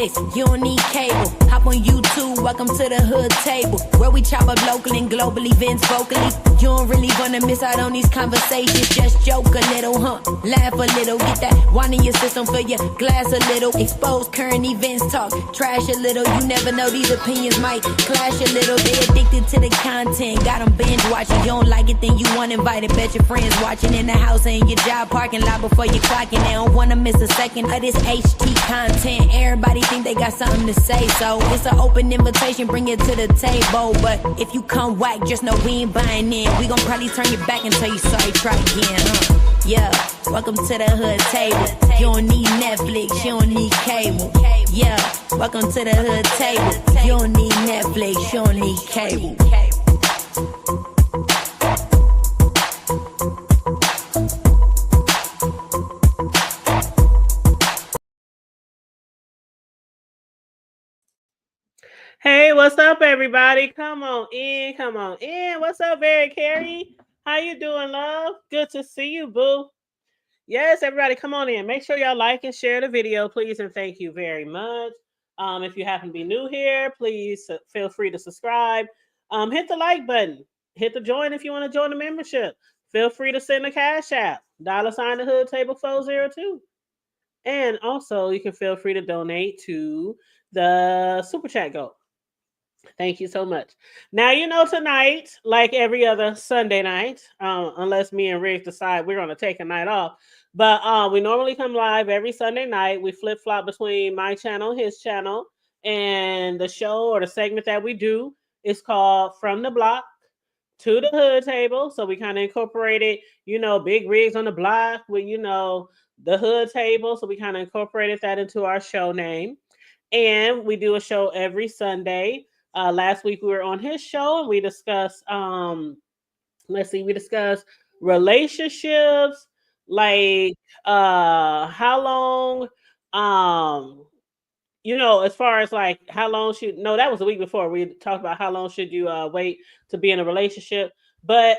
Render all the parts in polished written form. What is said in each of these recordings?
Netflix, you don't need cable. Hop on YouTube, welcome to the hood table, where we chop up local and global events vocally. You don't really wanna miss out on these conversations. Just joke a little, laugh a little, get that wine in your system, fill your glass a little. Expose current events, talk trash a little. You never know, these opinions might clash a little. They addicted to the content, got them binge watching. You don't like it, then you want invited. Bet your friends watching in the house and in your job parking lot before you clocking. They don't wanna miss a second of this HT content. Everybody think they got something to say, so it's an open invitation, bring it to the table. But if you come whack, just know we ain't buying in. We gon' probably turn your back and tell you sorry, try again, Yeah, welcome to the hood table. You don't need Netflix, you don't need cable. Yeah, welcome to the hood table. You don't need Netflix, you don't need cable. Hey, what's up, everybody? Come on in, come on in. What's up, Barry Carey? How you doing, love? Good to see you, boo. Yes, everybody, come on in. Make sure y'all like and share the video, please, and thank you very much. If you happen to be new here, please feel free to subscribe. Hit the like button. Hit the join if you want to join the membership. Feel free to send a cash app. $ the hood table 402. And also, you can feel free to donate to the Super Chat Go. Thank you so much. Now, you know, tonight, like every other Sunday night, unless me and Rick decide we're going to take a night off, but we normally come live every Sunday night. We flip-flop between my channel, his channel, and the show or the segment that we do is called From the Block to the Hood Table. So we kind of incorporated, you know, big rigs on the block with, you know, the hood table. So we kind of incorporated that into our show name. And we do a show every Sunday. Last week we were on his show and we discussed we discussed relationships, like how long you know, as far as like how long that was the week before. We talked about how long should you wait to be in a relationship. But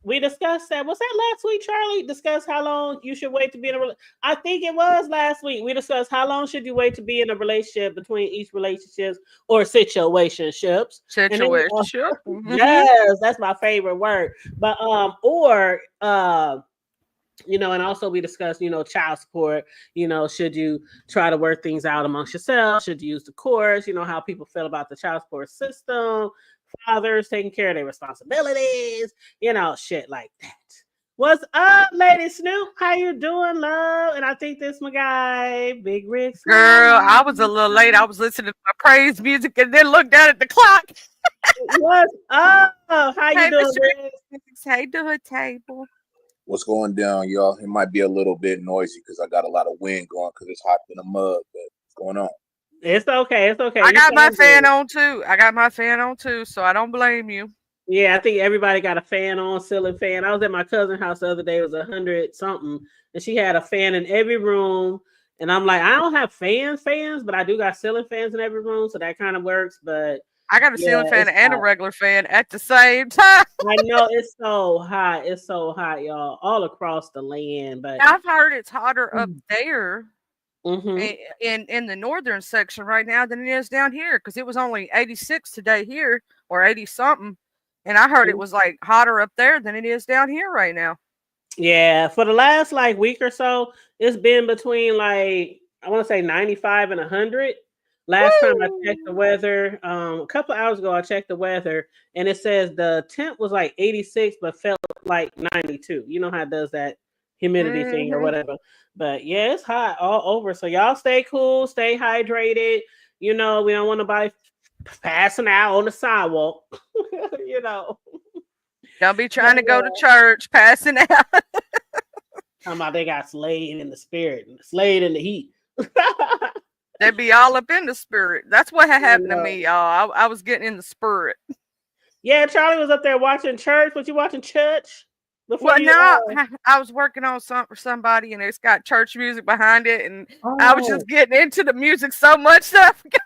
we discussed that. Was that last week, Charlie? Discussed how long you should wait to be in a relationship. I think it was last week. We discussed how long should you wait to be in a relationship between each relationships or situationships. Situationship. Yes, that's my favorite word. But you know, and also we discussed, you know, child support. You know, should you try to work things out amongst yourselves? Should you use the courts? You know, how people feel about the child support system. Fathers taking care of their responsibilities, you know, shit like that. What's up, Lady Snoop? How you doing, love? And I think this my guy, Big Rick. Girl, I was a little late. I was listening to my praise music and then looked down at the clock. What's up? How you doing, Rick? Hey, the hood table. What's going down, y'all? It might be a little bit noisy because I got a lot of wind going because it's hot in the mud, but what's going on? It's okay. It's okay. I got my fan on too, so I don't blame you. Yeah, I think everybody got a fan on, ceiling fan. I was at my cousin's house the other day. It was 100 something, and she had a fan in every room. And I'm like, I don't have fans, but I do got ceiling fans in every room, so that kind of works. But I got a ceiling fan and a regular fan at the same time. I know it's so hot. It's so hot, y'all, all across the land. But I've heard it's hotter up there. In the northern section right now than it is down here, because it was only 86 today here, or 80 something, and I heard it was like hotter up there than it is down here right now. Yeah, for the last like week or so, it's been between like, I want to say 95 and 100. Last time I checked the weather, a couple of hours ago, I checked the weather and it says the temp was like 86 but felt like 92. You know how it does that humidity thing or whatever. But yeah, it's hot all over. So y'all stay cool, stay hydrated. You know, we don't want nobody passing out on the sidewalk. You know, don't be trying to go to church passing out. Talking about they got slayed in the spirit, slayed in the heat. They'd be all up in the spirit. That's what had happened to me, y'all. I was getting in the spirit. Yeah, Charlie was up there watching church. Was you watching church? I was working on something for somebody, and it's got church music behind it, and I was just getting into the music so much that I forgot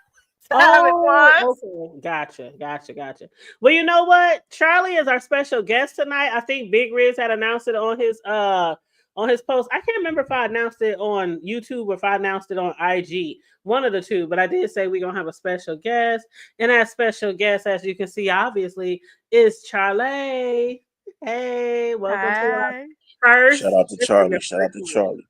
what time it was. Okay. Gotcha. Well, you know what? Charlie is our special guest tonight. I think Big Riz had announced it on on his post. I can't remember if I announced it on YouTube or if I announced it on IG, one of the two. But I did say we're gonna have a special guest, and that special guest, as you can see, obviously, is Charlie. Hey, welcome to our Hi. first. Shout out to This is Charlie. your Shout out first to one. Charlie.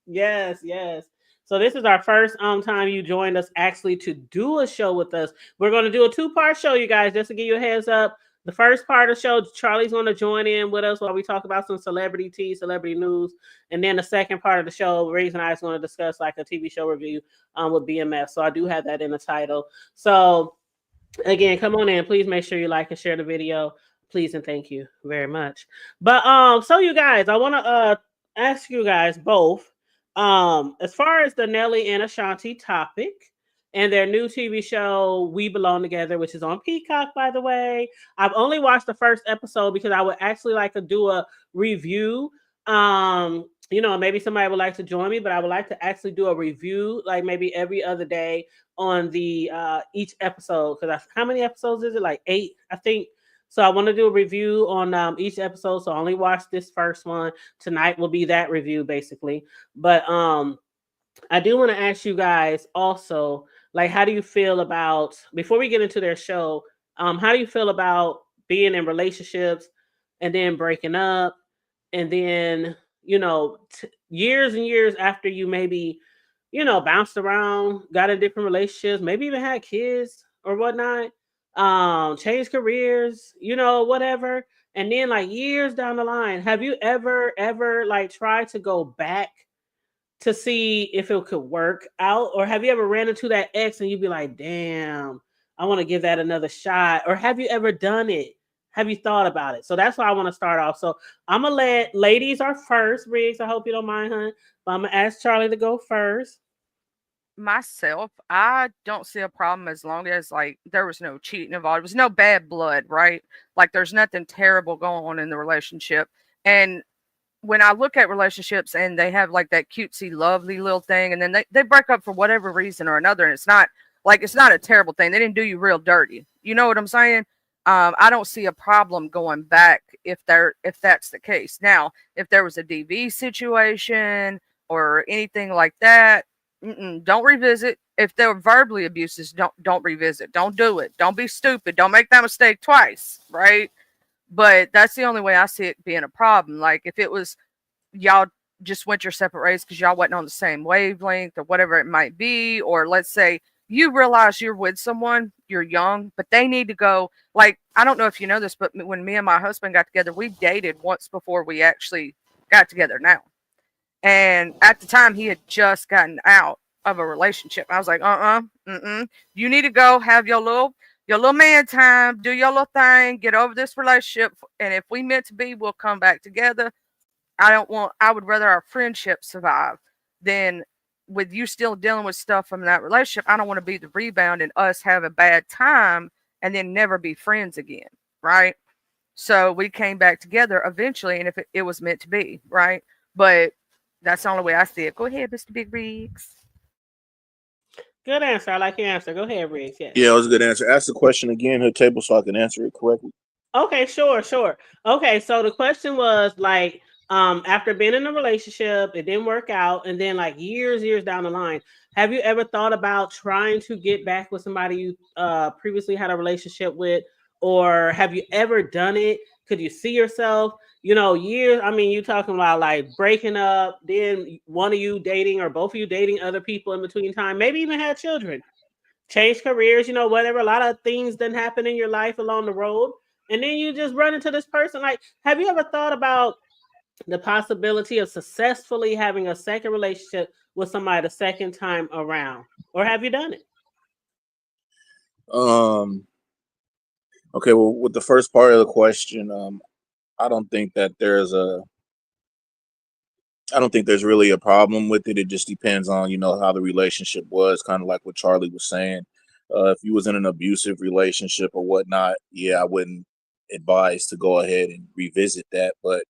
Yes, yes. So this is our first time you joined us actually to do a show with us. We're going to do a 2-part show, you guys, just to give you a heads up. The first part of the show, Charlie's going to join in with us while we talk about some celebrity tea, celebrity news. And then the second part of the show, Riggs and I is going to discuss like a TV show review with BMF. So I do have that in the title. So again, come on in. Please make sure you like and share the video. Please and thank you very much. But so you guys, I want to ask you guys both, as far as the Nelly and Ashanti topic and their new TV show We Belong Together, which is on Peacock, by the way. I've only watched the first episode because I would actually like to do a review. Maybe somebody would like to join me, but I would like to actually do a review, like maybe every other day on the each episode, because how many episodes is it? Like 8, I think. So I want to do a review on each episode. So I only watched this first one. Tonight will be that review, basically. But I do want to ask you guys also, like, how do you feel about, before we get into their show, how do you feel about being in relationships and then breaking up, and then years and years after you maybe bounced around, got in different relationships, maybe even had kids or whatnot, changed careers, whatever. And then like years down the line, have you ever like tried to go back to see if it could work out? Or have you ever ran into that ex and you'd be like, damn, I want to give that another shot? Or have you ever done it? Have you thought about it? So that's why I want to start off. So I'm going to let ladies are first. Riggs, I hope you don't mind, hun. But I'm going to ask Charlie to go first. Myself, I don't see a problem as long as like there was no cheating involved. There was no bad blood, right? Like there's nothing terrible going on in the relationship. And when I look at relationships and they have like that cutesy, lovely little thing, and then they break up for whatever reason or another, and it's not a terrible thing. They didn't do you real dirty. You know what I'm saying? I don't see a problem going back if that's the case. Now, if there was a DV situation or anything like that, don't revisit. If there were verbally abuses, don't revisit. Don't do it. Don't be stupid. Don't make that mistake twice, right? But that's the only way I see it being a problem. Like if it was y'all just went your separate ways because y'all wasn't on the same wavelength or whatever it might be, or let's say you realize you're with someone, you're young, but they need to go. Like, I don't know if you know this, but when me and my husband got together, we dated once before we actually got together now. And at the time, he had just gotten out of a relationship. I was like, you need to go have your little man time, do your little thing, get over this relationship. And if we meant to be, we'll come back together. I would rather our friendship survive than with you still dealing with stuff from that relationship. I don't want to be the rebound and us have a bad time and then never be friends again. Right. So we came back together eventually. And if it was meant to be, right. But that's the only way I see it. Go ahead, Mr. Big Riggs. Good answer. I like your answer. Go ahead, Riggs. Yes. Yeah, it was a good answer. Ask the question again, her table, so I can answer it correctly. Okay, sure. Okay, so the question was like, after being in a relationship, it didn't work out, and then like years down the line, have you ever thought about trying to get back with somebody you previously had a relationship with, or have you ever done it? Could you see yourself, years? I mean, you talking about like breaking up, then one of you dating or both of you dating other people in between time, maybe even had children, change careers, whatever. A lot of things didn't happen in your life along the road. And then you just run into this person. Like, have you ever thought about the possibility of successfully having a second relationship with somebody the second time around? Or have you done it? Okay, well, with the first part of the question, I don't think there's really a problem with it. It just depends on, how the relationship was, kind of like what Charlie was saying. If you was in an abusive relationship or whatnot, yeah, I wouldn't advise to go ahead and revisit that. But,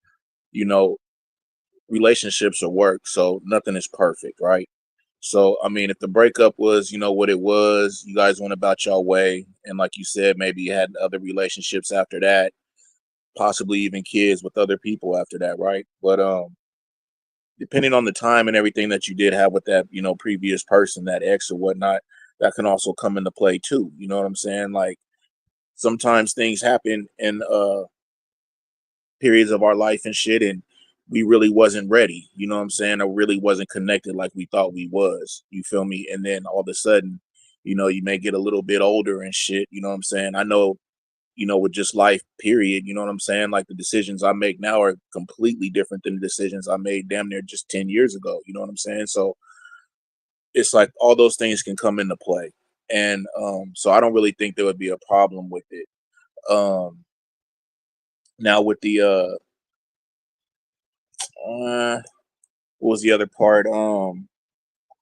relationships are work, so nothing is perfect, right? So, I mean, if the breakup was, what it was, you guys went about your way, and like you said, maybe you had other relationships after that, possibly even kids with other people after that, right? But depending on the time and everything that you did have with that, previous person, that ex or whatnot, that can also come into play too. You know what I'm saying? Like sometimes things happen in periods of our life and shit, and we really wasn't ready. You know what I'm saying? Or really wasn't connected like we thought we was. You feel me? And then all of a sudden, you may get a little bit older and shit. You know what I'm saying? I know, with just life, period. You know what I'm saying? Like the decisions I make now are completely different than the decisions I made damn near just 10 years ago. You know what I'm saying? So it's like all those things can come into play. And so I don't really think there would be a problem with it. Now with the what was the other part? I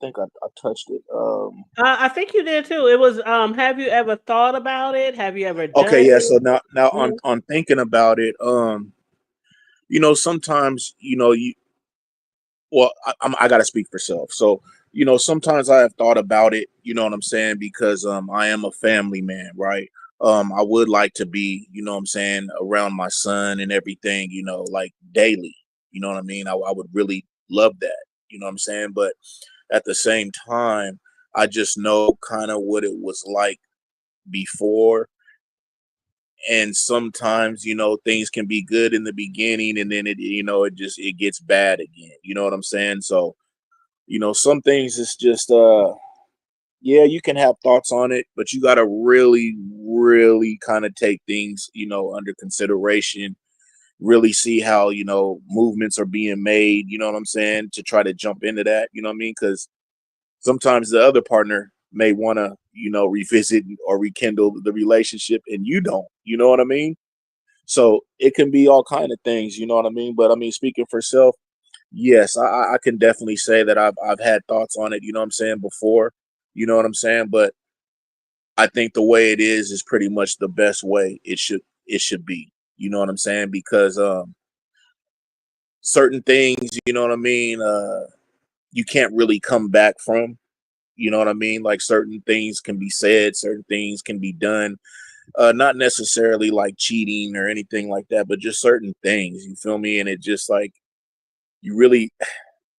think I touched it. I think you did too. It was have you ever thought about it? Have you ever done Okay, yeah. it? So now on thinking about it, sometimes you. Well, I gotta speak for self. So sometimes I have thought about it. You know what I'm saying? Because I am a family man, right? I would like to be, what I'm saying, around my son and everything, like daily. You know what I mean? I would really love that. You know what I'm saying? But at the same time, I just know kind of what it was like before. And sometimes, things can be good in the beginning and then it gets bad again. You know what I'm saying? So, some things it's just yeah, you can have thoughts on it, but you got to really, really kind of take things, under consideration, really see how, movements are being made, you know what I'm saying, to try to jump into that, you know what I mean? Because sometimes the other partner may want to, revisit or rekindle the relationship and you don't, you know what I mean? So it can be all kind of things, you know what I mean? But I mean, speaking for self, yes, I can definitely say that I've had thoughts on it, you know what I'm saying, before, you know what I'm saying? But I think the way it is pretty much the best way it should be. You know what I'm saying? Because certain things, you know what I mean, you can't really come back from. You know what I mean? Like certain things can be said, certain things can be done. Not necessarily like cheating or anything like that, but just certain things. You feel me? And it just like you really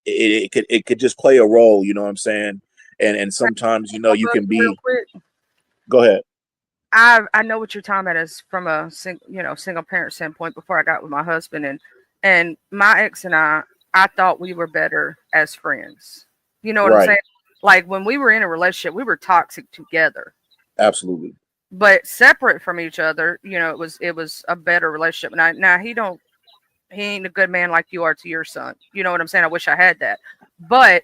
it could just play a role, you know what I'm saying? And sometimes, you can Real be quick, go ahead. I know what you're talking about is from a single parent standpoint. Before I got with my husband, and my ex and I thought we were better as friends. You know what I'm Right. saying? Like when we were in a relationship, we were toxic together, Absolutely. but separate from each other. It was a better relationship. Now he ain't a good man like you are to your son. You know what I'm saying? I wish I had that, but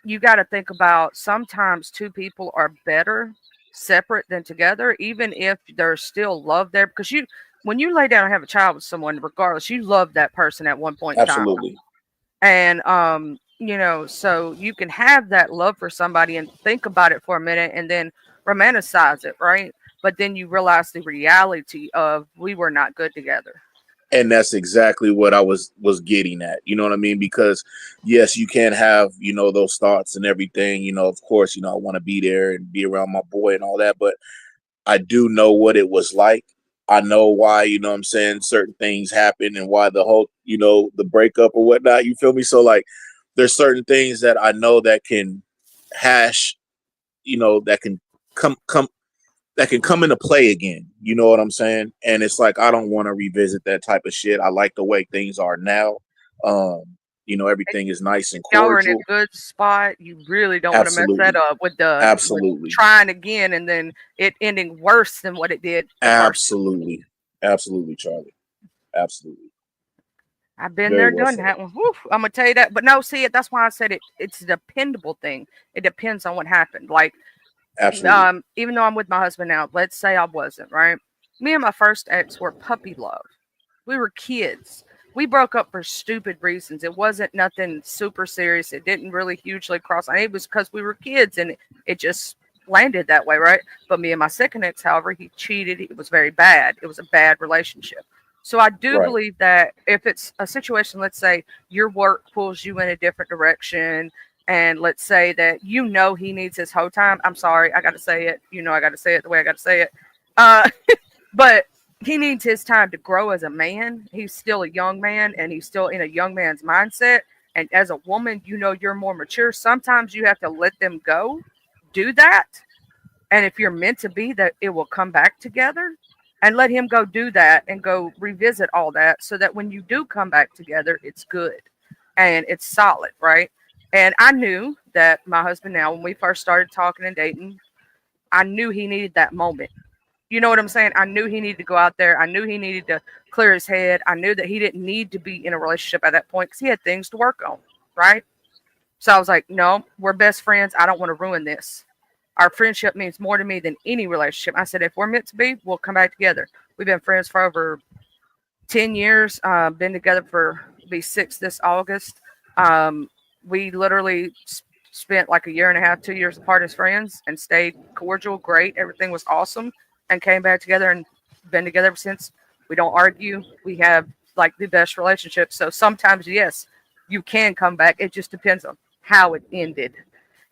you got to think about sometimes two people are better separate than together, even if there's still love there, because when you lay down and have a child with someone, regardless, you love that person at one point in time. Absolutely. And so you can have that love for somebody and think about it for a minute and then romanticize it, right? But then you realize the reality of we were not good together. And that's exactly what I was getting at. You know what I mean? Because yes, you can have, those thoughts and everything, of course, I want to be there and be around my boy and all that, but I do know what it was like. I know why, what I'm saying, certain things happen and why the whole, the breakup or whatnot, you feel me? So like there's certain things that I know that can hash, that can come that can come into play again. You know what I'm saying? And it's like I don't want to revisit that type of shit. I like the way things are now. Um, everything is nice and Y'all were in a cordial. good spot. You really don't want to mess that Absolutely. up with Absolutely. trying again and then it ending worse than what it did the first. Absolutely. Absolutely, Charlie. Absolutely. I've been Very there, well done said. that one. Whew, I'm gonna tell you that. But no, see it. That's why I said it. It's a dependable thing. It depends on what happened. Like, Absolutely. even though I'm with my husband now, let's say I wasn't, right? Me and my first ex were puppy love. We were kids. We broke up for stupid reasons. It wasn't nothing super serious. It didn't really hugely cross. It was because we were kids and it just landed that way, right? But me and my second ex, however, he cheated. It was very bad. It was a bad relationship. So I do Right. believe that if it's a situation, let's say your work pulls you in a different direction, and let's say that he needs his whole time. I'm sorry, I got to say it. I got to say it the way I got to say it. But he needs his time to grow as a man. He's still a young man, and he's still in a young man's mindset. And as a woman, you're more mature. Sometimes you have to let them go, do that. And if you're meant to be, that it will come back together, and let him go do that and go revisit all that, so that when you do come back together, it's good and it's solid, right? And I knew that my husband, now, when we first started talking and dating, I knew he needed that moment. You know what I'm saying? I knew he needed to go out there. I knew he needed to clear his head. I knew that he didn't need to be in a relationship at that point because he had things to work on, right? So I was like, no, we're best friends. I don't want to ruin this. Our friendship means more to me than any relationship. I said, if we're meant to be, we'll come back together. We've been friends for over 10 years, been together for be 6 this August. We literally spent like a year and a half, 2 years apart as friends and stayed cordial, great. Everything was awesome, and came back together and been together ever since. We don't argue. We have like the best relationship. So sometimes, yes, you can come back. It just depends on how it ended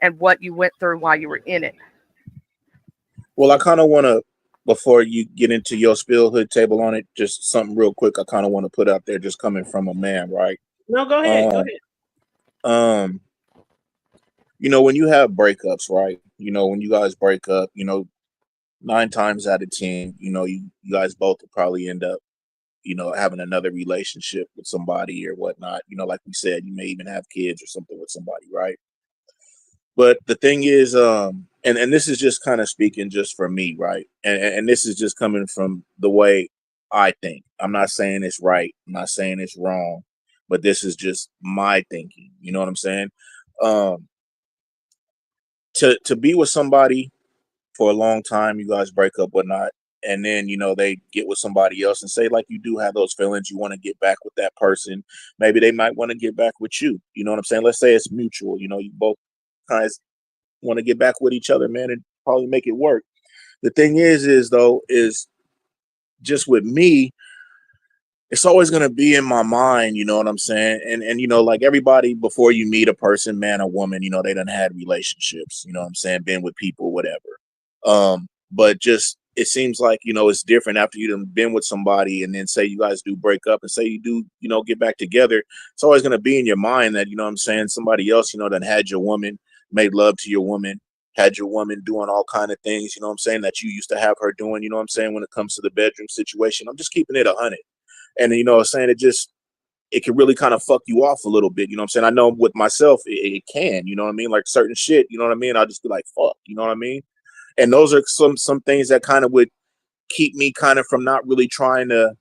and what you went through while you were in it. Well, I kind of want to, before you get into your spill hood table on it, just something real quick. I kind of want to put out there, just coming from a man, right? No, go ahead. Go ahead. When you have breakups, right? When you guys break up, 9 times out of 10, you guys both will probably end up, having another relationship with somebody or whatnot. Like we said, you may even have kids or something with somebody, right? But the thing is, and this is just kind of speaking just for me, right? And this is just coming from the way I think. I'm not saying it's right. I'm not saying it's wrong, but this is just my thinking. You know what I'm saying? To be with somebody for a long time, you guys break up, whatnot, and then they get with somebody else, and say like you do have those feelings, you want to get back with that person. Maybe they might want to get back with you. You know what I'm saying? Let's say it's mutual. You both guys want to get back with each other, man, and probably make it work. The thing is just with me, it's always going to be in my mind, you know what I'm saying? And like everybody, before you meet a person, man or woman, they done had relationships, you know what I'm saying, been with people, whatever. But just it seems like, it's different after you done been with somebody, and then say you guys do break up, and say you do, get back together. It's always going to be in your mind that, you know what I'm saying, somebody else, done had your woman, made love to your woman, had your woman doing all kind of things, you know what I'm saying, that you used to have her doing, you know what I'm saying, when it comes to the bedroom situation. I'm just keeping it 100. And saying it can really kind of fuck you off a little bit. You know what I'm saying? I know with myself, it can, you know what I mean? Like certain shit, you know what I mean? I'll just be like, fuck, you know what I mean? And those are some things that kind of would keep me kind of from not really trying to,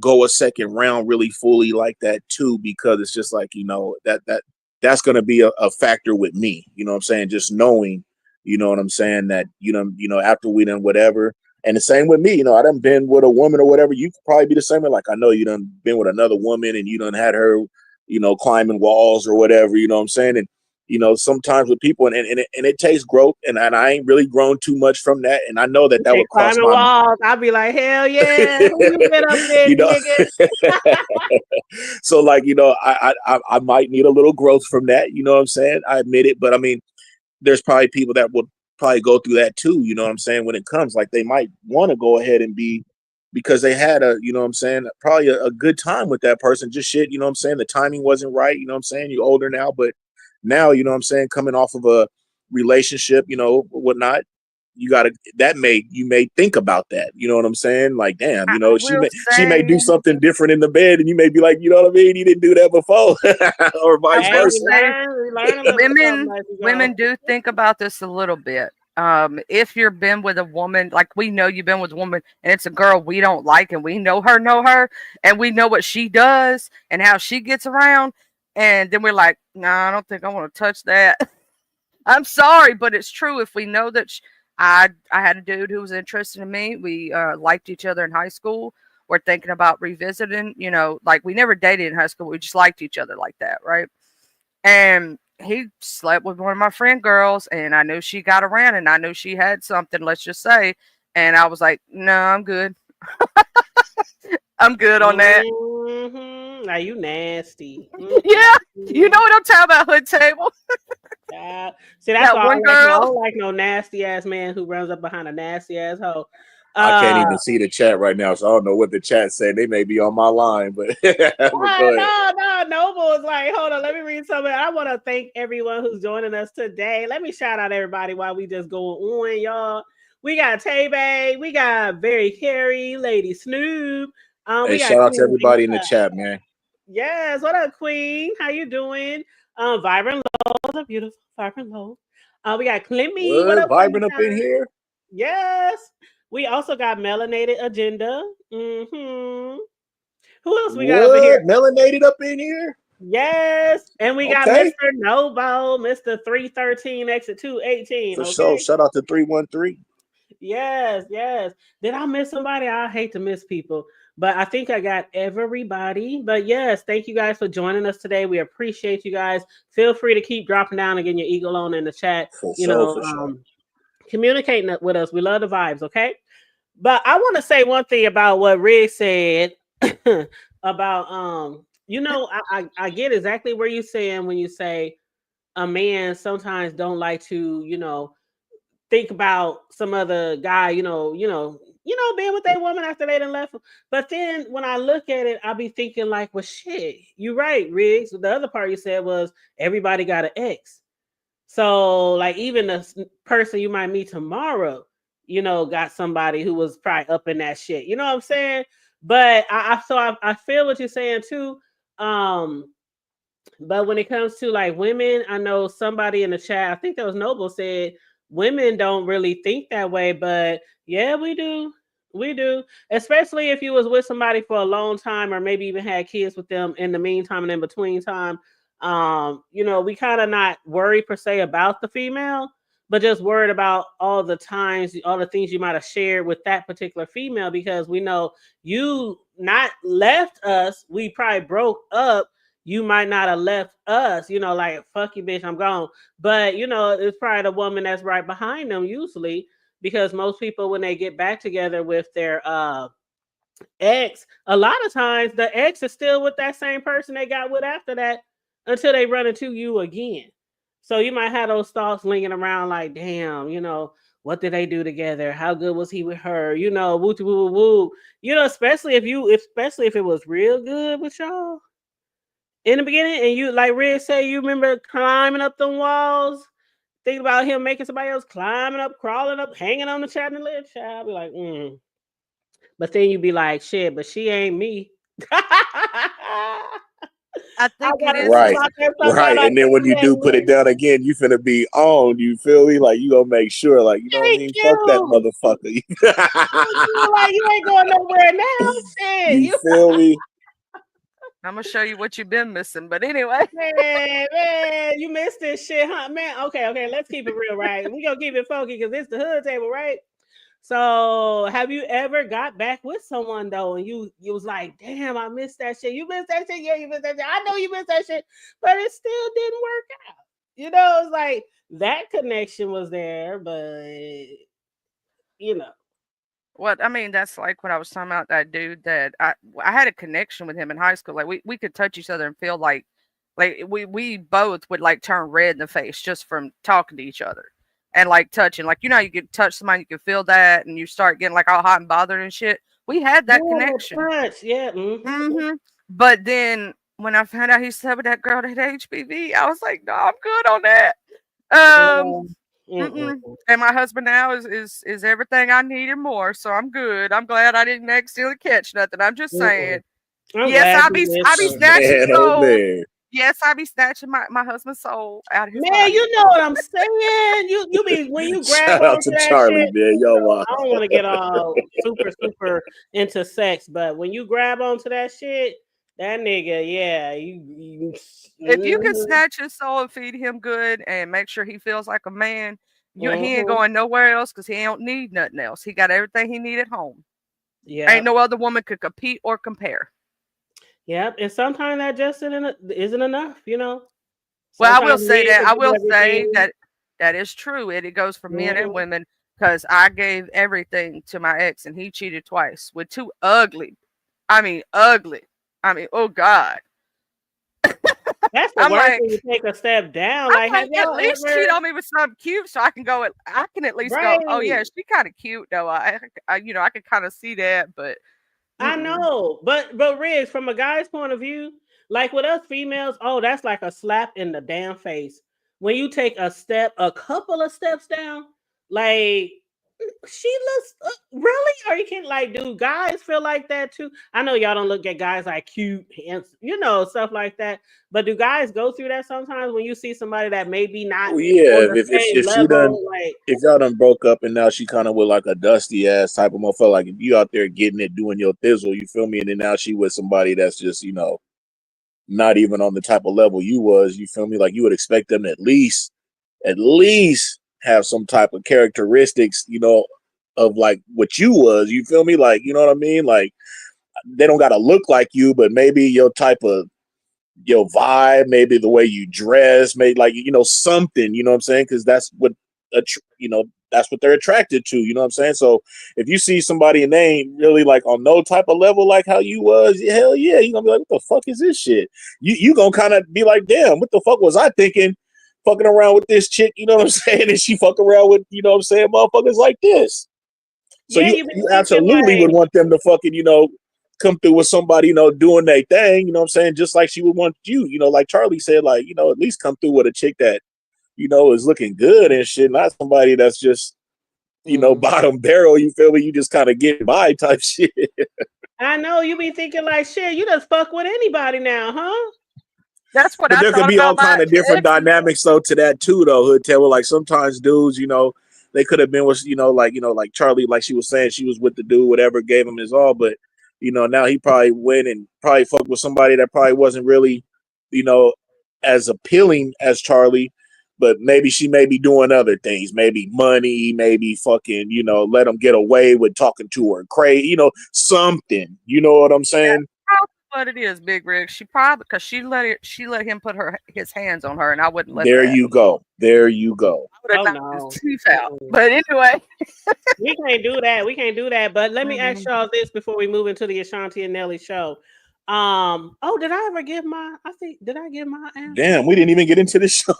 go a second round really fully like that too, because it's just like, that's going to be a factor with me, you know what I'm saying? Just knowing, you know what I'm saying, that, after we done whatever. And the same with me, I done been with a woman or whatever. You could probably be the same way. Like, I know you done been with another woman, and you done had her, climbing walls or whatever, you know what I'm saying? And, sometimes with people, and it takes growth, and I ain't really grown too much from that. And I know that would cross my walls. I'll be like, hell yeah. Who you been up there, nigga? So like, I might need a little growth from that. You know what I'm saying? I admit it. But I mean, there's probably people that will probably go through that too, you know what I'm saying, when it comes, like they might want to go ahead and be, because they had a, you know what I'm saying, probably a good time with that person, just shit, you know what I'm saying, the timing wasn't right, you know what I'm saying, you're older now, but now, you know what I'm saying, coming off of a relationship, whatnot, you may think about that, you know what I'm saying, like, damn, she may do something different in the bed, and you may be like, you know what I mean, you didn't do that before, or vice versa. Women do think about this a little bit. If you've been with a woman, like we know you've been with a woman, and it's a girl we don't like, and we know her, and we know what she does and how she gets around, and then we're like, nah, I don't think I want to touch that. I'm sorry, but it's true. If we know that I had a dude who was interested in me, we liked each other in high school. We're thinking about revisiting, like we never dated in high school. We just liked each other like that, right? And he slept with one of my friend girls, and I knew she got around, and I knew she had something, let's just say. And I was like, no, I'm good. I'm good on that. Mm-hmm. Now you nasty. Mm-hmm. Yeah, you know what I'm talking about, hood table. See, that's why I don't like no nasty ass man who runs up behind a nasty ass hoe. I can't even see the chat right now, so I don't know what the chat said. They may be on my line, but, but go ahead. No. Noble is like, hold on, let me read something. I want to thank everyone who's joining us today. Let me shout out everybody while we just go on, y'all. We got Tay-Bay, we got Very Carey, Lady Snoop. Hey, We got shout out to Queen. everybody in the chat, man. Yes, what up, Queen? How you doing? Vibrant Low, a beautiful Vibrant Low. We got Clemmy. What What? up, Clemmy Vibrant up in time? here? Yes. We also got Melanated Agenda. Mm-hmm. Who else we got up in What? here? Melanated up in here? Yes. And we got Okay. Mr. Novo, Mr. 313, exit 218. For sure. Okay. Shout out to 313. Yes. Did I miss somebody? I hate to miss people, but I think I got everybody. But yes, thank you guys for joining us today. We appreciate you guys. Feel free to keep dropping down and getting your eagle on in the chat. For sure, for sure. Communicating with us. We love the vibes. Okay. But I want to say one thing about what Rick said about I get exactly where you're saying when you say a man sometimes don't like to, think about some other guy, being with that woman after they done left. But then when I look at it, I'll be thinking like, well, shit, you're right, Riggs. The other part you said was everybody got an ex. So like even the person you might meet tomorrow, got somebody who was probably up in that shit. You know what I'm saying? But I feel what you're saying too. But when it comes to like women, I know somebody in the chat, I think that was Noble, said women don't really think that way, but yeah, we do. We do. Especially if you was with somebody for a long time or maybe even had kids with them in the meantime and in between time. We kind of not worried per se about the female, but just worried about all the times, all the things you might have shared with that particular female because we know you not left us, we probably broke up, you might not have left us, like fuck you, bitch, I'm gone. But it's probably the woman that's right behind them usually, because most people when they get back together with their ex, a lot of times the ex is still with that same person they got with after that until they run into you again. So you might have those thoughts lingering around like, damn, what did they do together? How good was he with her? Woo woo woo woo. Especially if it was real good with y'all in the beginning, and you like Red say, you remember climbing up them walls. Think about him making somebody else climbing up, crawling up, hanging on the chandelier. Child, be like, But then you be like, shit, but she ain't me. I think it gotta is. Right. come out there Right. sometime like And then when she you ain't do put it me. down again, you finna be on. You feel me? Like you gonna make sure, like, you know what I Thank mean? Fuck that you. motherfucker. Thank you. Like you ain't going nowhere now. Shit. You You feel me? I'm gonna show you what you've been missing. But anyway, man, you missed this shit, huh? Man, okay. Let's keep it real, right? We gonna keep it funky because it's the hood table, right? So, have you ever got back with someone though, and you was like, "Damn, I missed that shit." You missed that shit, yeah, you missed that shit. I know you missed that shit, but it still didn't work out. It's like that connection was there, but you know, what I mean, that's like what I was talking about. That dude that I had a connection with him in high school. Like we could touch each other and feel like we both would like turn red in the face just from talking to each other and like touching. Like how you could touch somebody, you can feel that, and you start getting like all hot and bothered and shit. We had yeah, that that connection. punch, yeah, But then when I found out he slept with that girl that had HPV, I was like, no, I'm good on that. Um, yeah. and my husband now is everything I need and more, so I'm good. I'm glad I didn't accidentally catch nothing. I'm just saying. I'm Yes, glad you I be missed her. snatching Man, oh souls. man. Yes, I be snatching my husband's soul out of his Man, body. you know what I'm saying. You be when you grab Shout out onto to that Charlie, shit. man. Yo, wow. I don't want to get all super into sex, but when you grab onto that shit, that nigga, yeah, If you can mhm, snatch his soul and feed him good and make sure he feels like a man, he ain't mhm. going nowhere else because he don't need nothing else. He got everything he need at home. Ain't Yep, no other woman could compete or compare. yep. And sometimes that just isn't enough. Well, I will Sometimes say men that can I do will say everything. that is true, and it goes for men and Mhm. women because I gave everything to my ex, and he cheated twice with two ugly. I mean, ugly. I mean, oh God. That's the I'm worst like, when you take a step down. I'm Like, have like, at y'all least ever? cheat on me with something cute, so I can go. I can at least go. Oh yeah, Right. she kind of cute though. I I can kind of see that, but I mm-mm. know, but Riggs, from a guy's point of view, like with us females, oh, that's like a slap in the damn face. When you take a couple of steps down, like she looks really, or you can like, do guys feel like that too? I know y'all don't look at guys like cute and stuff like that, but do guys go through that sometimes when you see somebody that maybe not Well, yeah, on the same if she done level, like if y'all done broke up and now she kind of with like a dusty ass type of motherfucker, like if you out there getting it, doing your thizzle, you feel me, and then now she with somebody that's just not even on the type of level you was, you feel me, like you would expect them to at least have some type of characteristics, of like what you was, you feel me, like you know what I mean, like they don't gotta look like you, but maybe your type of your vibe, maybe the way you dress, maybe like something, you know what I'm saying? Because that's what that's what they're attracted to, you know what I'm saying? So if you see somebody and they ain't really like on no type of level like how you was, hell yeah, you gonna be like, what the fuck is this shit? You gonna kind of be like, damn, what the fuck was I thinking? Fucking around with this chick, you know what I'm saying? And she fuck around with, you know what I'm saying, motherfuckers like this. So yeah, you you be you thinking absolutely would like, want them to fucking, come through with somebody, doing their thing, you know what I'm saying? Just like she would want you, like Charlie said, like, at least come through with a chick that, is looking good and shit, not somebody that's just, bottom barrel, you feel me? You just kind of get by type shit. I know you be thinking like, shit, you just fuck with anybody now, huh? That's what But I there could thought be all about my kind of different ex. dynamics though to that too though, Hood Tail. Like sometimes dudes, they could have been with, like Charlie, like she was saying, she was with the dude, whatever, gave him his all, but now he probably went and probably fucked with somebody that probably wasn't really, you know, as appealing as Charlie, but maybe she may be doing other things, maybe money, maybe fucking, let him get away with talking to her crazy, something. You know what I'm saying? What it is, Big Rig. She probably because she let him put his hands on her, and I wouldn't let There that. you go. There you go. I would have Oh knocked his no. teeth out. But anyway, We can't do that. We can't do that. But let me ask mm-mm. y'all this before we move into the Ashanti and Nelly show. Oh, did I ever give my? I think did I give my answer? Damn, we didn't even get into the show.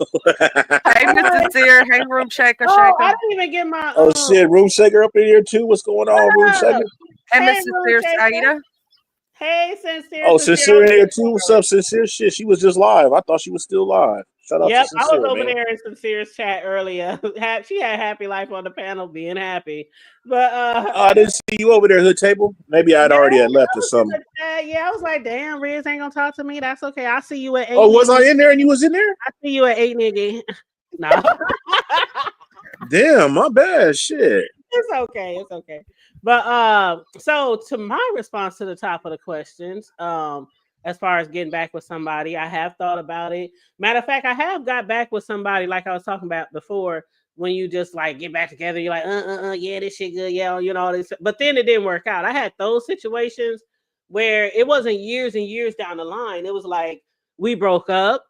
Hey, Miss Sincere, hey, room shaker, Oh, I shaker. didn't even get my. Oh shit, Room Shaker up in here too. What's going on, Room What up? Shaker? Hey, Hey, Miss Room Sincere, Shaker. Saida. Hey, sincere, Oh, sincere. I Sincere was in here over too. What's there up, earlier. Sincere? Shit, she was just live. I thought she was still live. Shout out to Yep, I was Sincere, over man. there in Sincere's chat earlier. She had happy life on the panel, being happy. But Oh, I didn't see you over there, Hood Table. Maybe I'd yeah, already had I left or was in something. the chat. Yeah, I was like, damn, Riz ain't gonna talk to me. That's okay. I'll see you at Oh, 8, was nigga. I in there and you was in there? I see you at 8, nigga. No. Damn, my bad. Shit. It's okay. It's okay. But so to my response to the top of the questions, as far as getting back with somebody, I have thought about it. Matter of fact, I have got back with somebody like I was talking about before. When you just like get back together, you're like, yeah, this shit good, yeah, all this. But then it didn't work out. I had those situations where it wasn't years and years down the line. It was like we broke up,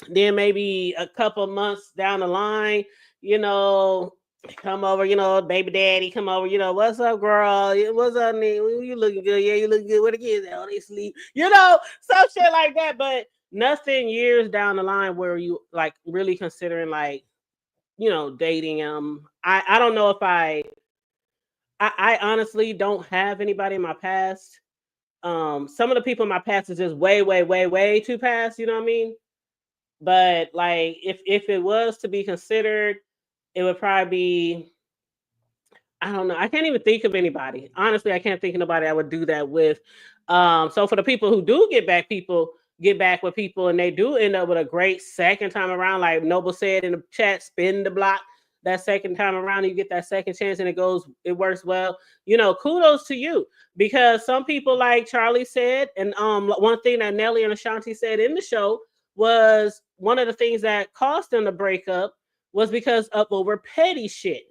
then maybe a couple months down the line, you know, come over, baby daddy, come over, what's up, girl? What's up, nigga? You looking good? Yeah, you looking good. Where the kids at? Oh, they sleep. Some shit like that. But nothing years down the line where you like really considering like, dating. I don't know if I honestly don't have anybody in my past. Some of the people in my past is just way, way, way, way too past. You know what I mean? But like if it was to be considered, it would probably be, I don't know. I can't even think of anybody. Honestly, I can't think of nobody I would do that with. So for the people who do get back with people and they do end up with a great second time around, like Noble said in the chat, spin the block that second time around, you get that second chance and it works well. Kudos to you, because some people, like Charlie said, and one thing that Nelly and Ashanti said in the show was one of the things that caused them to break up was because of over petty shit.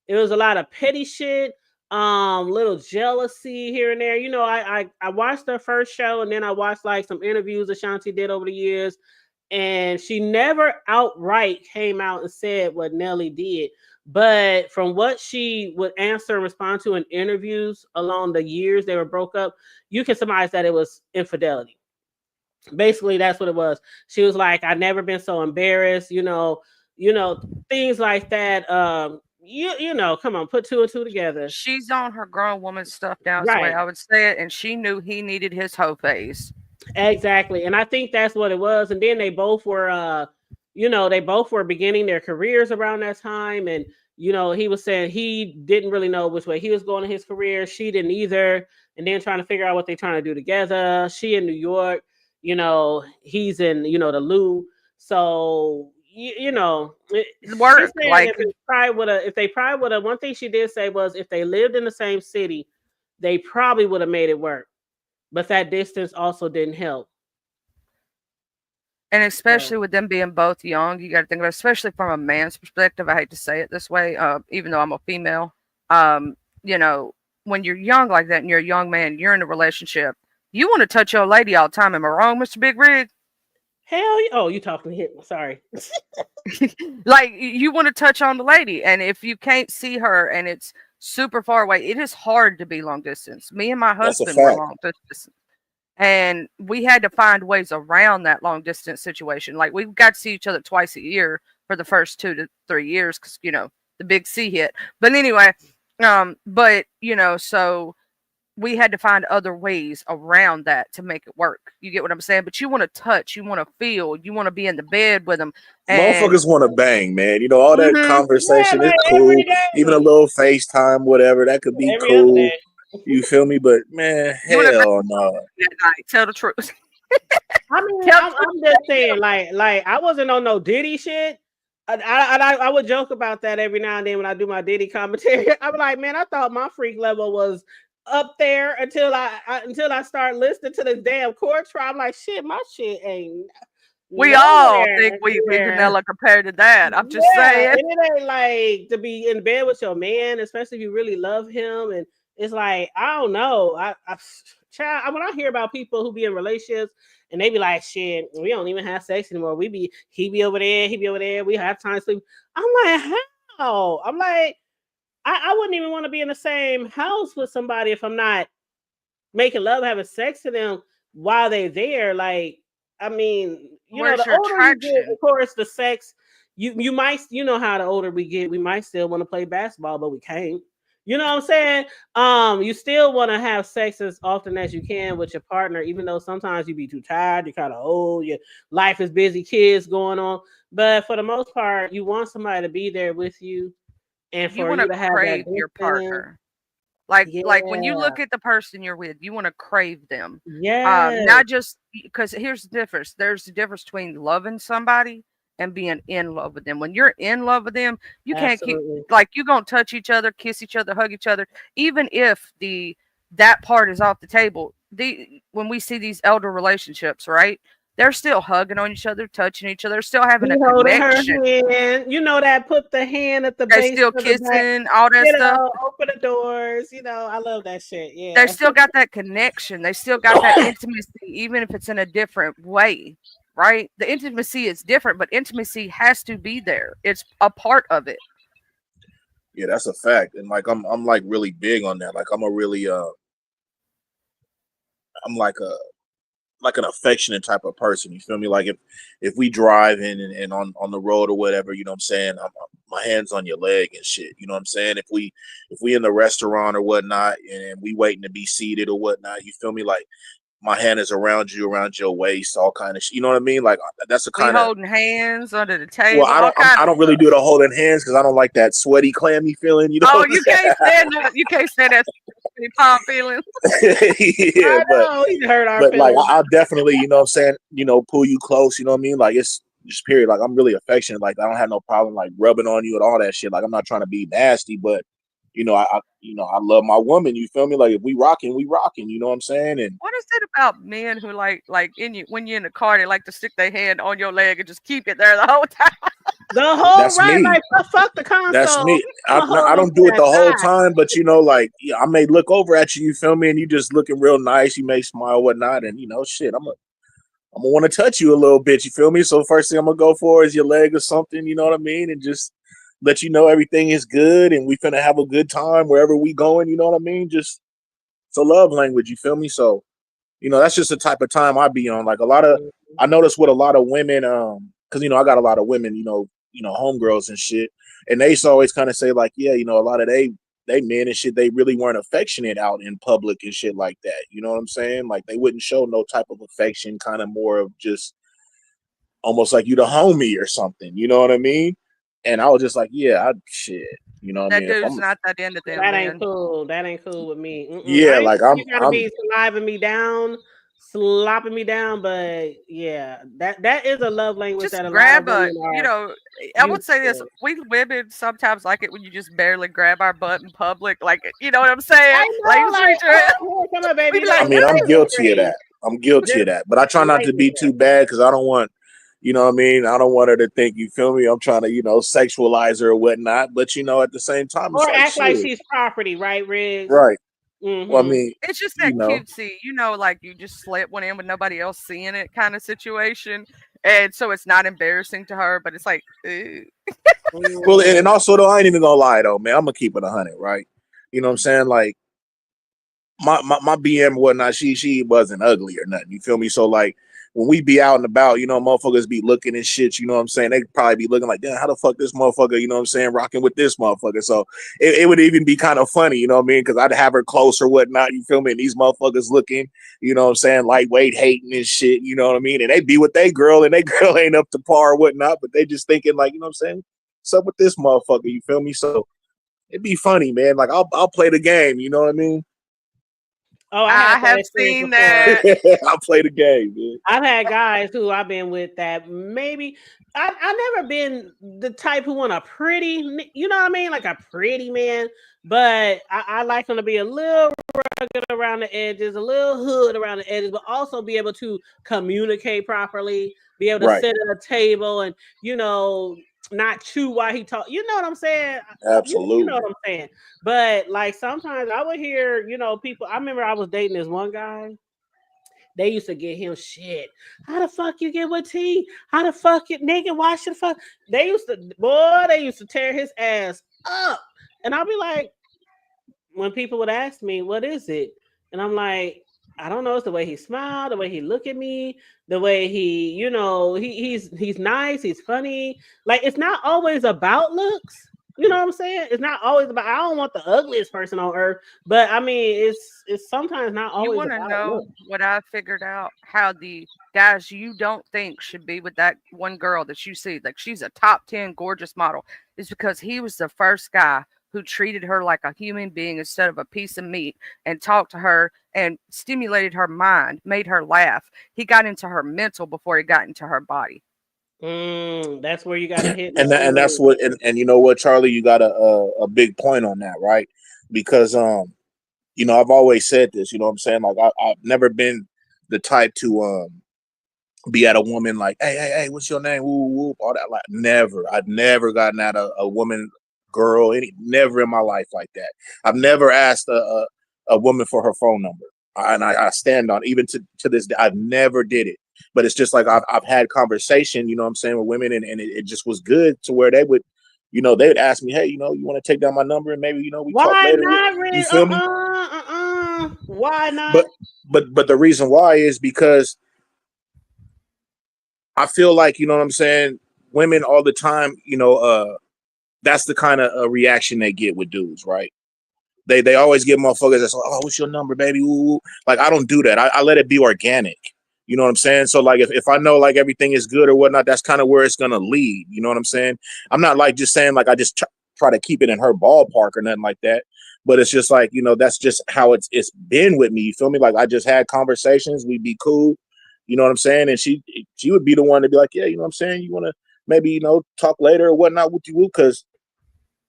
It was a lot of petty shit, little jealousy here and there. I watched their first show and then I watched like some interviews Ashanti did over the years, and she never outright came out and said what Nelly did. But from what she would answer and respond to in interviews along the years they were broke up, you can surmise that it was infidelity. Basically, that's what it was. She was like, "I never been so embarrassed," things like that. Come on, put two and two together. She's on her grown woman stuff now, is the way Right. I would say it, and she knew he needed his hoe phase. Exactly. And I think that's what it was. And then they both were beginning their careers around that time. And, he was saying he didn't really know which way he was going in his career. She didn't either. And then trying to figure out what they're trying to do together. She in New York, he's in, the Lou. So, she Work, said like, if they probably would have, one thing she did say was if they lived in the same city, they probably would have made it work. But that distance also didn't help. and especially with them being both young, you got to think about, especially from a man's perspective. I hate to say it this way, even though I'm a female. When you're young like that and you're a young man, you're in a relationship, you want to touch your lady all the time. Am I wrong, Mr. Big Rig? Hell, oh, you talking to him? Sorry. Like, you want to touch on the lady, and if you can't see her and it's super far away, it is hard to be long distance. Me and my husband were long distance, and we had to find ways around that long distance situation. Like, we got to see each other twice a year for the first 2 to 3 years because the big C hit. But anyway, so we had to find other ways around that to make it work. You get what I'm saying? But you want to touch, you want to feel, you want to be in the bed with them. Motherfuckers want to bang, man. All that conversation is cool. Even a little FaceTime, whatever, that could be cool. You feel me? But man, hell no. Tell the truth. I mean, I'm just saying, like I wasn't on no Diddy shit. I would joke about that every now and then when I do my Diddy commentary. I'm like, man, I thought my freak level was up there until I start listening to this damn court trial. I'm like, shit, my shit ain't. We all think we vanilla compared to that. I'm just saying. And it ain't like to be in bed with your man, especially if you really love him. And it's like, I don't know. When I hear about people who be in relationships and they be like, shit, we don't even have sex anymore. He be over there, he be over there. We have time to sleep. I'm like, how? I'm like, I wouldn't even want to be in the same house with somebody if I'm not making love, having sex to them while they're there. Like, I mean, where's the older you get, of course, the sex, you might, how the older we get, we might still want to play basketball, but we can't. You know what I'm saying? You still want to have sex as often as you can with your partner, even though sometimes you be too tired, you're kind of old, your life is busy, kids going on. But for the most part, you want somebody to be there with you. And you want to crave your partner. Like when you look at the person you're with, you want to crave them. Yeah. Not just because here's the difference. There's the difference between loving somebody and being in love with them. When you're in love with them, you can't keep you're gonna touch each other, kiss each other, hug each other, even if that part is off the table. When we see these elder relationships, right? They're still hugging on each other, touching each other, still having a connection. Her hand, put the hand at the base. They still kissing, all that stuff. Open the doors. I love that shit. Yeah. They still got that connection. They still got that intimacy, even if it's in a different way, right? The intimacy is different, but intimacy has to be there. It's a part of it. Yeah, that's a fact. And like I'm like really big on that. Like I'm a really I'm like an affectionate type of person. You feel me? Like if we drive in and on the road or whatever, you know what I'm saying? My hand's on your leg and shit. You know what I'm saying? If we in the restaurant or whatnot and we waiting to be seated or whatnot, you feel me? Like my hand is around your waist, all kind of shit. You know what I mean? Like that's a kind of holding hands under the table. Well, I don't really do the holding hands because I don't like that sweaty, clammy feeling. You know? Oh, you can't stand that. You can't stand that palm feeling. Yeah, but like I'll definitely, you know what I'm saying, pull you close. You know what I mean? Like it's just period. Like I'm really affectionate. Like I don't have no problem like rubbing on you and all that shit. Like I'm not trying to be nasty, but I love my woman. You feel me? Like if we rocking, we rocking. You know what I'm saying? And what is it about men who like when you're in the car, they like to stick their hand on your leg and just keep it there the whole time? The whole ride, like fuck the console. That's me. I don't do it the whole time, but I may look over at you. You feel me? And you just looking real nice. You may smile, whatnot, and shit. I'm gonna want to touch you a little bit. You feel me? So first thing I'm gonna go for is your leg or something. You know what I mean? And just let you know everything is good and we finna have a good time wherever we going, you know what I mean? Just it's a love language, you feel me? So You know, that's just the type of time I be on. Like I notice with a lot of women, because I got a lot of women, homegirls and shit, and they used to always kind of say like, yeah, a lot of they men and shit, they really weren't affectionate out in public and shit like that. You know what I'm saying? Like they wouldn't show no type of affection, kind of more of just almost like you the homie or something. You know what I mean? And I was just like, yeah, shit. You know what I That mean? dude's not that into them, That man. ain't cool. That ain't cool with me. Yeah, I ain't like you gotta be sliving me down, slopping me down, but yeah, that is a love language Just that a lot of grab women are. I would say this: to. we women sometimes like it when you just barely grab our butt in public, like you know what I'm saying? I Like, know, like, come on, we baby. be Like, like, I mean, I'm guilty of great. that. I'm guilty of that, but I try not to be Just too bad because I don't want, you know what I mean? I don't want her to think, you feel me? I'm trying to, sexualize her or whatnot. But, at the same time, it's or like, act like shit. she's property, right, Riggs? Right. Well, I Mm-hmm. mean, it's just that cutesy, like you just slip one in with nobody else seeing it kind of situation, and so it's not embarrassing to her, but it's like, well, and also, though, I ain't even gonna lie, though, man. I'm gonna keep it 100, right? You know what I'm saying? Like, my BM and whatnot, she wasn't ugly or nothing. You feel me? So like when we be out and about, motherfuckers be looking and shit, you know what I'm saying? They probably be looking like, damn, how the fuck this motherfucker, you know what I'm saying, rocking with this motherfucker. So it would even be kind of funny, you know what I mean? Because I'd have her close or whatnot, you feel me? And these motherfuckers looking, you know what I'm saying, lightweight, hating and shit, you know what I mean? And they be with they girl and they girl ain't up to par or whatnot, but they just thinking like, you know what I'm saying? What's up with this motherfucker, you feel me? So it'd be funny, man. Like I'll play the game, you know what I mean? Oh, I had that have experience seen before. that. I'll play the game, man. I've had guys who I've been with that maybe I never been the type who want a pretty, you know what I mean, like a pretty man, but I like them to be a little rugged around the edges, a little hood around the edges, but also be able to communicate properly, be able to Right. sit at a table and not chew while he talk. You know what I'm saying? Absolutely. You know what I'm saying. But like sometimes I would hear, people. I remember I was dating this one guy. They used to get him shit. How the fuck you get with T? How the fuck you nigga? Why should the fuck? They used to tear his ass up. And I'll be like, when people would ask me, what is it? And I'm like, I don't know. It's the way he smiled, the way he look at me, the way he, he's nice, he's funny. Like it's not always about looks. You know what I'm saying? It's not always about. I don't want the ugliest person on earth, but I mean, it's sometimes not You always want to about know looks. what I figured out? How the guys you don't think should be with that one girl that you see, like she's a top 10 gorgeous model, is because he was the first guy who treated her like a human being instead of a piece of meat and talked to her and stimulated her mind, made her laugh. He got into her mental before he got into her body. That's where you got to hit. And that's what and you know what, Charlie, you got a big point on that, right? Because I've always said this, you know what I'm saying? Like I've never been the type to be at a woman like, hey, what's your name? Woo, woo, all that. Like never. I've never gotten at a woman, girl, never in my life like that. I've never asked a woman for her phone number. And I stand on even to this day, I've never did it. But it's just like I've had conversation, you know what I'm saying, with women, and it just was good to where they would, they would ask me, hey, you want to take down my number and maybe, we talk Why later. not, You feel me? Why not? But the reason why is because I feel like, you know what I'm saying, women all the time, that's the kind of reaction they get with dudes, right? They always get motherfuckers that's like, oh, what's your number, baby? Ooh. Like, I don't do that. I let it be organic. You know what I'm saying? So, like, if I know, like, everything is good or whatnot, that's kind of where it's going to lead. You know what I'm saying? I'm not, like, just saying, like, I just try to keep it in her ballpark or nothing like that. But it's just like, that's just how it's been with me. You feel me? Like, I just had conversations. We'd be cool. You know what I'm saying? And she would be the one to be like, yeah, you know what I'm saying? You want to maybe, talk later or whatnot with you, because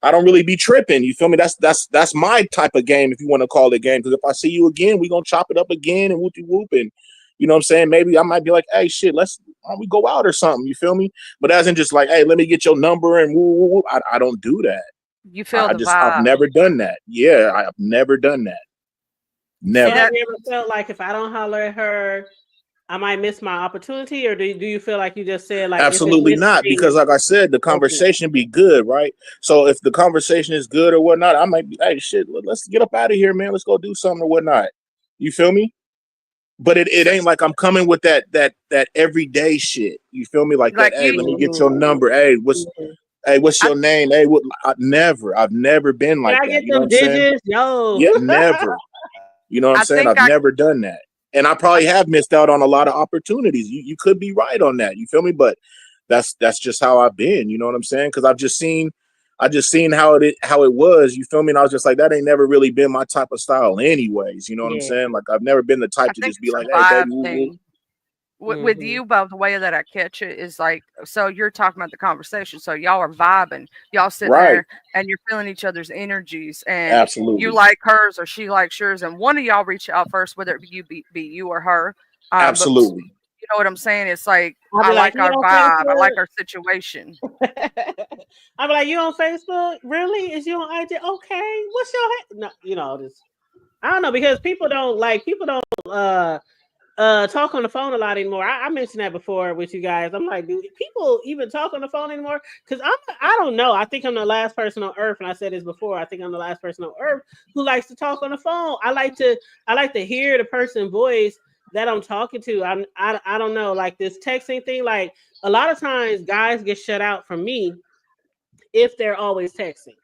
I don't really be tripping. You feel me? That's my type of game, if you want to call it game. Because if I see you again, we gonna chop it up again and whoopty whoop. And you know what I'm saying? Maybe I might be like, hey, shit, why don't we go out or something? You feel me? But as in just like, hey, let me get your number and woo, woo, woo. I don't do that. You feel the vibe. I've never done that. Yeah, I've never done that. Never. Have you ever felt like if I don't holler at her, I might miss my opportunity, or do you feel like you just said like absolutely not? Because like I said, the conversation be good, right? So if the conversation is good or whatnot, I might be, hey, shit, let's get up out of here, man. Let's go do something or whatnot. You feel me? But it ain't like I'm coming with that everyday shit. You feel me? Like that. Hey, let me get your number. Hey, what's your name? Hey, I've never been like Can I that. get You know what them I'm saying? digits? Yo. Yeah, never. You know what I'm saying? I've never done that. And I probably have missed out on a lot of opportunities. You could be right on that. You feel me? But that's just how I've been. You know what I'm saying? Because I just seen how it was. You feel me? And I was just like, that ain't never really been my type of style, anyways. You know what I'm saying? Like I've never been the type to just be like, hey, baby. With you, by the way that I catch it is like, so you're talking about the conversation, so y'all are vibing, y'all sitting there and you're feeling each other's energies, and absolutely, you like hers or she likes yours, and one of y'all reach out first, whether it be you or her. Absolutely. But you know what I'm saying? It's like, I like our vibe, I like our situation. I'll be like, you on Facebook? Really? Is you on IG? Okay, what's your no? You know this. I don't know, because people don't talk on the phone a lot anymore. I mentioned that before with you guys. I'm like, do people even talk on the phone anymore? Because I don't know. I think I'm the last person on earth, and I said this before. I think I'm the last person on earth who likes to talk on the phone. I like to hear the person's voice that I'm talking to. I don't know, like this texting thing. Like a lot of times, guys get shut out from me if they're always texting.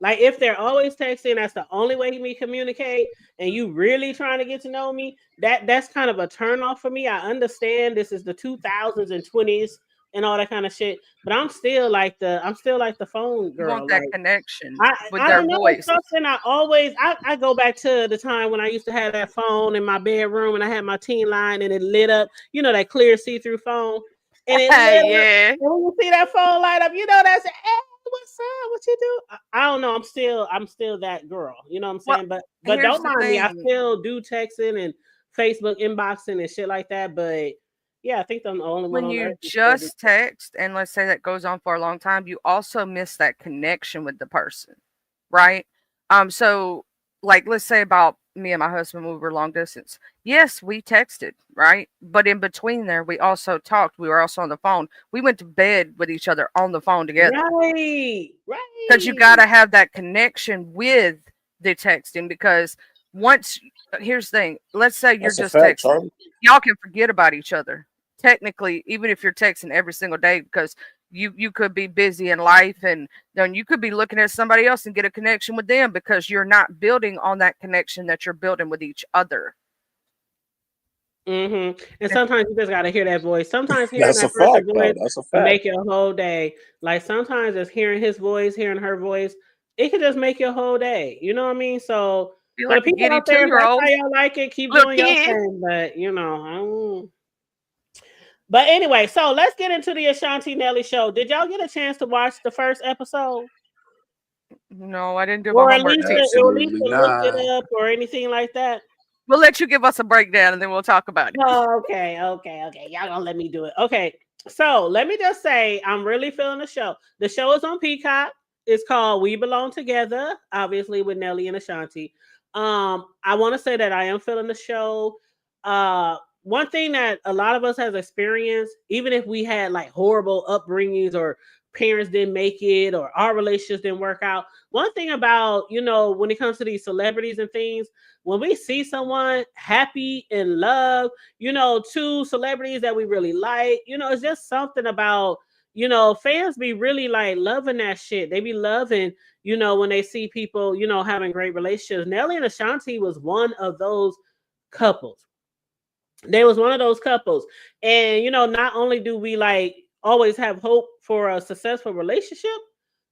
Like if they're always texting, that's the only way we communicate, and you really trying to get to know me, that's kind of a turn off for me. I understand this is the 2000s and 20s and all that kind of shit, but I'm still like the phone girl. You want that like, connection with I their don't know, voice. something I go back to the time when I used to have that phone in my bedroom and I had my teen line and it lit up, you know, that clear see-through phone. And it lit up. And when you see that phone light up, you know that's what's up? What you do? I don't know. I'm still that girl. You know what I'm saying? But don't mind me. I still do texting and Facebook inboxing and shit like that. But yeah, I think I'm the only one when on you earth. just text, and let's say that goes on for a long time, you also miss that connection with the person, right? So like, let's say about me and my husband, we were long distance. Yes, we texted, right? But in between there, we also talked. We were also on the phone. We went to bed with each other on the phone together. Right. Because you got to have that connection with the texting, because once, here's the thing, let's say you're just texting, y'all can forget about each other. Technically, even if you're texting every single day, because you could be busy in life, and then you could be looking at somebody else and get a connection with them because you're not building on that connection that you're building with each other. And sometimes you just gotta hear that voice. Sometimes hearing that person's voice make your whole day. Like sometimes just hearing his voice, hearing her voice, it could just make your whole day. You know what I mean? So for the people out there, if that's how y'all like it, keep doing your thing. But you know, I don't. But anyway, so let's get into the Ashanti Nelly show. Did y'all get a chance to watch the first episode? No, I didn't do my homework. Or at least look it up or anything like that. We'll let you give us a breakdown and then we'll talk about it. Oh, okay. Y'all gonna let me do it. Okay. So let me just say, I'm really feeling the show. The show is on Peacock. It's called We Belong Together, obviously with Nelly and Ashanti. I want to say that I am feeling the show. One thing that a lot of us has experienced, even if we had like horrible upbringings or parents didn't make it or our relationships didn't work out. One thing about, you know, when it comes to these celebrities and things, when we see someone happy in love, you know, two celebrities that we really like, you know, it's just something about, you know, fans be really like loving that shit. They be loving, you know, when they see people, you know, having great relationships. Nelly and Ashanti was one of those couples. They was one of those couples. And, you know, not only do we like always have hope for a successful relationship,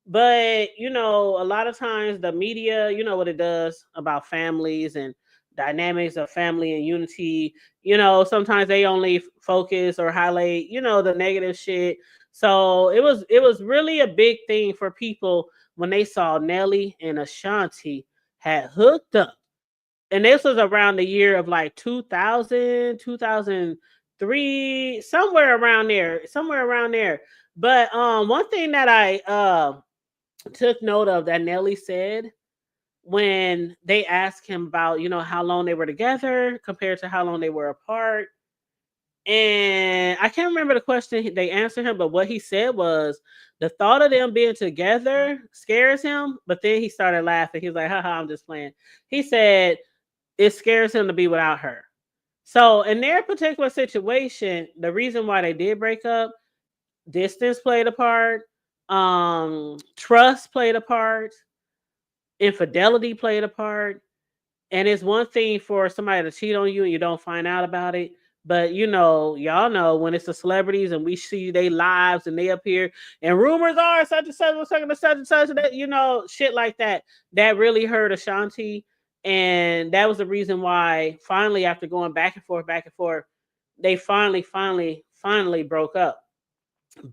but, you know, a lot of times the media, you know what it does about families and dynamics of family and unity. You know, sometimes they only focus or highlight, you know, the negative shit. So it was really a big thing for people when they saw Nelly and Ashanti had hooked up. And this was around the year of like 2000, 2003, somewhere around there. But one thing that I took note of that Nelly said when they asked him about, you know, how long they were together compared to how long they were apart. And I can't remember the question they answered him, but what he said was the thought of them being together scares him. But then he started laughing. He was like, haha, I'm just playing. He said it scares him to be without her. So in their particular situation, the reason why they did break up, distance played a part, trust played a part, infidelity played a part. And it's one thing for somebody to cheat on you and you don't find out about it. But y'all know when it's the celebrities and we see their lives and they appear and rumors are such and such and such and such and such that shit like that. That really hurt Ashanti. And that was the reason why finally, after going back and forth, they finally broke up.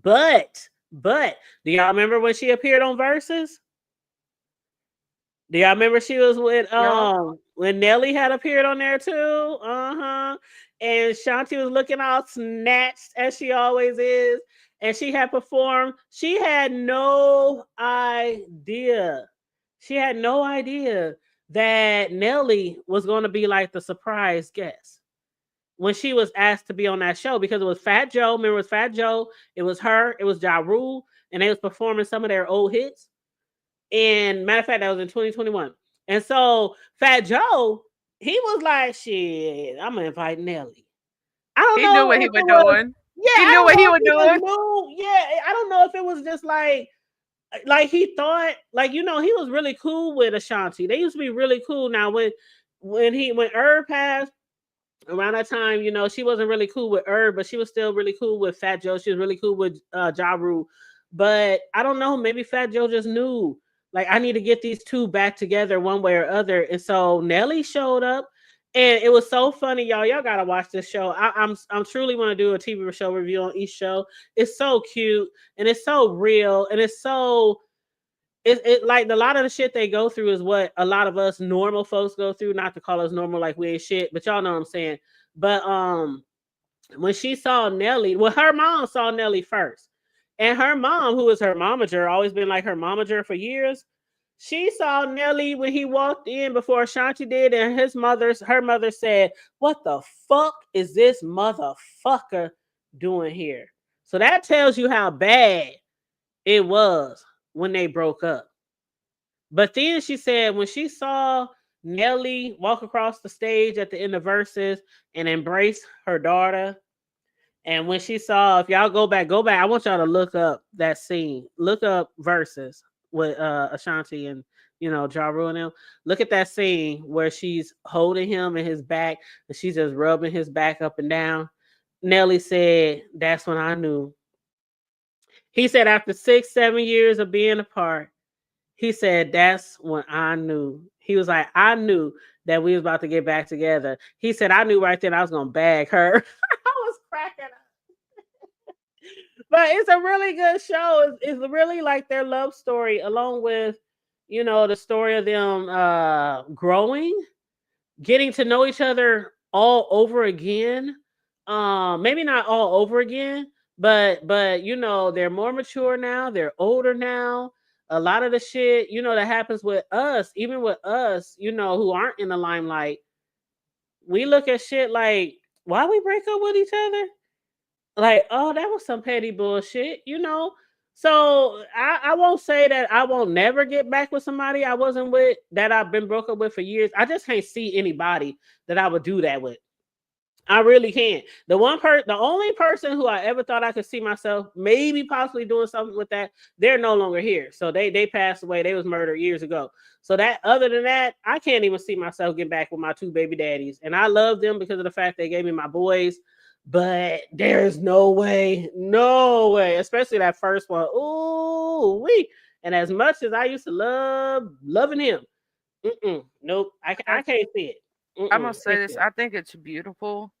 But do y'all remember when she appeared on Versus? Do y'all remember she was with when Nelly had appeared on there too? And Shanti was looking all snatched as she always is. And she had performed. She had no idea. She had no idea that Nelly was going to be like the surprise guest when she was asked to be on that show, because it was Fat Joe. Remember, it was Fat Joe. It was her. It was Ja Rule. And they was performing some of their old hits. And matter of fact, that was in 2021. And so Fat Joe, he was like, shit, I'm gonna invite Nelly. I don't He know knew what he if was it was, doing. yeah, He I knew don't what know he if was he was doing. new. Yeah, I don't know if it was just like he thought, he was really cool with Ashanti. They used to be really cool. Now when Herb passed, around that time, she wasn't really cool with Herb, but she was still really cool with Fat Joe. She was really cool with Ja Rule. But I don't know, maybe Fat Joe just knew, like, I need to get these two back together one way or other. And so Nelly showed up, and it was so funny, y'all. Y'all gotta watch this show. I'm truly want to do a TV show review on each show. It's so cute and it's so real and it's so it like a lot of the shit they go through is what a lot of us normal folks go through. Not to call us normal like we ain't shit, but y'all know what I'm saying. But when she saw Nelly, well, her mom saw Nelly first. And her mom, who is her momager, always been like her momager for years, she saw Nelly when he walked in before Ashanti did, and her mother said, "What the fuck is this motherfucker doing here?" So that tells you how bad it was when they broke up. But then she said when she saw Nelly walk across the stage at the end of Verses and embrace her daughter, and when she saw, if y'all go back, I want y'all to look up that scene. Look up Verses with Ashanti and Ja Rule and them. Look at that scene where she's holding him in his back and she's just rubbing his back up and down. Nelly said, "That's when I knew." He said after 6-7 years of being apart, he said, "That's when I knew." He was like, "I knew that we was about to get back together." He said, "I knew right then I was gonna bag her." I was cracking up. But it's a really good show. It's really like their love story, along with, the story of them growing, getting to know each other all over again. Maybe not all over again, but they're more mature now. They're older now. A lot of the shit, that happens with us, even with us, who aren't in the limelight, we look at shit like, why we break up with each other? Like, oh, that was some petty bullshit. So I won't say that I won't never get back with somebody I wasn't with, that I've been broken with for years. I just can't see anybody that I would do that with. I really can't. The only person who I ever thought I could see myself maybe possibly doing something with, that they're no longer here. So they passed away. They was murdered years ago. So that, other than that, I can't even see myself getting back with my two baby daddies. And I love them because of the fact they gave me my boys. But there's no way, especially that first one. Ooh, wee. And as much as I used to loving him, nope, I can't see it. I'm gonna say this. I think it's beautiful.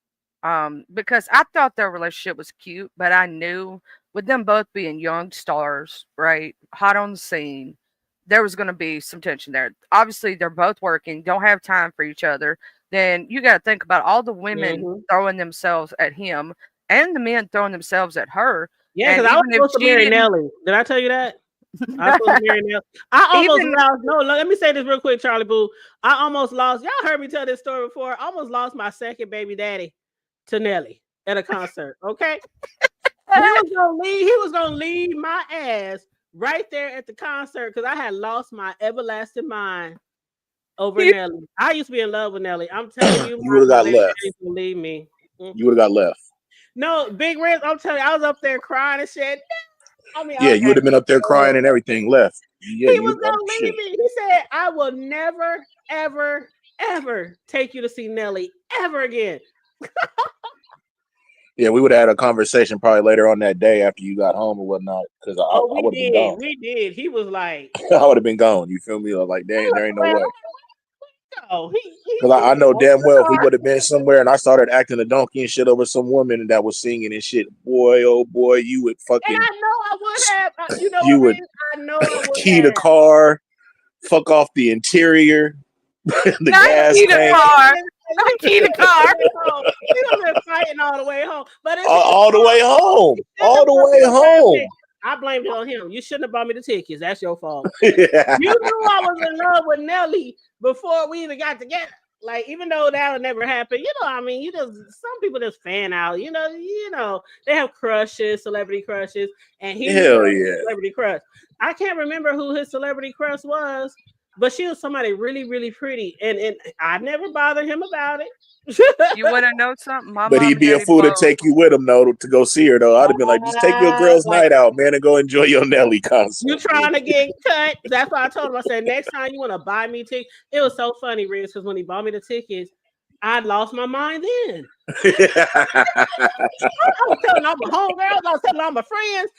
Because I thought their relationship was cute, but I knew with them both being young stars, right, hot on the scene, there was gonna be some tension there. Obviously, they're both working, don't have time for each other. Then you got to think about all the women throwing themselves at him and the men throwing themselves at her. Yeah, And because I was even if supposed to she marry didn't, Nelly. Did I tell you that? I was supposed to marry Nelly. I almost even lost. No, let me say this real quick, Charlie Boo. I almost lost. Y'all heard me tell this story before. I almost lost my second baby daddy to Nelly at a concert. Okay, he was gonna leave my ass right there at the concert because I had lost my everlasting mind over Nelly. I used to be in love with Nelly. I'm telling you, You would have my got baby left. didn't believe me. You would have got left. No, Big Riz, I'm telling you, I was up there crying and shit. I mean, Yeah, you would have been up there crying and everything. Left. Yeah, he you was would. gonna leave Shit. me. He said, "I will never, ever, ever take you to see Nelly ever again." Yeah, we would have had a conversation probably later on that day after you got home or whatnot, because I We would have been did, gone. we did. He was like, I would have been gone. You feel me? Like, there ain't no way. "Oh, Because I know he damn well if we would have been somewhere and I started acting a donkey and shit over some woman that was singing and shit, boy, oh boy, you would And fucking, I know I would have. You know you what, would Reese? I know I would key the have. car, fuck off the interior, the Not gas key the tank, car. Not key the car. We would have been fighting all the way home. But it's all the way home, all the way home. I blamed it on him. You shouldn't have bought me the tickets. That's your fault. Yeah. You knew I was in love with Nelly before we even got together. Like, even though that would never happen, I mean, some people just fan out, they have crushes, celebrity crushes, and he knew Hell that yeah. celebrity crush. I can't remember who his celebrity crush was, but she was somebody really, really pretty, and I never bothered him about it. You want to know something? My But mom he'd and be a daddy fool to both. take you with him though to go see her though. I'd have been like, just take your girls' Like, night out, man, and go enjoy your Nelly concert. you trying to get cut? That's why I told him. I said, next time you want to buy me tickets. It was so funny, Riz, because when he bought me the tickets, I lost my mind then. I was telling all my homegirls, I was telling all my friends.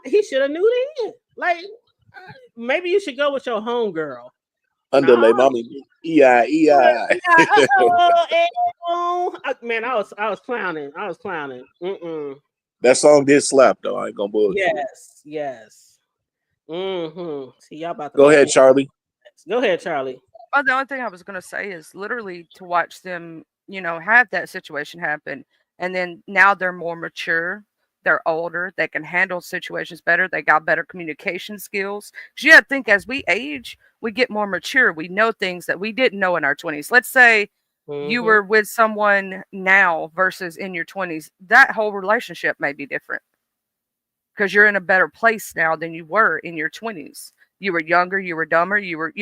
He should have knew then. Like, maybe you should go with your homegirl. Underlay, mommy. EI. Man, I was clowning. Mm-mm. That song did slap though. I ain't gonna bullshit. Yes. Mm-hmm. See, y'all about to Go ahead, Charlie. Go ahead, Charlie. Well, the only thing I was going to say is literally to watch them, have that situation happen. And then now they're more mature. They're older. They can handle situations better. They got better communication skills. Because you have to think as we age, we get more mature. We know things that we didn't know in our 20s. Let's say you were with someone now versus in your 20s. That whole relationship may be different because you're in a better place now than you were in your 20s. You were younger, you were dumber, you were,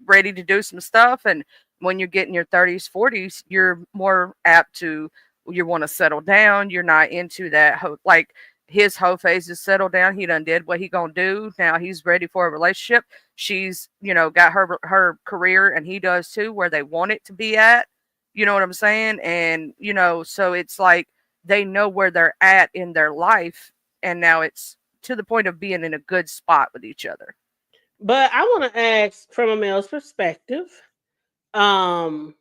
ready to do some stuff. And when you get in your 30s, 40s, you're more apt to, you want to settle down. You're not into that. Like his whole phase is settled down. He done did what he gonna do. Now he's ready for a relationship. She's, got her career and he does too, where they want it to be at. You know what I'm saying? And, so it's like they know where they're at in their life. And now it's to the point of being in a good spot with each other. But I want to ask from a male's perspective. A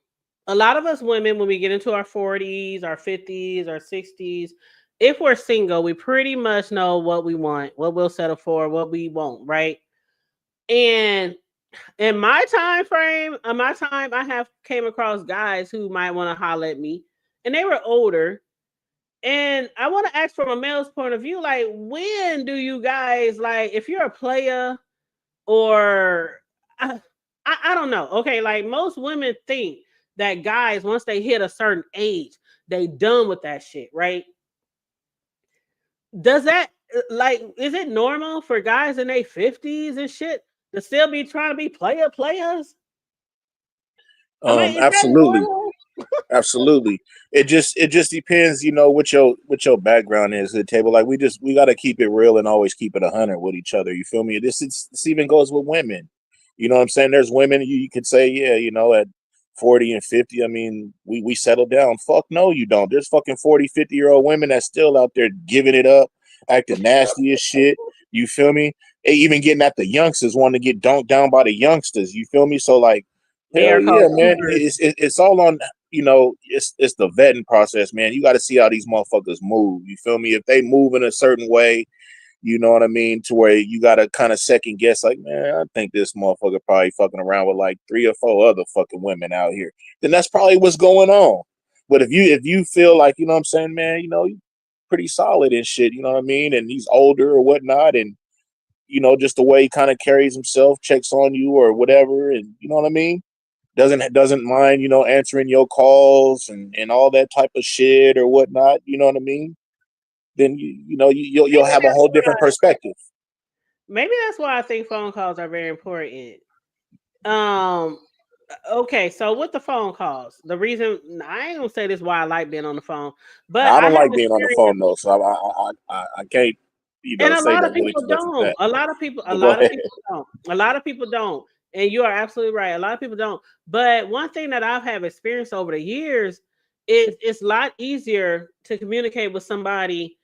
lot of us women, when we get into our 40s, our 50s, our 60s, if we're single, we pretty much know what we want, what we'll settle for, what we won't, right? And in my time frame, I have came across guys who might want to holler at me, and they were older. And I want to ask from a male's point of view, like, when do you guys, like, if you're a player or I don't know. Okay, like most women think that guys, once they hit a certain age, they done with that shit, right? Does that is it normal for guys in their 50s and shit to still be trying to be players? Is Absolutely. Absolutely. It just depends, what your background is at the table. Like we gotta keep it real and always keep it 100 with each other. You feel me? This even goes with women. You know what I'm saying? There's women you could say, yeah, at 40 and 50, I mean, we settle down. Fuck no, you don't. There's fucking 40, 50-year-old women that's still out there giving it up, acting nasty as shit. You feel me? They even getting at the youngsters, wanting to get dunked down by the youngsters. You feel me? So like, hell yeah, man. It's all on, it's the vetting process, man. You got to see how these motherfuckers move. You feel me? If they move in a certain way, you know what I mean, to where you got to kind of second guess, like, man, I think this motherfucker probably fucking around with like 3 or 4 other fucking women out here. Then that's probably what's going on. But if you feel like, you know what I'm saying, man, you pretty solid and shit, you know what I mean, and he's older or whatnot, and just the way he kind of carries himself, checks on you or whatever, and you know what I mean, doesn't mind, answering your calls and all that type of shit or whatnot, you know what I mean, then you'll have a whole different perspective. Maybe that's why I think phone calls are very important. Okay, so with the phone calls, the reason I ain't gonna say this why I like being on the phone, but I I don't have like being on the phone experience, though, so I can't and a say lot that of really people too much with don't. that. A But go lot of ahead. people don't. A lot of people don't, and you are absolutely right. A lot of people don't. But one thing that I've had experience over the years is it's a lot easier to communicate with somebody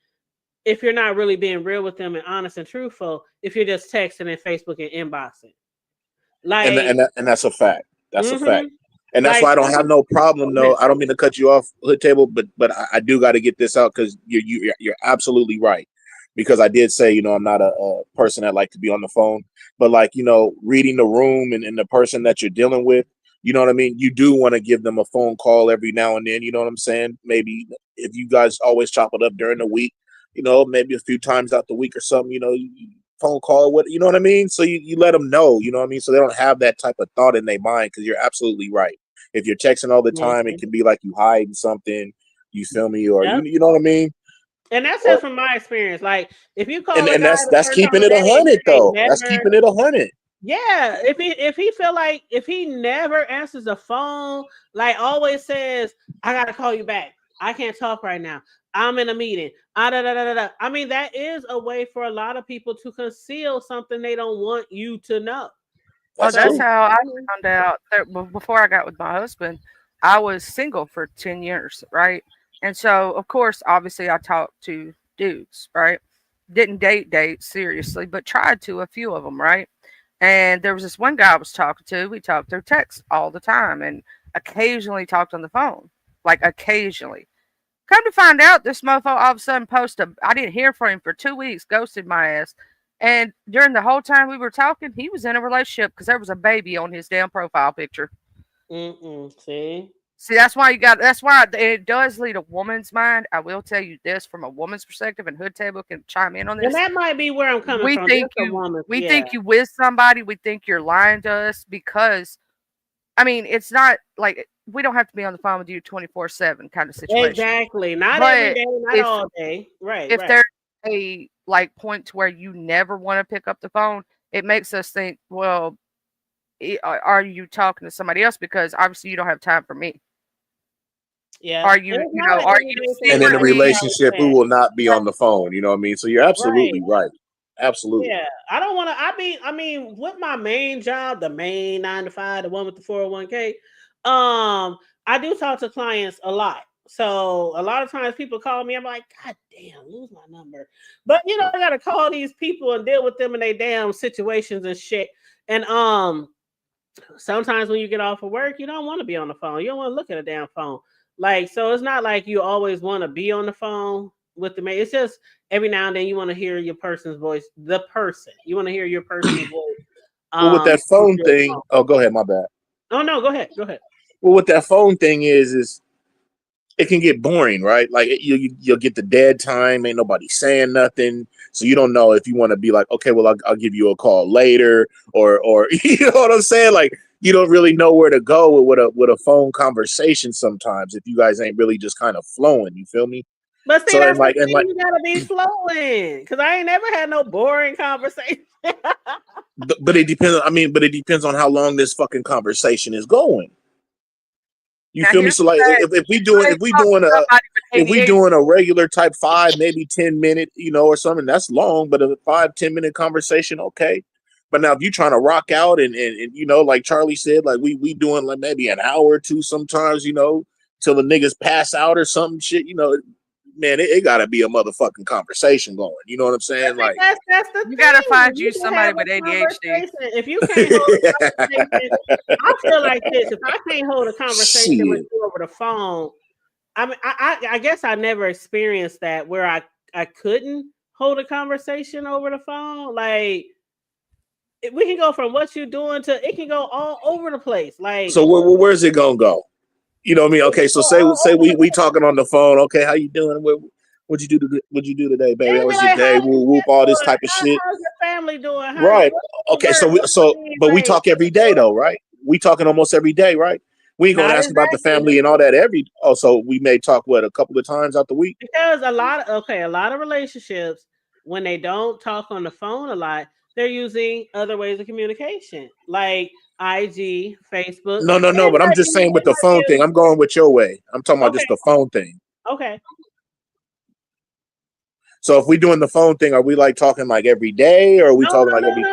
if you're not really being real with them and honest and truthful. If you're just texting and Facebook and inboxing, like, And that's a fact. That's a fact. mm-hmm, And that's like why I don't some have people no problem though. I don't mean to cut you off, Hood Table, but I do got to get this out because you're absolutely right. Because I did say, I'm not a person that like to be on the phone, but like, reading the room and the person that you're dealing with, you know what I mean? You do want to give them a phone call every now and then, you know what I'm saying? Maybe if you guys always chop it up during the week, maybe a few times out the week or something, phone call, what, you know what I mean? So you let them know, you know what I mean? So they don't have that type of thought in their mind because you're absolutely right. If you're texting all the time, it can be like you hiding something, you feel me, or Yep. you know what I mean? And that's Or just from my experience. Like, if you and, call a and guy that's the that's first time keeping of it the day, 100 and though. they That's never, keeping it 100. yeah. If he feel like if he never answers the phone, like always says, "I gotta call you back. I can't talk right now. I'm in a meeting." Da, da, da, da, da. I mean, that is a way for a lot of people to conceal something they don't want you to know. Oh, That's that's So, true. how I found out that before I got with my husband, I was single for 10 years, right? And so, of course, obviously, I talked to dudes, right? Didn't date seriously, but tried to a few of them, right? And there was this one guy I was talking to. We talked through text all the time and occasionally talked on the phone, like occasionally. Come to find out, this mofo all of a sudden posted. I didn't hear from him for 2 weeks, ghosted my ass. And during the whole time we were talking, he was in a relationship because there was a baby on his damn profile picture. see, See, that's why you got. That's why it does lead a woman's mind. I will tell you this from a woman's perspective, and Hood Table can chime in on and this. that might be where I'm coming from. Just a woman, We yeah. think you with somebody. We think you're lying to us because I mean, it's not like we don't have to be on the phone with you 24/7 kind of situation. Exactly. Not every But day, not if all day. Right, if right. there's a like point to where you never want to pick up the phone, it makes us think, well, are you talking to somebody else? Because obviously you don't have time for me. Yeah. Are And you, it's not an are you everyday thing And in a like secretly? everybody relationship, we says. will not be on the phone. You know what I mean? So you're Right. absolutely right. Absolutely. Yeah. I don't want to. I mean, with my main job, the main 9 to 5, the one with the 401k, I do talk to clients a lot. So a lot of times people call me, I'm like, God damn, lose my number. But I gotta call these people and deal with them in their damn situations and shit. And sometimes when you get off of work, you don't want to be on the phone. You don't want to look at a damn phone. Like, so it's not like you always want to be on the phone with the mate. It's just every now and then you want to hear your person's voice. The person. You want to hear your person's voice. Well, with that Through phone your thing, phone. oh, go ahead. My bad. Oh no, go ahead. Go ahead. Well, what that phone thing is it can get boring, right? Like you'll get the dead time, ain't nobody saying nothing, so you don't know if you want to be like, okay, well, I'll give you a call later, or you know what I'm saying? Like you don't really know where to go with a phone conversation sometimes if you guys ain't really just kind of flowing. You feel me? But see, So that's the and thing. You gotta be flowing. Cause I ain't never had no boring conversation. but it depends. I mean, but it depends on how long this fucking conversation is going. You Now feel me? here's So the like thing: if we you doing ain't talking to somebody with if we ADHD. doing a regular type 5, maybe 10 minute, or something, that's long, but a 5, 10 minute conversation, okay. But now if you trying to rock out and like Charlie said, like we doing like maybe an hour or two sometimes, till the niggas pass out or something shit, man, it gotta be a motherfucking conversation going. You know what I'm But saying? see, Like that's the You gotta thing. find You you can somebody have with a ADHD. conversation. If you can't hold a conversation, I feel like this. If I can't hold a conversation with shit. you over the phone, I mean, I guess I never experienced that where I couldn't hold a conversation over the phone. Like we can go from what you're doing to it can go all over the place. Like So where's it gonna go? You know what I mean? it Okay, can so go say all over the we place. talking on the phone. Okay, how you doing? What'd you do? What'd you do today, baby? How It'd be was your like, day? how's your Whoop whoop, kid all this doing? type of shit. How's your family doing? Right. What's the Okay, work? What's the mean? but we Like talk every day though, right? We talking almost every day, right? We ain't gonna not ask about the exactly. family and all that every. Oh, so we may talk a couple of times out the week. Because a lot of relationships, when they don't talk on the phone a lot, they're using other ways of communication. Like IG, Facebook. No. It But I'm might just be, saying with it the might phone be thing. I'm going with your way. I'm talking about okay. just the phone thing. Okay. So if we doing the phone thing, are we like talking like every day, or are we talking like every?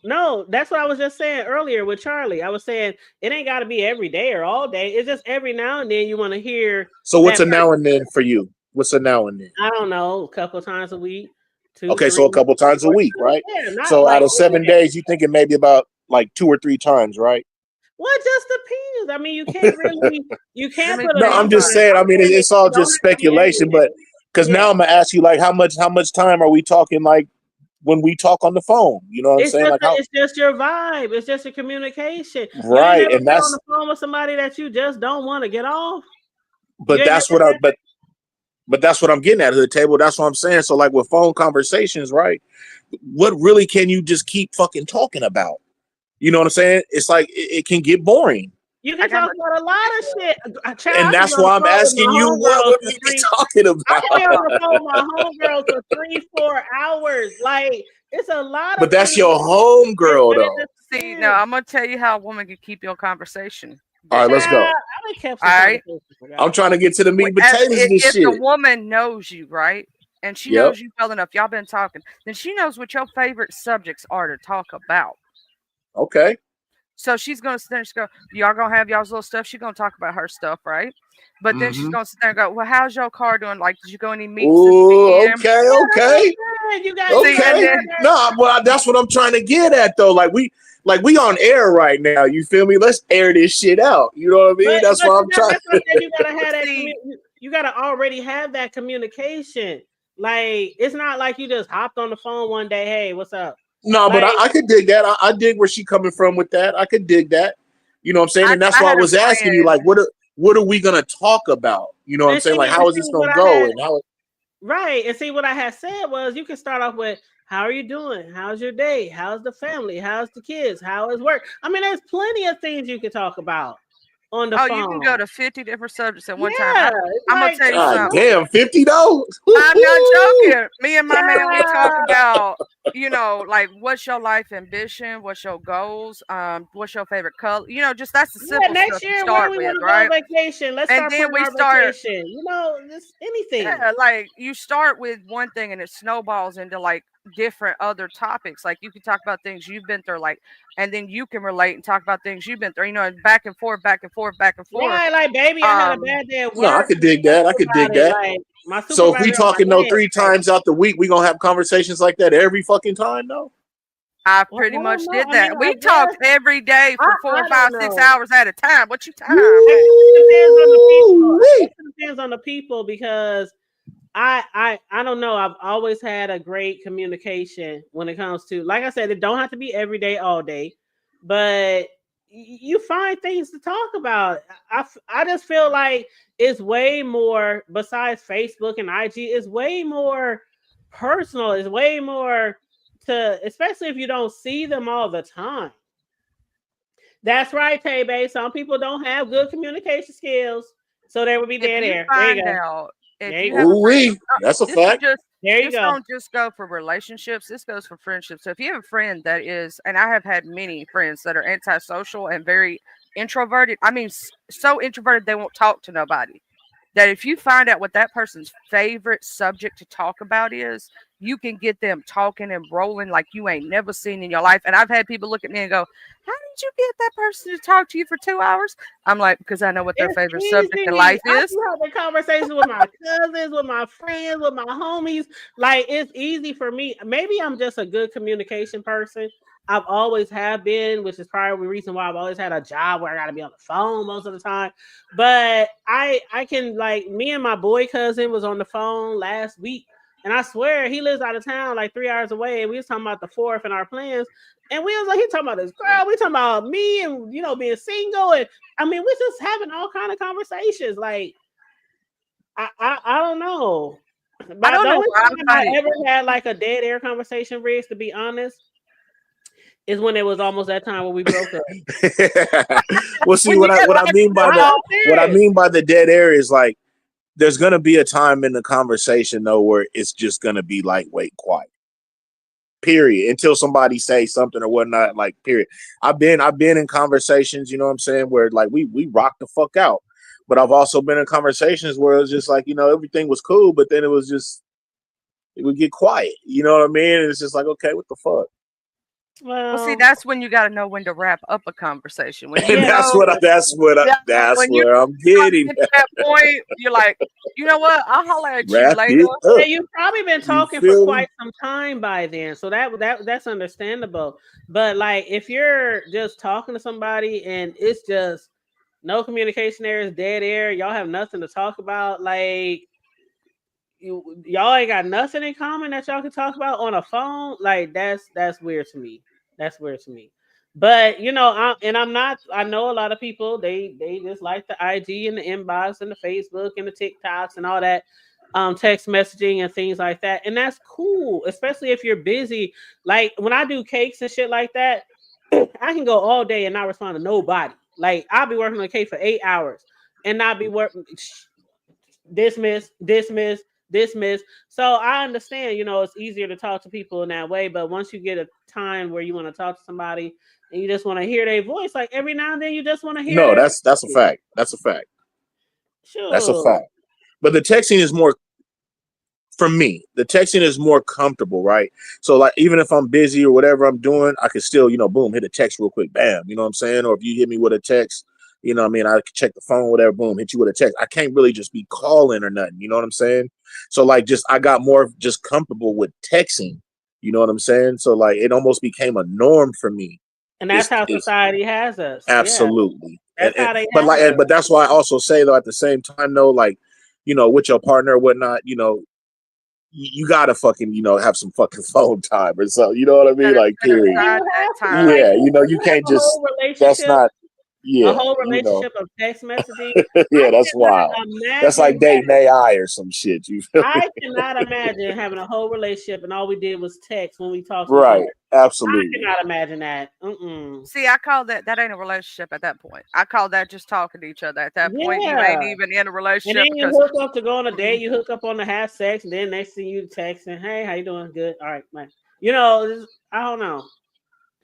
No. That's what I was just saying earlier with Charlie. I was saying it ain't got to be every day or all day. It's just every now and then you want to hear. So what's That a now and then for you? What's a now and then? I don't know, a couple of times a week, 2, Okay, 3. so a couple times a week, right? Yeah, not So like out of 7 every day. days, you thinking maybe about like 2 or 3 times, right? Well, it just depends. I mean, you can't put a No, I'm number just on it. saying. I I'm mean, saying it's all it don't just have to be every speculation, day. but because now I'm gonna ask you like how much time are we talking like when we talk on the phone? You know what I'm saying? Like how? It's just your vibe. It's just your communication. You ain't Right, never and been on that's the phone with somebody that you just don't want to get off. You but ain't that's never what I had that. but that's what I'm getting at the table. That's what I'm saying. So like with phone conversations, right? What really can you just keep fucking talking about? You know what I'm saying? It's like it can get boring. You can talk about a lot of shit. Child, And I can be that's on the why I'm phone with my asking you homegirls what for we be 3. talking I can be on about. the phone with my homegirls for 3, 4 hours. Like it's a lot But of that's things. your home girl But it though. just See, now depends. I'm gonna tell you how a woman can keep your conversation. All right, This let's is go. Child, I done kept all some right. conversations for I'm God. trying to get to the meat and potatoes of this If the shit. woman knows you, right, and she Yep. knows you well enough, y'all been talking, then she knows what your favorite subjects are to talk about. Okay. So she's gonna sit there and she's go, y'all gonna have y'all's little stuff. She's gonna talk about her stuff, right? But then she's Mm-hmm. gonna sit there and go, well, how's your car doing? Like, did you go any meets this Ooh, weekend? okay, Yeah, that's what okay. I'm saying. You See, gotta and Okay. then have that. No, well, that's what I'm trying to get at though. Like we on air right now. You feel me? Let's air this shit out. You know what I mean? That's why I'm trying. That's what I said. You gotta have that. see, You gotta already have that communication. Like it's not like you just hopped on the phone one day. Hey, what's up? No, but Like I could dig that. I dig where she coming from with that. I could dig that. You know what I'm saying? And that's I why I had a was asking you, friend. like, what are we gonna talk about? You know what I'm saying? Like, and how is this see what gonna I go? had. And how? Right. And see what I had said was you can start off with how are you doing? How's your day? How's the family? How's the kids? How is work? I mean, there's plenty of things you can talk about on the Oh, you can go phone. to 50 different subjects at one time. Yeah. It's I'm gonna like tell you God something. damn, $50. I'm not joking. Me and my man, we talk child. about, like what's your life ambition, what's your goals, what's your favorite color. Just that's the Yeah, simple next stuff to year, where do start we with, want to go on right? vacation? Let's And start then planning we our start, vacation. Just anything. yeah, like you start with one thing and it snowballs into like different other topics. Like you can talk about things you've been through, like, and then you can relate and talk about things you've been through, and back and forth, back and forth, back and forth. Right, like baby, I had a Um, bad day at No, I work. could Let's dig that. I talk could about dig it. that. Like my So if we supervisor on my talking though head. 3 times out the week, we gonna have conversations like that every fucking time though. I Well, pretty I much don't know. did I mean, that. I We guess talked every day for four, I five, don't 6 hours at a time. What you time? It depends on the people. I Woo-wee. guess it depends on the people because I don't know. I've always had a great communication when it comes to, like I said, it don't have to be every day, all day, but you find things to talk about. I just feel like it's way more besides Facebook and IG. It's way more personal. It's way more especially if you don't see them all the time. That's right, Tay. Some people don't have good communication skills, so they would be If dead you air. There you find go. out, if There you you have go. a friend, Ooh-wee. That's a this is fact. just, There you this go. don't just go for relationships. This goes for friendships. So if you have a friend that is, and I have had many friends that are antisocial and very introverted. I mean, so introverted they won't talk to nobody. That if you find out what that person's favorite subject to talk about is, you can get them talking and rolling like you ain't never seen in your life. And I've had people look at me and go, how did you get that person to talk to you for 2 hours? I'm like, because I know what their It's favorite subject in easy. life I is. be having conversations with my cousins, with my friends, with my homies. Like it's easy for me. Maybe I'm just a good communication person. I've always have been, which is probably the reason why I've always had a job where I got to be on the phone most of the time. But I can, like, me and my boy cousin was on the phone last week, and I swear he lives out of town like 3 hours away, and we was talking about the fourth and our plans. And we was like, he talking about his girl, we talking about me and being single, and I mean, we're just having all kind of conversations. Like, I don't know. I But don't the know only why I time I find it. ever had like a dead air conversation, Riggs, to be honest, is when it was almost that time when we broke up. Well, see When you get what I life mean by I'm serious. the dead air is like there's gonna be a time in the conversation though where it's just gonna be lightweight quiet. period, until somebody say something or whatnot, like, period. I've been in conversations, you know what I'm saying, where like we rock the fuck out. But I've also been in conversations where it was just like, everything was cool, but then it would get quiet. You know what I mean? And it's just like, okay, what the fuck? Well, see, that's when you got to know when to wrap up a conversation. When and that's where I'm getting. At that point, you're like, you know what? I'll holler at you Wrap later. Yeah, you've probably been talking for quite some time by then, so that's understandable. But like, if you're just talking to somebody and it's just no communication there, is dead air, y'all have nothing to talk about, like y'all ain't got nothing in common that y'all can talk about on a phone, like that's weird to me. That's weird to me. But I know a lot of people, they just like the IG and the inbox and the Facebook and the TikToks and all that text messaging and things like that. And that's cool, especially if you're busy. Like when I do cakes and shit like that, I can go all day and not respond to nobody. Like I'll be working on a cake for 8 hours and not be working dismiss. So I understand, it's easier to talk to people in that way. But once you get a time where you want to talk to somebody and you just want to hear their voice, like every now and then you just want to hear. No, that's a fact. That's a fact. Sure. That's a fact. But the texting is more, for me, the texting is more comfortable, right? So like, even if I'm busy or whatever I'm doing, I can still, boom, hit a text real quick, bam, you know what I'm saying? Or if you hit me with a text, you know what I mean, I can check the phone, whatever, boom, hit you with a text. I can't really just be calling or nothing, you know what I'm saying? So like, I got more just comfortable with texting, you know what I'm saying? So like, it almost became a norm for me. And that's how society has us. Absolutely. Yeah. That's how they but that's why I also say, though, at the same time, though, like, with your partner or whatnot, you gotta fucking, have some fucking phone time or something. You know what I mean? Like, period. Yeah, you can't just. That's not. Yeah, a whole relationship of text messaging. Yeah, that's wild. That's like dating AI or some shit. You feel I cannot imagine having a whole relationship and all we did was text when we talked. Right, absolutely. I cannot imagine that. See, I call that ain't a relationship at that point. I call that just talking to each other. At that point, you ain't even in a relationship. And then you hook up to go on a date. You hook up on to have sex, and then next thing you texting, "Hey, how you doing? Good. All right, man." I don't know.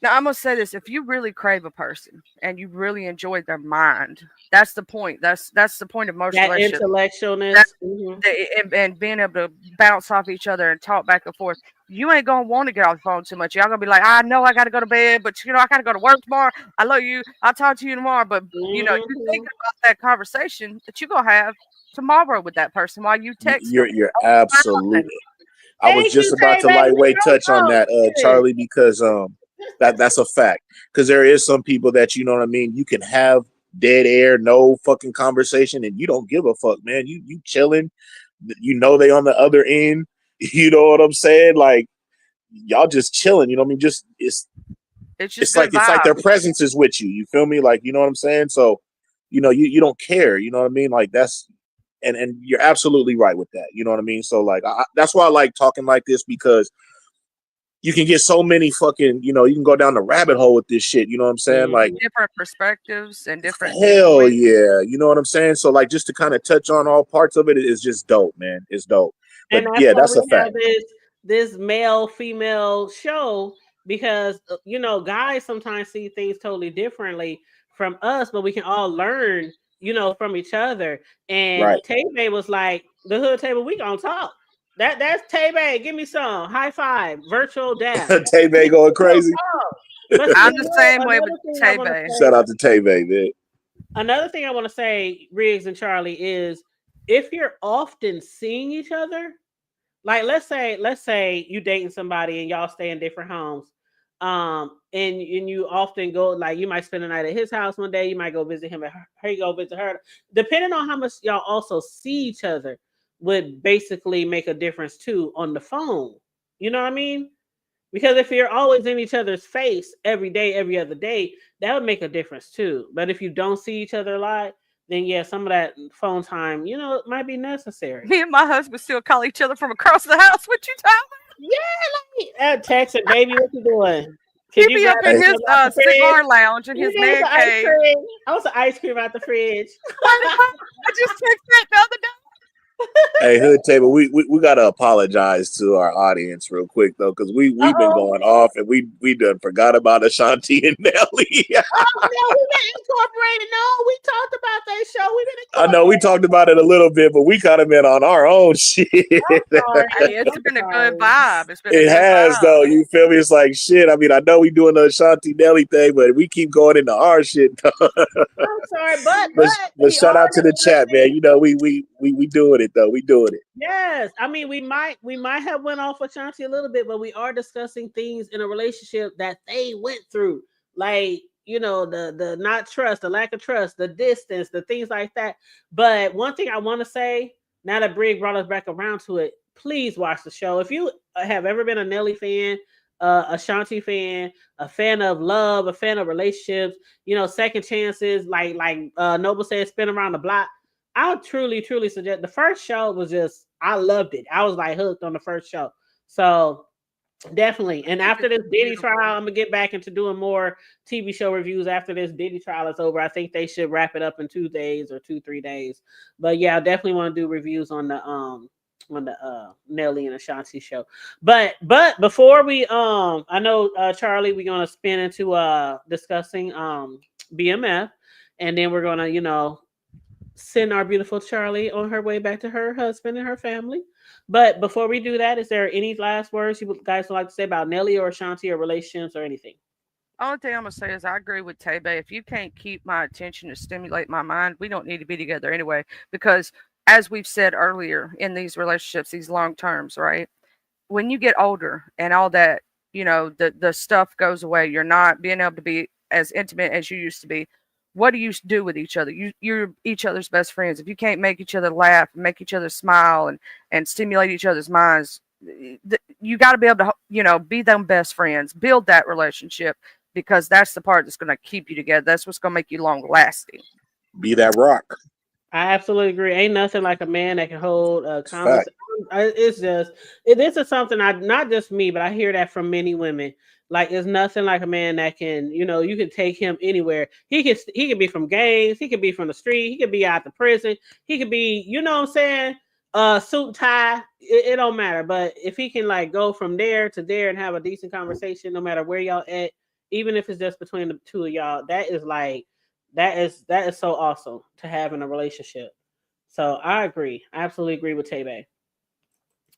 Now I'm gonna say this: if you really crave a person and you really enjoy their mind, that's the point. That's the point of most relationships. Intellectualness and being able to bounce off each other and talk back and forth. You ain't gonna want to get off the phone too much. Y'all gonna be like, I know I gotta go to bed, but I gotta go to work tomorrow. I love you. I'll talk to you tomorrow. But you thinking about that conversation that you're gonna have tomorrow with that person while you text. You're absolutely. I was just about to lightweight touch on that, Charlie, because that's a fact. Because there is some people that, you know what I mean, you can have dead air, no fucking conversation, and you don't give a fuck, man. You chilling, they on the other end. You know what I'm saying? Like, y'all just chilling. You know what I mean? Just it's like their presence is with you. You feel me? Like, you know what I'm saying? So, you don't care. You know what I mean? Like, that's. And you're absolutely right with that. You know what I mean? So like, that's why I like talking like this, because you can get so many fucking, you can go down the rabbit hole with this shit. You know what I'm saying? Like different perspectives and different. Hell yeah. You know what I'm saying? So like, just to kind of touch on all parts of it is just dope, man. It's dope. But and that's a fact. This male female show, because guys sometimes see things totally differently from us, but we can all learn from each other. And right. Tay-Bay was like, the hood table, we gonna talk. That's Tay-Bay. Give me some high five, virtual dab. Tay-Bay going crazy. I'm the same way with Tay-Bay. Shout out to Tay-Bay, man. Another thing I want to say, Riggs and Charlie, is if you're often seeing each other, like let's say you dating somebody and y'all stay in different homes. And you often go, like, you might spend the night at his house one day, you might go visit him at her, you go visit her. Depending on how much y'all also see each other would basically make a difference too on the phone. You know what I mean? Because if you're always in each other's face every day, every other day, that would make a difference too. But if you don't see each other a lot, then yeah, some of that phone time, it might be necessary. Me and my husband still call each other from across the house. What you talking about? Yeah, like text it, baby. What you doing? He'd be up in his cigar lounge in his man cave. I want some ice cream out the fridge. I just texted that the other day. Hey, Hood Table, we gotta apologize to our audience real quick though, because we've been going off and we done forgot about Ashanti and Nelly. Oh no, we been incorporated. No, we talked about that show. We been I know we talked about it a little bit, but we kind of been on our own shit. Hey, it's been a good vibe. It has though. You feel me? It's like shit. I mean, I know we doing the Ashanti Nelly thing, but we keep going into our shit. I'm sorry, but shout out to the chat, man. You know, we doing it though. We doing it. Yes, I mean we might have went off Ashanti a little bit, but we are discussing things in a relationship that they went through, like the not trust, the lack of trust, the distance, the things like that. But one thing I want to say, now that Brig brought us back around to it, please watch the show. If you have ever been a Nelly fan, Ashanti fan, a fan of love, a fan of relationships, second chances, like Noble said, spin around the block. I would truly suggest. The first show was just, I loved it. I was like hooked on the first show. So definitely. And after this Diddy trial, I'm gonna get back into doing more TV show reviews after this Diddy trial is over. I think they should wrap it up in 2 days or 2-3 days. But yeah, I definitely want to do reviews on the Nelly and Ashanti show. But before we I know Charlie, we're gonna spin into discussing BMF, and then we're gonna send our beautiful Charlie on her way back to her husband and her family. But before we do that, is there any last words you guys would like to say about Nelly or Ashanti or relationships or anything? Only thing I'm gonna say is I agree with Tebe. If you can't keep my attention to stimulate my mind, we don't need to be together anyway. Because as we've said earlier in these relationships, these long terms, right? When you get older and all that, the stuff goes away. You're not being able to be as intimate as you used to be. What do you do with each other? You're each other's best friends. If you can't make each other laugh, make each other smile, and stimulate each other's minds, you got to be able to, be them best friends, build that relationship, because that's the part that's going to keep you together. That's what's going to make you long lasting. Be that rock. I absolutely agree. Ain't nothing like a man that can hold a conversation. This is something not just me, but I hear that from many women. Like, it's nothing like a man that can, you can take him anywhere. He can be from gangs, he could be from the street, he could be out the prison, he could be, what I'm saying, suit tie. It don't matter. But if he can go from there to there and have a decent conversation, no matter where y'all at, even if it's just between the two of y'all, that is so awesome to have in a relationship. So I agree. I absolutely agree with Tebe.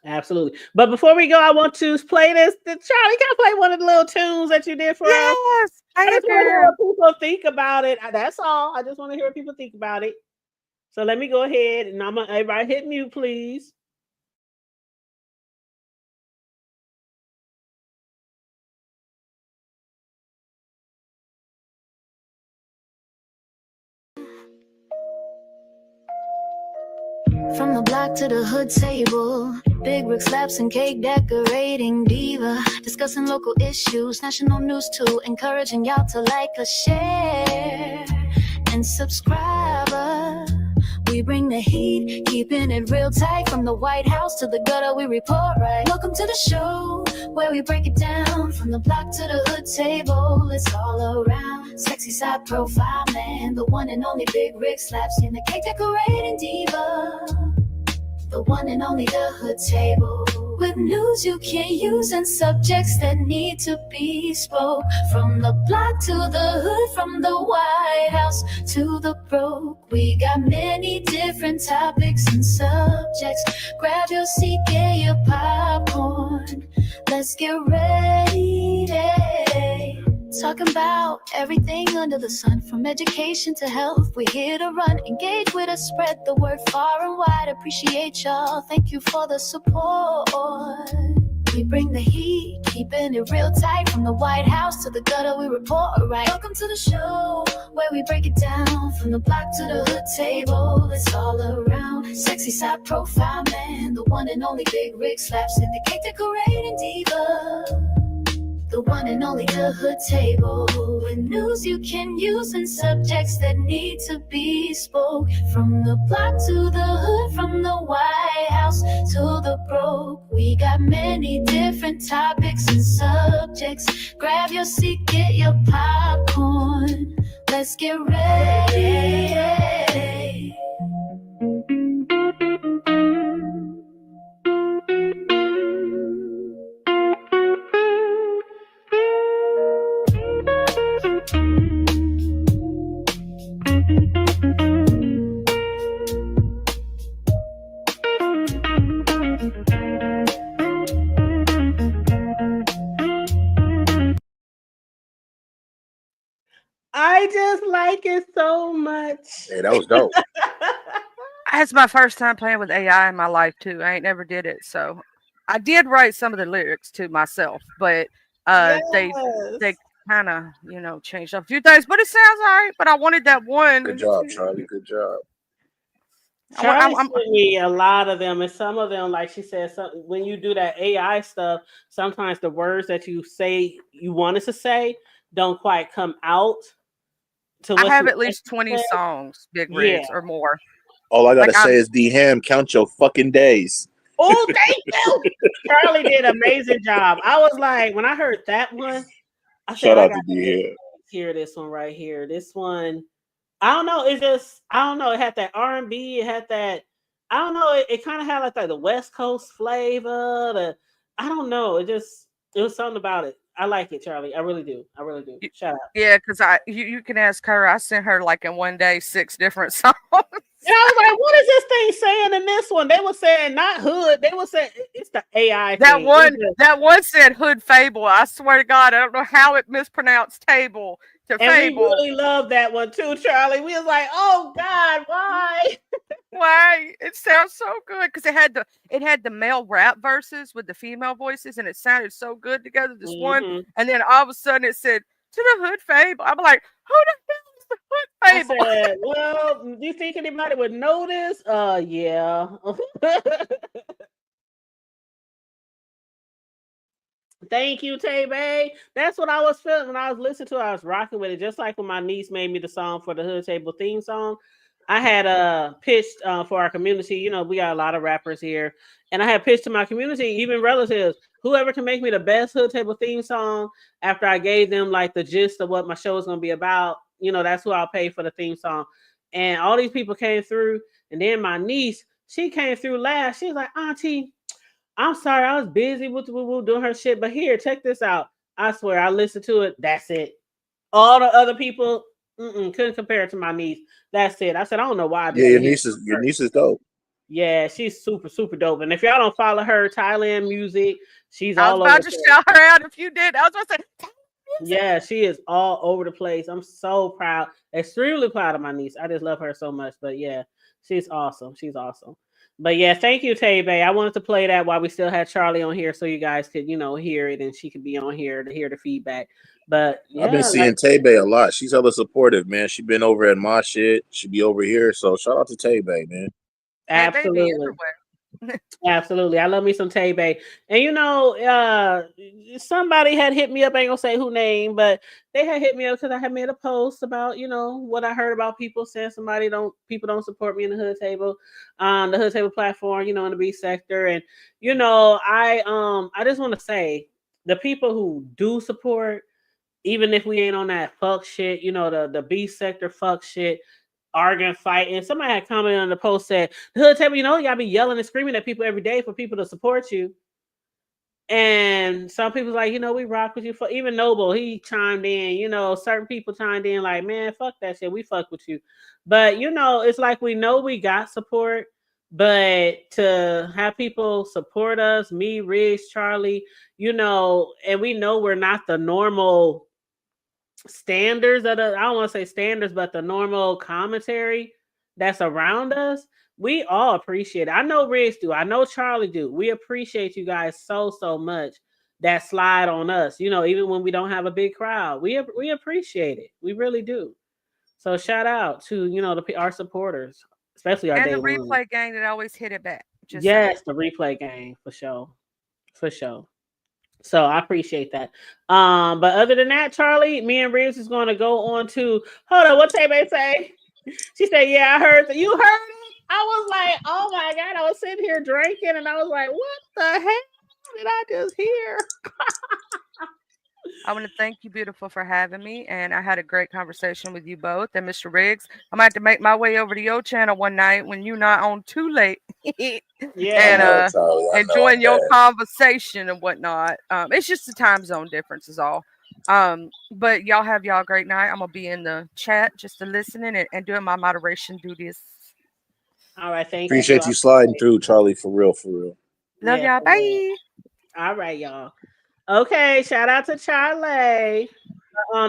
Absolutely. But before we go, I want to play this. Charlie, can I play one of the little tunes that you did for us? Yes. I just want to hear what people think about it. That's all. I just want to hear what people think about it. So let me go ahead and everybody hit mute, please. From the block to the hood table, big rig slaps and cake decorating diva, discussing local issues, national news too, encouraging y'all to like us, share, and subscribe. We bring the heat, keeping it real tight. From the White House to the gutter, we report right. Welcome to the show, where we break it down. From the block to the hood table, it's all around. Sexy side profile man, the one and only big rig slaps in the cake decorating diva, the one and only the hood table. With news you can't use and subjects that need to be spoke. From the block to the hood, from the White House to the broke, we got many different topics and subjects. Grab your seat, get your popcorn, let's get ready. Talking about everything under the sun, from education to health, we're here to run. Engage with us, spread the word far and wide. Appreciate y'all, thank you for the support. We bring the heat, keeping it real tight. From the White House to the gutter, we report right. Welcome to the show, where we break it down. From the block to the hood table, it's all around. Sexy side profile man, the one and only big rig slaps in the cake decorating diva, the one and only the hood table. With news you can use and subjects that need to be spoke. From the block to the hood, from the White House to the broke, we got many different topics and subjects. Grab your seat, get your popcorn, let's get ready. like it so much. Hey, that was dope. It's my first time playing with AI in my life too. I ain't never did it, so I did write some of the lyrics to myself, but they Yes. kind of changed up a few things. But it sounds alright. But I wanted that one. Good job, Charlie. Good job. Charlie sent me a lot of them, and some of them, like she said, when you do that AI stuff, sometimes the words that you say you wanted to say don't quite come out to what I have you at least 20 said. songs, Big Rigs, or more. All I gotta say is, D-Ham, count your fucking days. Oh, thank you. Charlie did an amazing job. I was like, when I heard that one, I said, Shout I out got to D-Ham. hear this one right here. This one, I don't know. It's just, I don't know. It had that R&B. It had that, I don't know. It kind of had like the West Coast flavor. I don't know. It was something about it. I like it, Charlie. I really do. I really do. Shout out. Yeah, because you can ask her. I sent her like in one day 6 different songs. And I was like, what is this thing saying in this one? They were saying not hood. They were saying it's the AI thing. That one said hood fable. I swear to God, I don't know how it mispronounced table to fable. We really love that one too, Charlie. We was like, oh God, why? Why? It sounds so good because it had the male rap verses with the female voices, and it sounded so good together. This one, and then all of a sudden it said to the hood fable. I'm like, who the hell is the hood fable? I said, well, do you think anybody would notice? Yeah. Thank you, Tay Bay. That's what I was feeling when I was listening to it. I was rocking with it, just like when my niece made me the song for the Hood Table theme song. I had pitched for our community. You know, we got a lot of rappers here, and I had pitched to my community, even relatives, whoever can make me the best Hood Table theme song. After I gave them like the gist of what my show is going to be about, you know, that's who I'll pay for the theme song. And all these people came through, and then my niece, she came through last. She was like, Auntie, I'm sorry, I was busy with doing her shit, but here, check this out. I swear, I listened to it. That's it. All the other people couldn't compare it to my niece. That's it. I said, I don't know why. Yeah, your niece is dope. Yeah, she's super, super dope. And if y'all don't follow her, Thailand music, she's all over. I was about to shout her out if you did. I was about to say, yeah, she is all over the place. I'm so proud, extremely proud of my niece. I just love her so much. But yeah, she's awesome. She's awesome. But yeah, thank you, Tay Bay. I wanted to play that while we still had Charlie on here so you guys could, you know, hear it and she could be on here to hear the feedback. But yeah, I've been seeing Tay Bay a lot. She's hella supportive, man. She been over at my shit. She be over here. So shout out to Tay Bay, man. Absolutely. Absolutely. I love me some Tay Bay. And you know, somebody had hit me up, I ain't gonna say who name, but they had hit me up because I had made a post about, you know, what I heard about people saying people don't support me in the Hood Table, the Hood Table platform, you know, in the B sector. And you know, I just want to say the people who do support, even if we ain't on that fuck shit, you know, the B sector fuck shit, arguing, fighting. Somebody had commented on the post said, the Hood Table, you know, you gotta be yelling and screaming at people every day for people to support you. And some people's like, you know, we rock with you. For even Noble, he chimed in, you know, certain people chimed in like, man, fuck that shit. We fuck with you. But you know, it's like we know we got support, but to have people support us, me, Riggs, Charlie, you know, and we know we're not the normal standards of I don't want to say standards, but the normal commentary that's around us, we all appreciate it. I know Riggs do. I know Charlie do. We appreciate you guys so much that slide on us. You know, even when we don't have a big crowd, we appreciate it. We really do. So shout out to, you know, our supporters, especially our and day the replay one. gang that always hit it back. Yes, the replay gang for sure. For sure. So I appreciate that. But other than that, Charlie, me and Riggs is going to go on to hold on. What Tay say? She said, "Yeah, I heard that. You heard it." I was like, "Oh my god!" I was sitting here drinking, and I was like, "What the hell did I just hear?" I want to thank you, beautiful, for having me, and I had a great conversation with you both. And Mr. Riggs, I'm gonna have to make my way over to your channel one night when you're not on too late. Yeah, and enjoying your conversation and whatnot. It's just the time zone difference is all. But y'all have y'all a great night. I'm gonna be in the chat just to listening and doing my moderation duties. All right, thank you. Appreciate you sliding through, Charlie, for real, for real. Love y'all. Bye. All right, y'all. Okay, shout out to Charlie.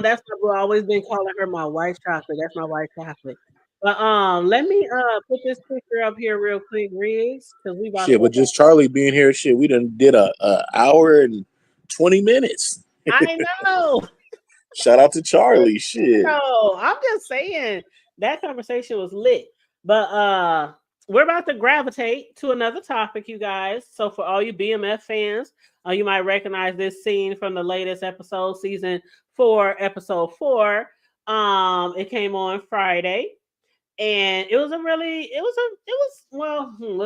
That's my boo. I've always been calling her my white chocolate. That's my white chocolate. But let me put this picture up here real quick, Riggs, because we about Shit, to. with just Charlie being here, shit, we done did a hour and 20 minutes. I know. Shout out to Charlie. Shit. No, I'm just saying that conversation was lit. But we're about to gravitate to another topic, you guys. So for all you BMF fans, you might recognize this scene from the latest episode, season 4, episode 4. It came on Friday. And it was was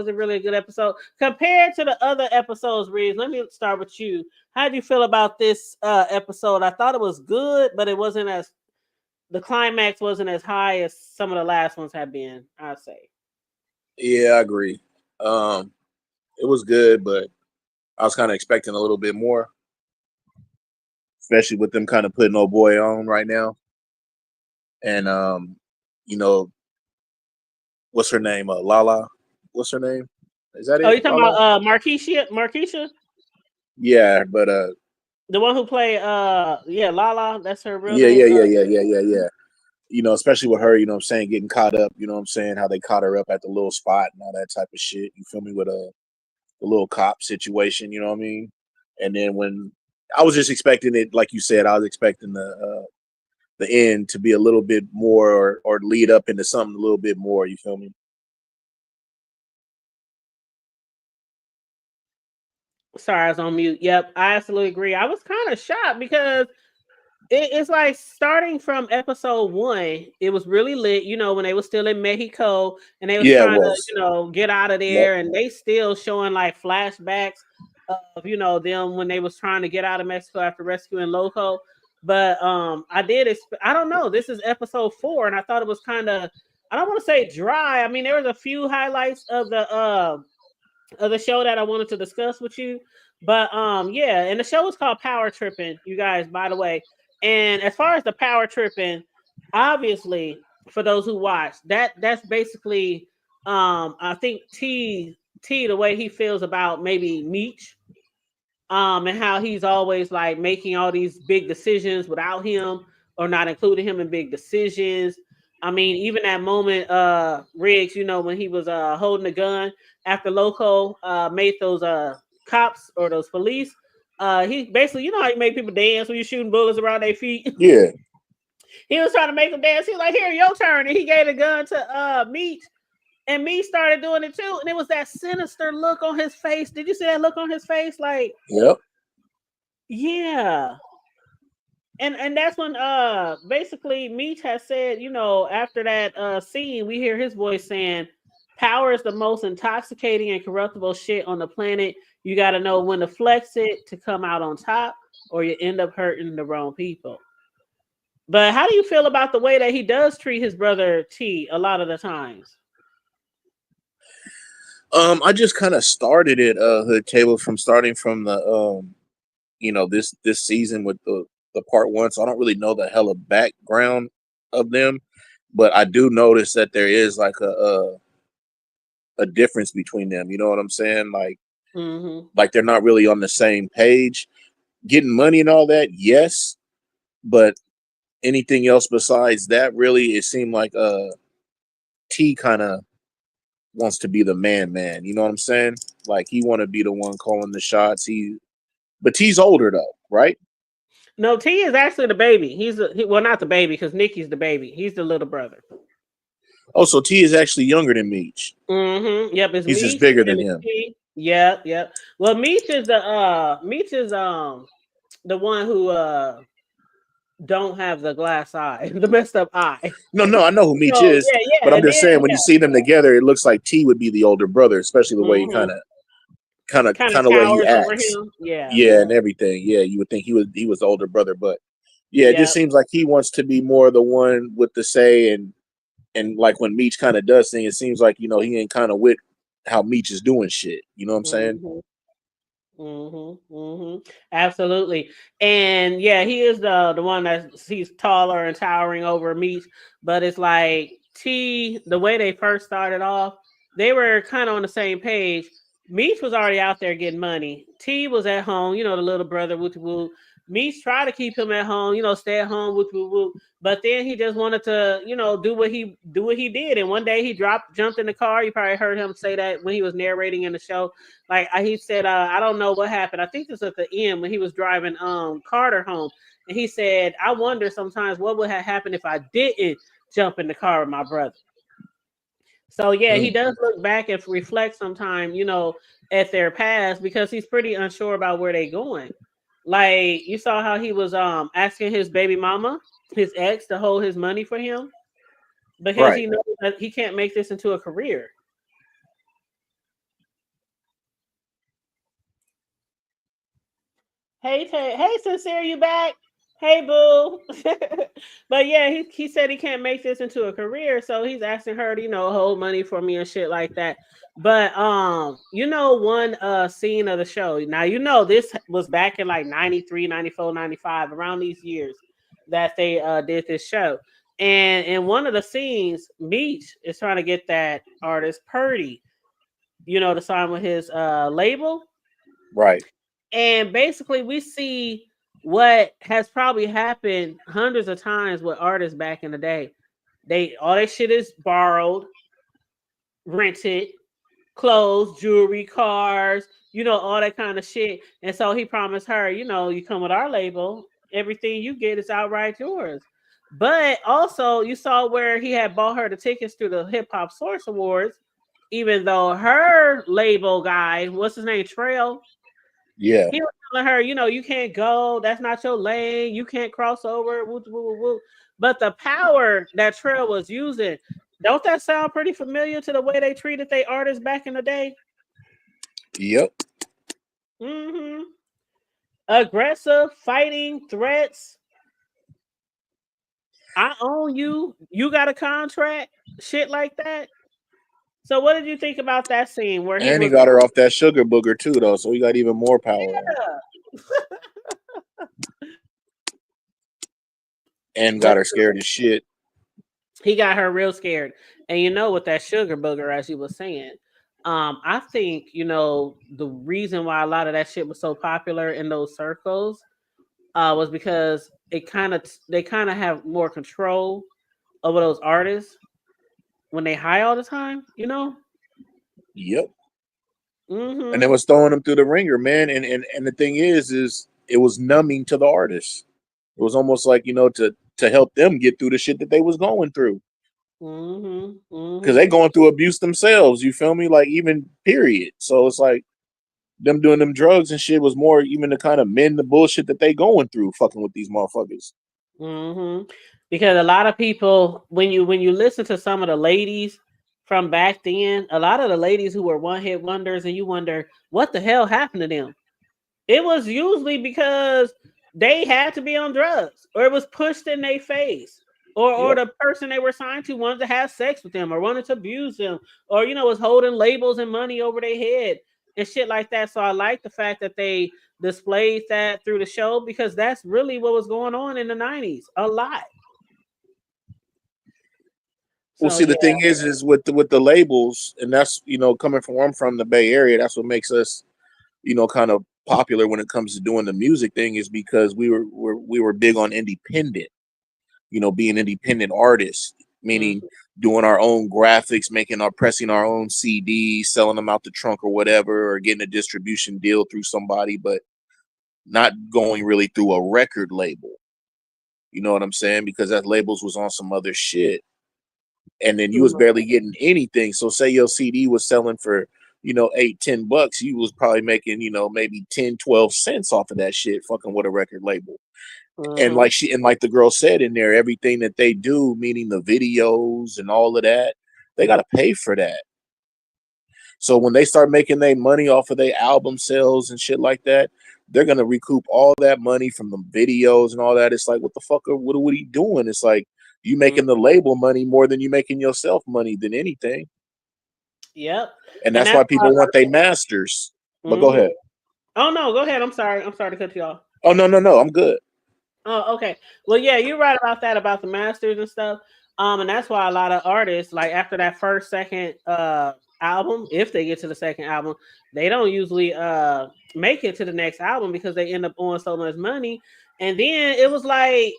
it really a good episode compared to the other episodes, Reeves? Let me start with you. How do you feel about this episode? I thought it was good, but it wasn't as the climax wasn't as high as some of the last ones have been, I'd say. Yeah, I agree. It was good, but I was kind of expecting a little bit more, especially with them kind of putting old boy on right now. And you know, what's her name? Lala. What's her name? Is that it? Oh, you talking Lala? about Markeisha? Yeah, but The one who played Lala, that's her real yeah, name. yeah. Especially with her, what I'm saying, getting caught up, what I'm saying, how they caught her up at the little spot and all that type of shit. You feel me? With the little cop situation, you know what I mean? And then when I was just expecting it, like you said, I was expecting the end to be a little bit more or lead up into something a little bit more, you feel me? Sorry, I was on mute. Yep, I absolutely agree. I was kind of shocked because it's like starting from episode 1, it was really lit, when they were still in Mexico and they was Yeah, it trying was. to, get out of Yep. there, and they still showing like flashbacks of, them when they was trying to get out of Mexico after rescuing Loco. But I don't know, this is episode 4 and I thought it was kind of, I don't want to say dry. I mean, there was a few highlights of the show that I wanted to discuss with you. But yeah, and the show is called Power Trippin', you guys, by the way. And as far as the power tripping, obviously, for those who watch, that's basically I think T the way he feels about maybe Meech, and how he's always like making all these big decisions without him or not including him in big decisions. I mean, even that moment, Riggs, when he was holding a gun after Loco made those cops or those police, he basically, how you make people dance when you're shooting bullets around their feet. Yeah. He was trying to make them dance. He was like, "Here, your turn," and he gave the gun to Meech, and Meech started doing it too. And it was that sinister look on his face. Did you see that look on his face? Like, yep. Yeah. And that's when basically Meech has said, after that scene, we hear his voice saying, "Power is the most intoxicating and corruptible shit on the planet. You got to know when to flex it to come out on top, or you end up hurting the wrong people." But how do you feel about the way that he does treat his brother T a lot of the times? I just kind of started it, Hood Table, from starting from the this season with the part 1, so I don't really know the hella background of them, but I do notice that there is like a difference between them. You know what I'm saying? Like, like they're not really on the same page. Getting money and all that, yes, but anything else besides that, really, it seemed like T kind of wants to be the man. You know what I'm saying? Like he want to be the one calling the shots. But T's older though, right? No, T is actually the baby. Well, not the baby, because Nikki's the baby. He's the little brother. Oh, so T is actually younger than Meech. Yep, it's He's Meech just bigger than him. T. Yep. Well, Meech is the one who don't have the glass eye, the messed up eye. No, I know who Meech is, but I'm just saying when you see them together, it looks like T would be the older brother, especially the way he kind of way he acts. Yeah, and everything. Yeah, you would think he was the older brother, but yeah, it just seems like he wants to be more the one with the say, and like when Meech kind of does things, it seems like he ain't kind of with how Meech is doing shit. You know what I'm saying? Absolutely. And yeah, he is the one that he's taller and towering over Meech, but it's like T, the way they first started off, they were kind of on the same page. Meech was already out there getting money. T was at home, the little brother, woo. Meech tried to keep him at home, stay at home, but then he just wanted to, do what he did. And one day he jumped in the car. You probably heard him say that when he was narrating in the show. Like he said, I don't know what happened. I think this was at the end when he was driving Carter home, and he said, I wonder sometimes what would have happened if I didn't jump in the car with my brother. So yeah, he does look back and reflect sometime, at their past, because he's pretty unsure about where they're going. Like you saw how he was asking his baby mama, his ex, to hold his money for him because he knows that he can't make this into a career. Hey, Sincere, you back? Hey, boo. But yeah, he said he can't make this into a career, so he's asking her to, hold money for me and shit like that. But one scene of the show. Now this was back in like 93, 94, 95, around these years that they did this show. And in one of the scenes, Meech is trying to get that artist Purdy, to sign with his label. Right. And basically we see what has probably happened hundreds of times with artists back in the day. All their shit is borrowed, rented, clothes, jewelry, cars, all that kind of shit. And so he promised her, you come with our label, everything you get is outright yours. But also you saw where he had bought her the tickets to the Hip Hop Source Awards, even though her label guy, what's his name, Trail, yeah, he was telling her, you can't go. That's not your lane. You can't cross over. Woo, woo, woo, woo. But the power that Trail was using, don't that sound pretty familiar to the way they treated their artists back in the day? Yep. Mm-hmm. Aggressive, fighting, threats. I own you. You got a contract. Shit like that. So what did you think about that scene where he got her off that sugar booger too, though, so he got even more power. Yeah. And got her scared as shit. He got her real scared. And with that sugar booger, as you were saying, I think, the reason why a lot of that shit was so popular in those circles was because they kind of have more control over those artists when they high all the time, Yep. Mm-hmm. And it was throwing them through the ringer, man. And the thing is it was numbing to the artists. It was almost like, to help them get through the shit that they was going through. Because they going through abuse themselves, you feel me? Like, even period. So it's like them doing them drugs and shit was more even to kind of mend the bullshit that they going through, fucking with these motherfuckers. Because a lot of people, when you listen to some of the ladies from back then, a lot of the ladies who were one-hit wonders, and you wonder what the hell happened to them. It was usually because they had to be on drugs, or it was pushed in their face, or the person they were signed to wanted to have sex with them, or wanted to abuse them, or was holding labels and money over their head and shit like that. So I like the fact that they displayed that through the show, because that's really what was going on in the 90s a lot. Well, see, the thing is with the labels, and that's coming from where I'm from, the Bay Area. That's what makes us, kind of popular when it comes to doing the music thing, is because we were big on independent. Being independent artists, meaning doing our own graphics, pressing our own CDs, selling them out the trunk or whatever, or getting a distribution deal through somebody, but not going really through a record label. You know what I'm saying? Because that labels was on some other shit. And then you was barely getting anything. So say your CD was selling for, $8-10, you was probably making, maybe 10-12 cents off of that shit, fucking with a record label. And like the girl said in there, everything that they do, meaning the videos and all of that, they got to pay for that. So when they start making their money off of their album sales and shit like that, they're going to recoup all that money from the videos and all that. It's like, what the fuck what are you doing? It's like, you making the label money more than you making yourself money than anything. Yep. And that's why people want their masters. But go ahead. Oh no, go ahead. I'm sorry to cut you off. Oh no, I'm good. Oh, okay. Well, yeah, you're right about that, about the masters and stuff. And that's why a lot of artists, like after that first, second album, if they get to the second album, they don't usually make it to the next album because they end up owing so much money. And then it was like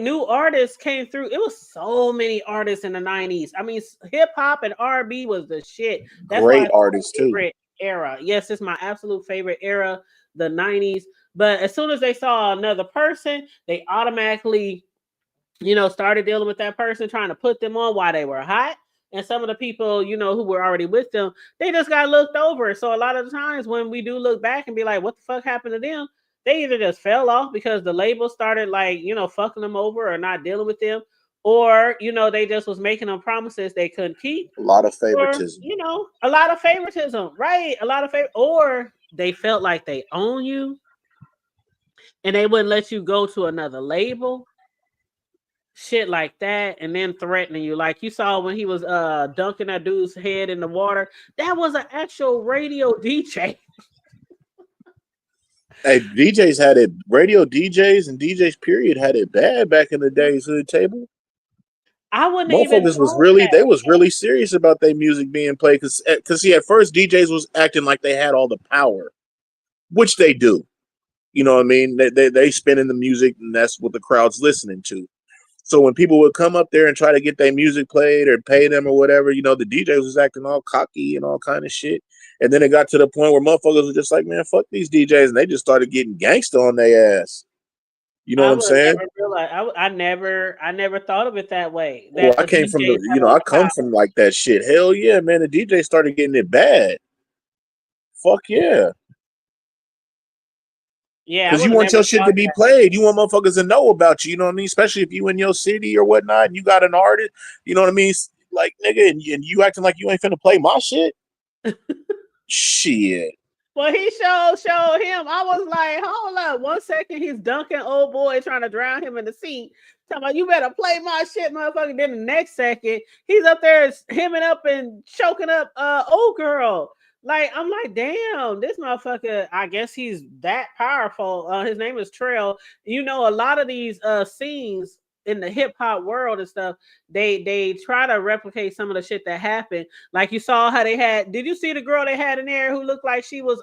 new artists came through. It was so many artists in the 90s. I mean, hip hop and R&B was the shit. That's why Great it's artists my too. favorite era. Yes, it's my absolute favorite era, the 90s. But as soon as they saw another person, they automatically, started dealing with that person, trying to put them on while they were hot. And some of the people, who were already with them, they just got looked over. So a lot of the times when we do look back and be like, what the fuck happened to them? They either just fell off because the label started like, fucking them over or not dealing with them. Or, they just was making them promises they couldn't keep. A lot of Or, favoritism. a lot of favoritism, right? A lot of favor, or they felt like they own you and they wouldn't let you go to another label, shit like that, and then threatening you. Like you saw when he was dunking that dude's head in the water. That was an actual radio DJ. Hey, DJs had it. Radio DJs and DJs period had it bad back in the days. Hood table. I wouldn't even Motherfuckers was know really that. they was really serious about their music being played because see at first DJs was acting like they had all the power, which they do. You know what I mean? They spinning the music and that's what the crowd's listening to. So when people would come up there and try to get their music played or pay them or whatever, the DJs was acting all cocky and all kind of shit. And then it got to the point where motherfuckers were just like, man, fuck these DJs, and they just started getting gangster on their ass. You know I what I'm would have saying? never realized. I never thought of it that way. Well, That I the came from DJs have all I the come power. from like that shit. Hell yeah, man. The DJ started getting it bad. Fuck yeah. Yeah, I Because would you have want never your shit to thought be that. played. You want motherfuckers to know about you. You know what I mean? Especially if you in your city or whatnot and you got an artist. You know what I mean? Like, nigga, and you acting like you ain't finna play my shit? Shit. Well, he showed him. I was like, hold up, 1 second he's dunking old boy trying to drown him in the seat. Talking about you better play my shit, motherfucker. Then the next second he's up there hemming up and choking up old girl. Like I'm like, damn, this motherfucker. I guess he's that powerful. His name is Trail. A lot of these scenes in the hip hop world and stuff, they try to replicate some of the shit that happened. Like you saw how they had. Did you see the girl they had in there who looked like she was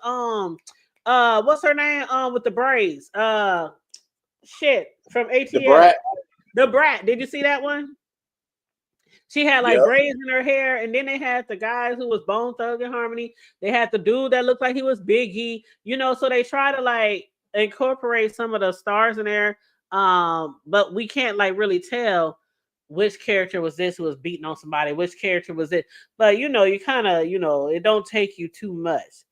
what's her name with the braids shit from The ATL, brat. the brat? Did you see that one? She had like Yep. braids in her hair, and then they had the guys who was Bone Thug and Harmony. They had the dude that looked like he was Biggie, so they try to like incorporate some of the stars in there. But we can't like really tell which character was this who was beating on somebody, which character was it. But you kind of, it don't take you too much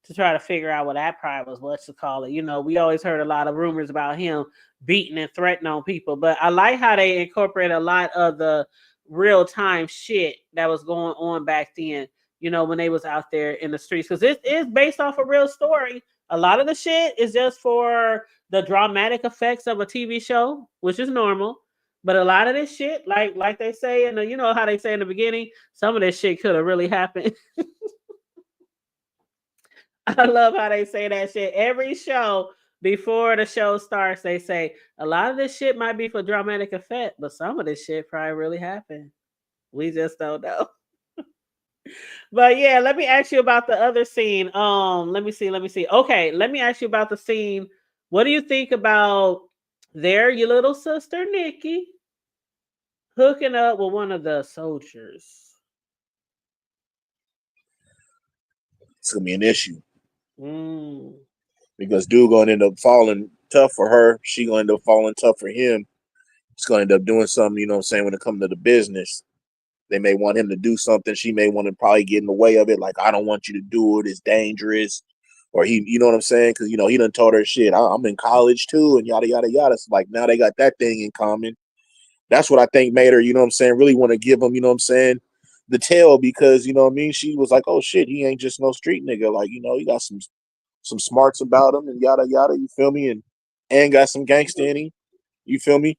to try to figure out what that probably was, what to call it. We always heard a lot of rumors about him beating and threatening on people, but I like how they incorporate a lot of the real time shit that was going on back then, when they was out there in the streets. Because it is based off a real story. A lot of the shit is just for the dramatic effects of a TV show, which is normal. But a lot of this shit, like they say in the, how they say in the beginning, some of this shit could have really happened. I love how they say that shit. Every show before the show starts, they say a lot of this shit might be for dramatic effect, but some of this shit probably really happened. We just don't know. But yeah, let me ask you about the other scene. Let me see. Okay, let me ask you about the scene. What do you think about your little sister Nikki hooking up with one of the soldiers? It's gonna be an issue Mm. because dude gonna end up falling tough for her. She gonna end up falling tough for him. It's gonna end up doing something. You know what I'm saying? When it comes to the business, they may want him to do something. She may want to probably get in the way of it. Like, I don't want you to do it. It's dangerous. Or you know what I'm saying? Because, he done told her shit. I'm in college too, and yada, yada, yada. So, like, now they got that thing in common. That's what I think made her, you know what I'm saying, really want to give him, you know what I'm saying, the tail because, you know what I mean? She was like, oh, shit, he ain't just no street nigga. Like, he got some smarts about him and yada, yada. You feel me? And got some gangster in him. You feel me?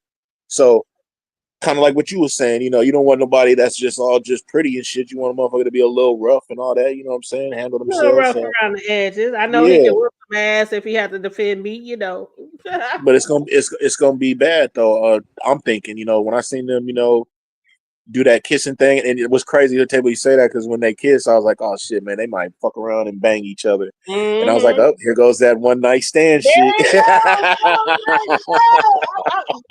So, kind of like what you were saying, you don't want nobody that's just all just pretty and shit. You want a motherfucker to be a little rough and all that, you know what I'm saying? Handle A little themselves. rough So around the edges. I know he yeah, can whoop some ass if he had to defend me. but it's gonna be bad though. I'm thinking, when I seen them, do that kissing thing, and it was crazy to table you say that because when they kiss, I was like, oh shit, man, they might fuck around and bang each other, and I was like, oh, here goes that one night stand there shit. You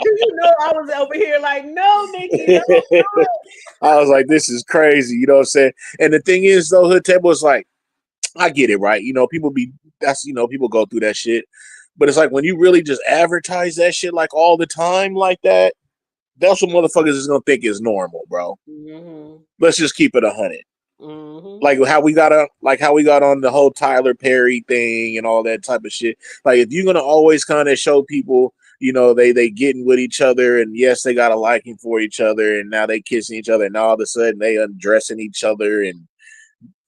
do you know I was over here like, no, Nikki, don't do it. I was like, this is crazy, you know what I'm saying? And the thing is, though, Hood Table is like, I get it, right? You know, people go through that shit, but it's like when you really just advertise that shit like all the time like that. That's what motherfuckers is gonna think is normal, bro. Let's just keep it 100. Like how we got on the whole Tyler Perry thing and all that type of shit. Like if you're gonna always kind of show people, you know, they getting with each other, and yes, they got a liking for each other, and now they kissing each other, and all of a sudden they undressing each other and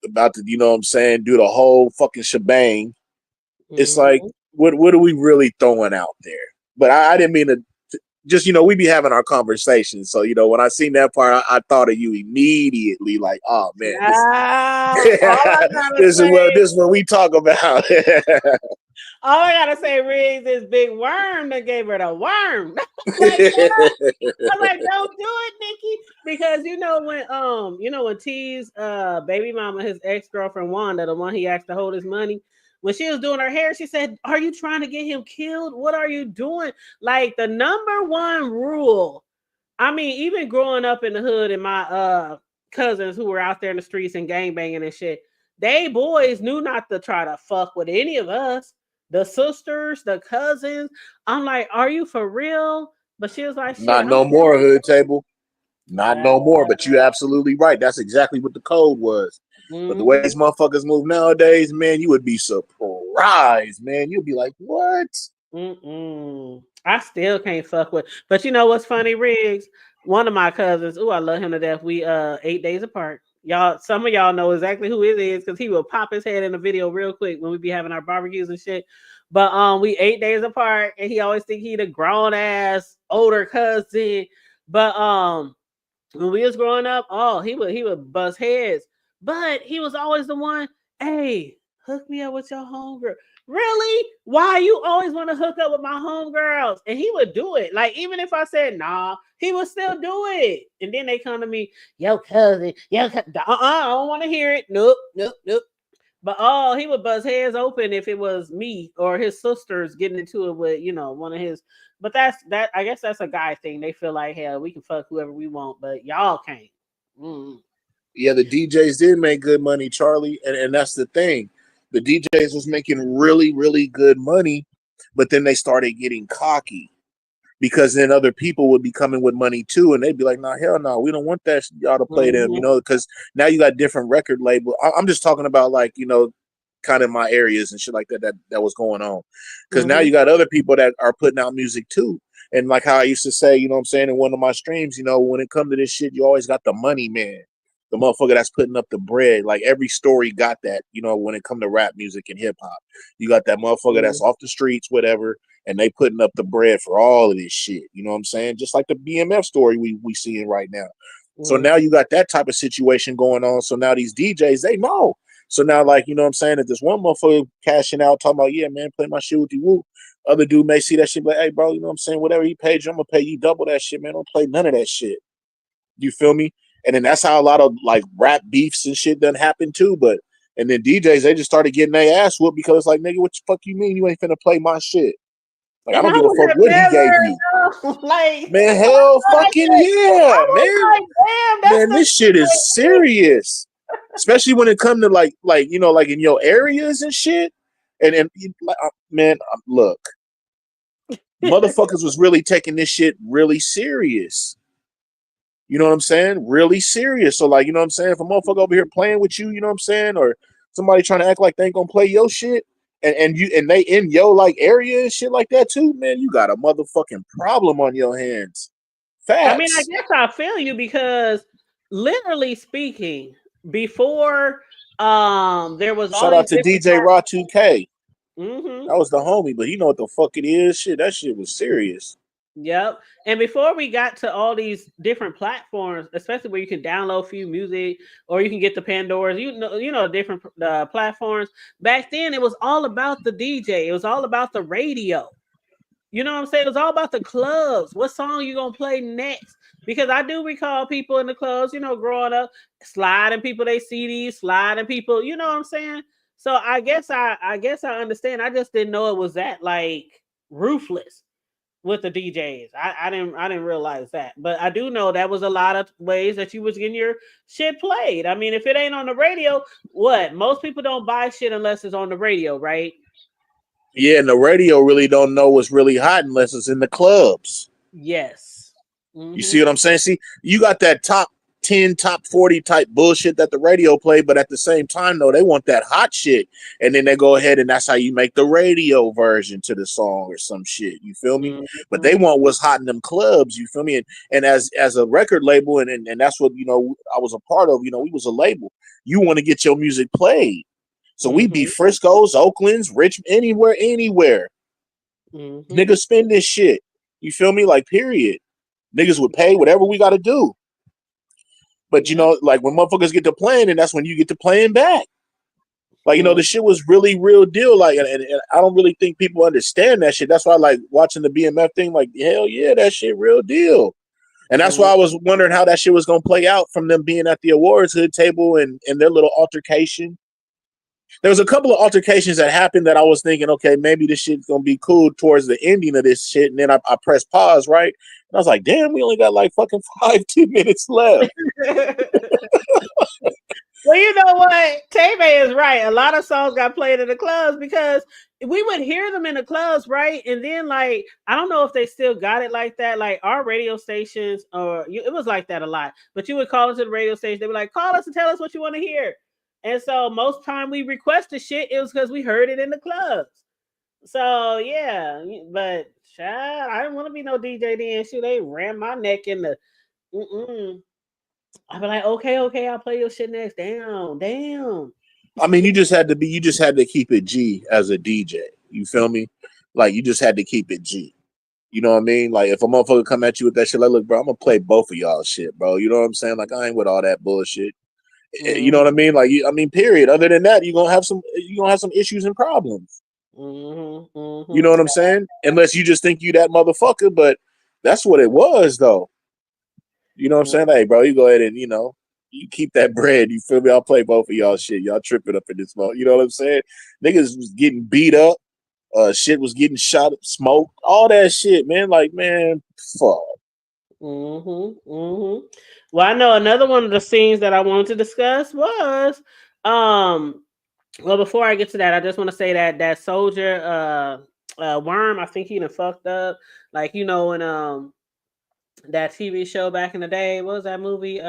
about to, you know what I'm saying, do the whole fucking shebang. It's like, what are we really throwing out there? But I didn't mean to. Just, you know, we be having our conversations. So, you know, when I seen that part, I thought of you immediately. Like, oh man, this is what we talk about. All I gotta say, Riggs, is Big Worm that gave her the worm. I'm like, don't do it, Nikki, because you know when T's baby mama, his ex-girlfriend Wanda, the one he asked to hold his money. When she was doing her hair, she said, are you trying to get him killed? What are you doing? Like the number one rule. I mean, even growing up in the hood and my cousins who were out there in the streets and gangbanging and shit, they boys knew not to try to fuck with any of us. The sisters, the cousins. I'm like, are you for real? But she was like, shit, not no more, Hood Table. Not no more, but you absolutely right. That's exactly what the code was. But the way these motherfuckers move nowadays, man, you would be surprised, man. You'd be like, what? I still can't fuck with. But you know what's funny, Riggs? One of my cousins, I love him to death. We 8 days apart. Y'all, some of y'all know exactly who it is because he will pop his head in the video real quick when we be having our barbecues and shit. But we 8 days apart, and he always think he the grown ass older cousin. But when we was growing up, he would bust heads. But he was always the one, hey, hook me up with your homegirl. Really? Why you always want to hook up with my homegirls? And he would do it. Like, even if I said nah, he would still do it. And then they come to me, yo, cousin, I don't want to hear it. Nope. But he would buzz heads open if it was me or his sisters getting into it with, you know, one of his. But that. I guess that's a guy thing. They feel like, hell, we can fuck whoever we want, but y'all can't. Yeah, the DJs did make good money, Charlie, and that's the thing. The DJs was making really, really good money, but then they started getting cocky because then other people would be coming with money too, and they'd be like, "Nah, hell no, we don't want that y'all to play them," you know, because now you got different record label. I'm just talking about like, you know, kind of my areas and shit like that was going on, because now you got other people that are putting out music too. And like how I used to say, you know what I'm saying, in one of my streams, you know, when it comes to this shit, you always got the money man, the motherfucker that's putting up the bread. Like every story got that, you know, when it come to rap music and hip hop, you got that motherfucker that's off the streets, whatever, and they putting up the bread for all of this shit. You know what I'm saying? Just like the BMF story we seeing right now. So now you got that type of situation going on. So now these DJs, they know. So now, like, you know what I'm saying, if there's one motherfucker cashing out, talking about, yeah, man, play my shit with you, woo. Other dude may see that shit, like, hey, bro, you know what I'm saying? Whatever he paid you, I'm gonna pay you double that shit, man. Don't play none of that shit. You feel me? And then that's how a lot of like rap beefs and shit done happen too. But and then DJs, they just started getting their ass whooped because like, nigga, what the fuck you mean you ain't finna play my shit? Like, I don't give a fuck what he gave you. Like, man, hell fucking yeah, man. Like, man, this shit is serious. Especially when it comes to like you know, like in your areas and shit. And like, man, look, motherfuckers was really taking this shit really serious. You know what I'm saying? Really serious. So like, you know what I'm saying? If a motherfucker over here playing with you, you know what I'm saying? Or somebody trying to act like they ain't gonna play your shit, and they in your like area and shit like that too, man, you got a motherfucking problem on your hands. Facts. I mean, I guess I feel you because literally speaking, before there was shout all out to DJ Raw 2K. That was the homie, but you know what the fuck it is? Shit, that shit was serious. Yep. And before we got to all these different platforms, especially where you can download few music or you can get the Pandoras, you know, different platforms. Back then, it was all about the DJ. It was all about the radio. You know what I'm saying? It was all about the clubs. What song you gonna play next? because I do recall people in the clubs, you know, growing up, sliding people they CDs, sliding people, you know what I'm saying? So I guess I understand. I just didn't know it was that like ruthless with the DJs. I didn't realize that. But I do know that was a lot of ways that you was getting your shit played. I mean, if it ain't on the radio, what? Most people don't buy shit unless it's on the radio, right? Yeah, and the radio really don't know what's really hot unless it's in the clubs. Yes. You see what I'm saying? See, you got that top 10, top 40 type bullshit that the radio play, but at the same time, though, they want that hot shit. And then they go ahead and that's how you make the radio version to the song or some shit. You feel me? But they want what's hot in them clubs. You feel me? And as a record label, and that's what, you know, I was a part of, you know, we was a label. You want to get your music played. So we be Frisco's, Oakland's, Richmond, anywhere. Niggas spend this shit. You feel me? Like, period. Niggas would pay whatever we got to do. But, you know, like when motherfuckers get to playing, and that's when you get to playing back. Like, you know, the shit was really real deal. Like, and I don't really think people understand that shit. That's why I like watching the BMF thing. Like, hell yeah, that shit real deal. And that's why I was wondering how that shit was going to play out from them being at the awards hood table and their little altercation. There was a couple of altercations that happened that I was thinking, okay, maybe this shit's going to be cool towards the ending of this shit. And then I pressed pause, right? And I was like, damn, we only got like fucking 2 minutes left. Well, you know what? Tay-May is right. A lot of songs got played in the clubs because we would hear them in the clubs, right? And then, like, I don't know if they still got it like that. Like, our radio stations, it was like that a lot. But you would call into the radio station. They were like, call us and tell us what you want to hear. And so most time we requested shit, it was because we heard it in the clubs. So, yeah. But, child, I didn't want to be no DJ then. Shoot, they ran my neck in the... I'd be like, okay, I'll play your shit next. Damn. I mean, you just had to keep it G as a DJ. You feel me? Like, you just had to keep it G. You know what I mean? Like, if a motherfucker come at you with that shit, like, look, bro, I'm gonna play both of y'all shit, bro. You know what I'm saying? Like, I ain't with all that bullshit. You know what I mean? Like, period. Other than that, you're gonna have some issues and problems. You know what I'm saying? Unless you just think you that motherfucker, but that's what it was, though. You know what I'm saying? Hey, bro, you go ahead and, you know, you keep that bread. You feel me? I'll play both of y'all shit. Y'all tripping up in this moment. You know what I'm saying? Niggas was getting beat up. Shit was getting shot up, smoked. All that shit, man. Like, man, fuck. Well, I know another one of the scenes that I wanted to discuss was, well, before I get to that, I just want to say that soldier, Worm, I think he done fucked up. Like, you know, in that TV show back in the day, what was that movie?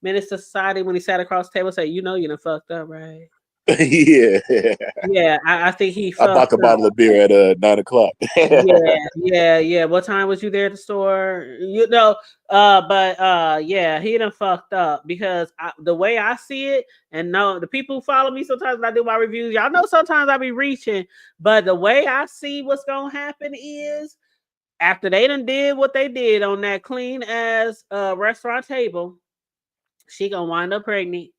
Minister Society, when he sat across the table and said, you know, you done fucked up, right? Yeah. I think he I bought the bottle of beer at 9:00. Yeah. What time was you there at the store? You know, yeah, he done fucked up because the way I see it, and no, the people who follow me sometimes when I do my reviews, y'all know sometimes I be reaching, but the way I see what's gonna happen is after they done did what they did on that clean ass restaurant table, she gonna wind up pregnant.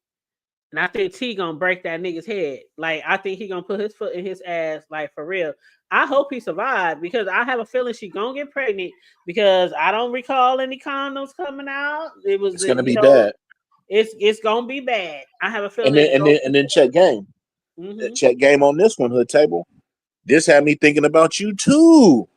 And I think T gonna break that nigga's head. Like, I think he gonna put his foot in his ass, like, for real. I hope he survived because I have a feeling she gonna get pregnant because I don't recall any condoms coming out. It's gonna be bad. It's gonna be bad. I have a feeling. And then check game. Check game on this one, hood table. This had me thinking about you too.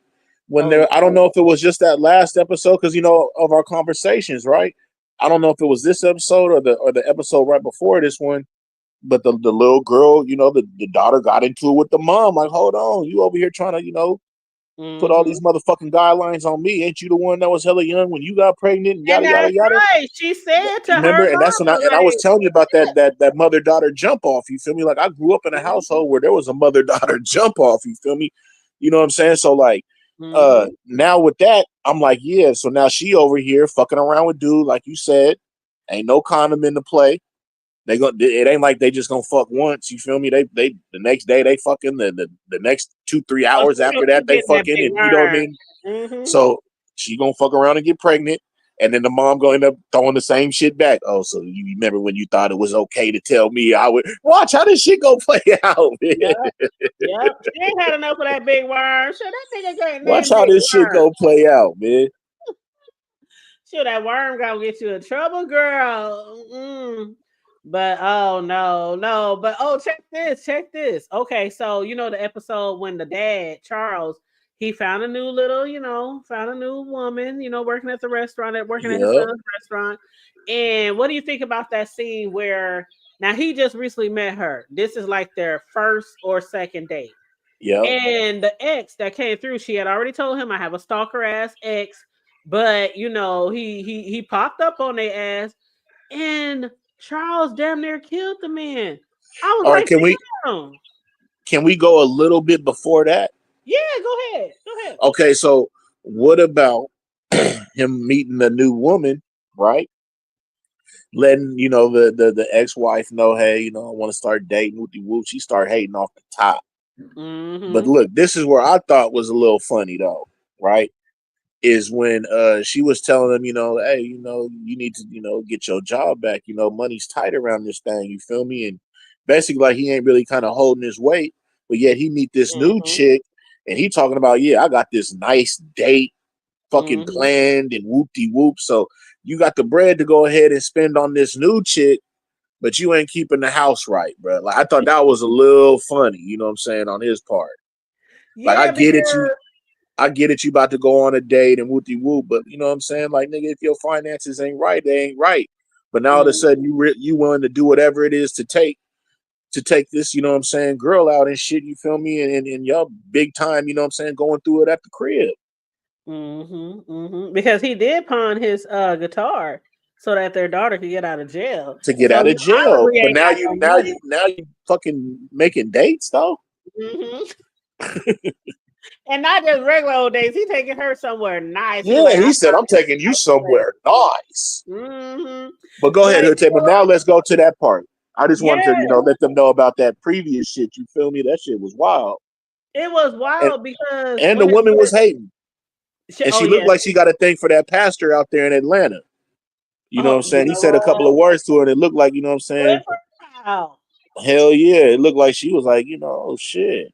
I don't know if it was just that last episode because, you know, of our conversations, right? I don't know if it was this episode or the episode right before this one, but the little girl, you know, the daughter got into it with the mom. Like, hold on, you over here trying to, you know, put all these motherfucking guidelines on me. Ain't you the one that was hella young when you got pregnant? And yada yada yada. Right. She said to remember, her, and that's when I was telling you about that mother daughter jump off. You feel me? Like, I grew up in a household where there was a mother daughter jump off. You feel me? You know what I'm saying? So like. Now with that, I'm like, yeah. So now she over here fucking around with dude, like you said, ain't no condom in the play. It ain't like they just gonna fuck once. You feel me? They the next day they fucking the next 2-3 hours after that they fucking, and you know what I mean. So she gonna fuck around and get pregnant, and then the mom gonna end up throwing the same shit back. Oh, so you remember when you thought it was okay to tell me I would watch how this shit go play out? Man. Yep. She ain't had enough of that big worm. So that nigga can't watch how this shit go play out, man. Sure, that worm gonna get you in trouble, girl. But oh no. But oh, check this. Okay, so you know the episode when the dad, Charles, he found a new little, found a new woman, working at the restaurant, working at his Yep. son's restaurant. And what do you think about that scene where now he just recently met her? This is like their first or second date. Yep. And the ex that came through, she had already told him I have a stalker ass ex, but he popped up on their ass, and Charles damn near killed the man. I was All right, like, can we go a little bit before that? Yeah, go ahead. Okay, so what about him meeting a new woman, right? Letting the ex-wife know, hey, I want to start dating with the whoop. She start hating off the top. Mm-hmm. But look, this is where I thought was a little funny though, right? Is when she was telling him, hey, you need to, get your job back. Money's tight around this thing. You feel me? And basically, like he ain't really kind of holding his weight, but yet he meet this new chick, and he talking about, yeah, I got this nice date, fucking planned and whoop de whoop. So you got the bread to go ahead and spend on this new chick, but you ain't keeping the house right, bro. Like I thought that was a little funny, you know what I'm saying, on his part. Yeah, like I get it, you about to go on a date and whoop de whoop, but you know what I'm saying? Like, nigga, if your finances ain't right, they ain't right. But now all of a sudden you willing to do whatever it is to take this, you know what I'm saying, girl out and shit, you feel me? And y'all big time, you know what I'm saying, going through it at the crib. Because he did pawn his guitar so that their daughter could get out of jail. But now you fucking making dates though. And not just regular old days. He taking her somewhere nice. Yeah, he said, I'm taking you somewhere nice. But go ahead, Hood. But now let's go to that part. I just wanted to, let them know about that previous shit. You feel me? That shit was wild. It was wild because the woman was hating. And she looked like she got a thing for that pastor out there in Atlanta. You know what I'm saying? He said a couple of words to her, and it looked like, you know what I'm saying? Hell yeah. It looked like she was like, oh shit.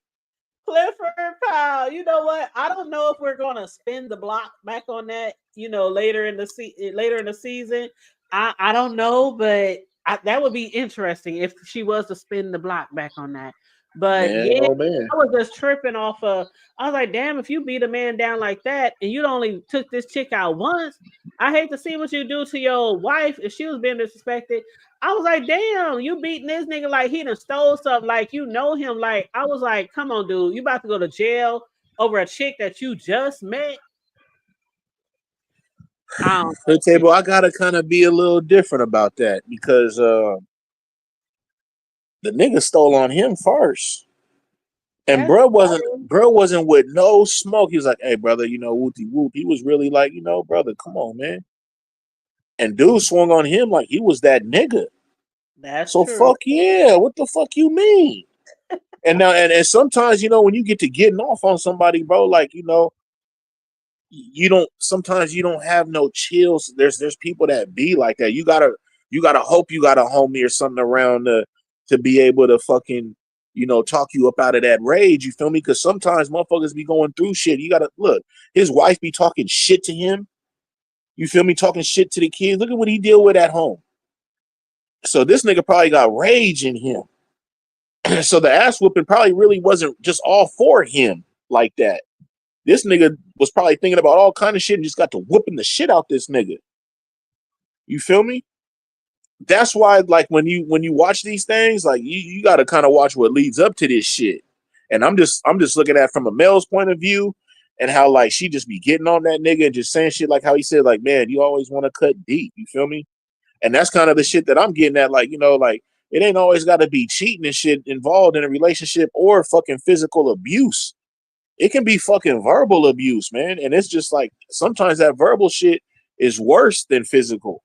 Clifford Powell. You know what? I don't know if we're gonna spin the block back on that. Later in the season. I don't know, but that would be interesting if she was to spin the block back on that. But I was just tripping off of. I was like, damn, if you beat a man down like that and you only took this chick out once, I hate to see what you do to your wife if she was being disrespected. I was like, damn, you beating this nigga like he done stole something, like you know him. Like, I was like, come on, dude, you about to go to jail over a chick that you just met? The table, I gotta kind of be a little different about that because the nigga stole on him first. And bro wasn't with no smoke. He was like, hey, brother, whoopty whoop. He was really like, brother, come on, man. And dude swung on him like he was that nigga. That's so true. Fuck yeah. What the fuck you mean? And now and sometimes, when you get to getting off on somebody, bro, like, sometimes you don't have no chills. There's people that be like that. You gotta hope you got a homie or something around to be able to fucking, talk you up out of that rage. You feel me? Because sometimes motherfuckers be going through shit. You gotta look. His wife be talking shit to him. You feel me? Talking shit to the kids. Look at what he deal with at home. So this nigga probably got rage in him. So the ass whooping probably really wasn't just all for him like that. This nigga was probably thinking about all kind of shit and just got to whooping the shit out this nigga. You feel me? That's why, like, when you watch these things, like, you got to kind of watch what leads up to this shit. And I'm just looking at it from a male's point of view and how, like, she just be getting on that nigga and just saying shit like how he said, like, man, you always want to cut deep. You feel me? And that's kind of the shit that I'm getting at. Like, like, it ain't always got to be cheating and shit involved in a relationship or fucking physical abuse. It can be fucking verbal abuse, man. And it's just like, sometimes that verbal shit is worse than physical.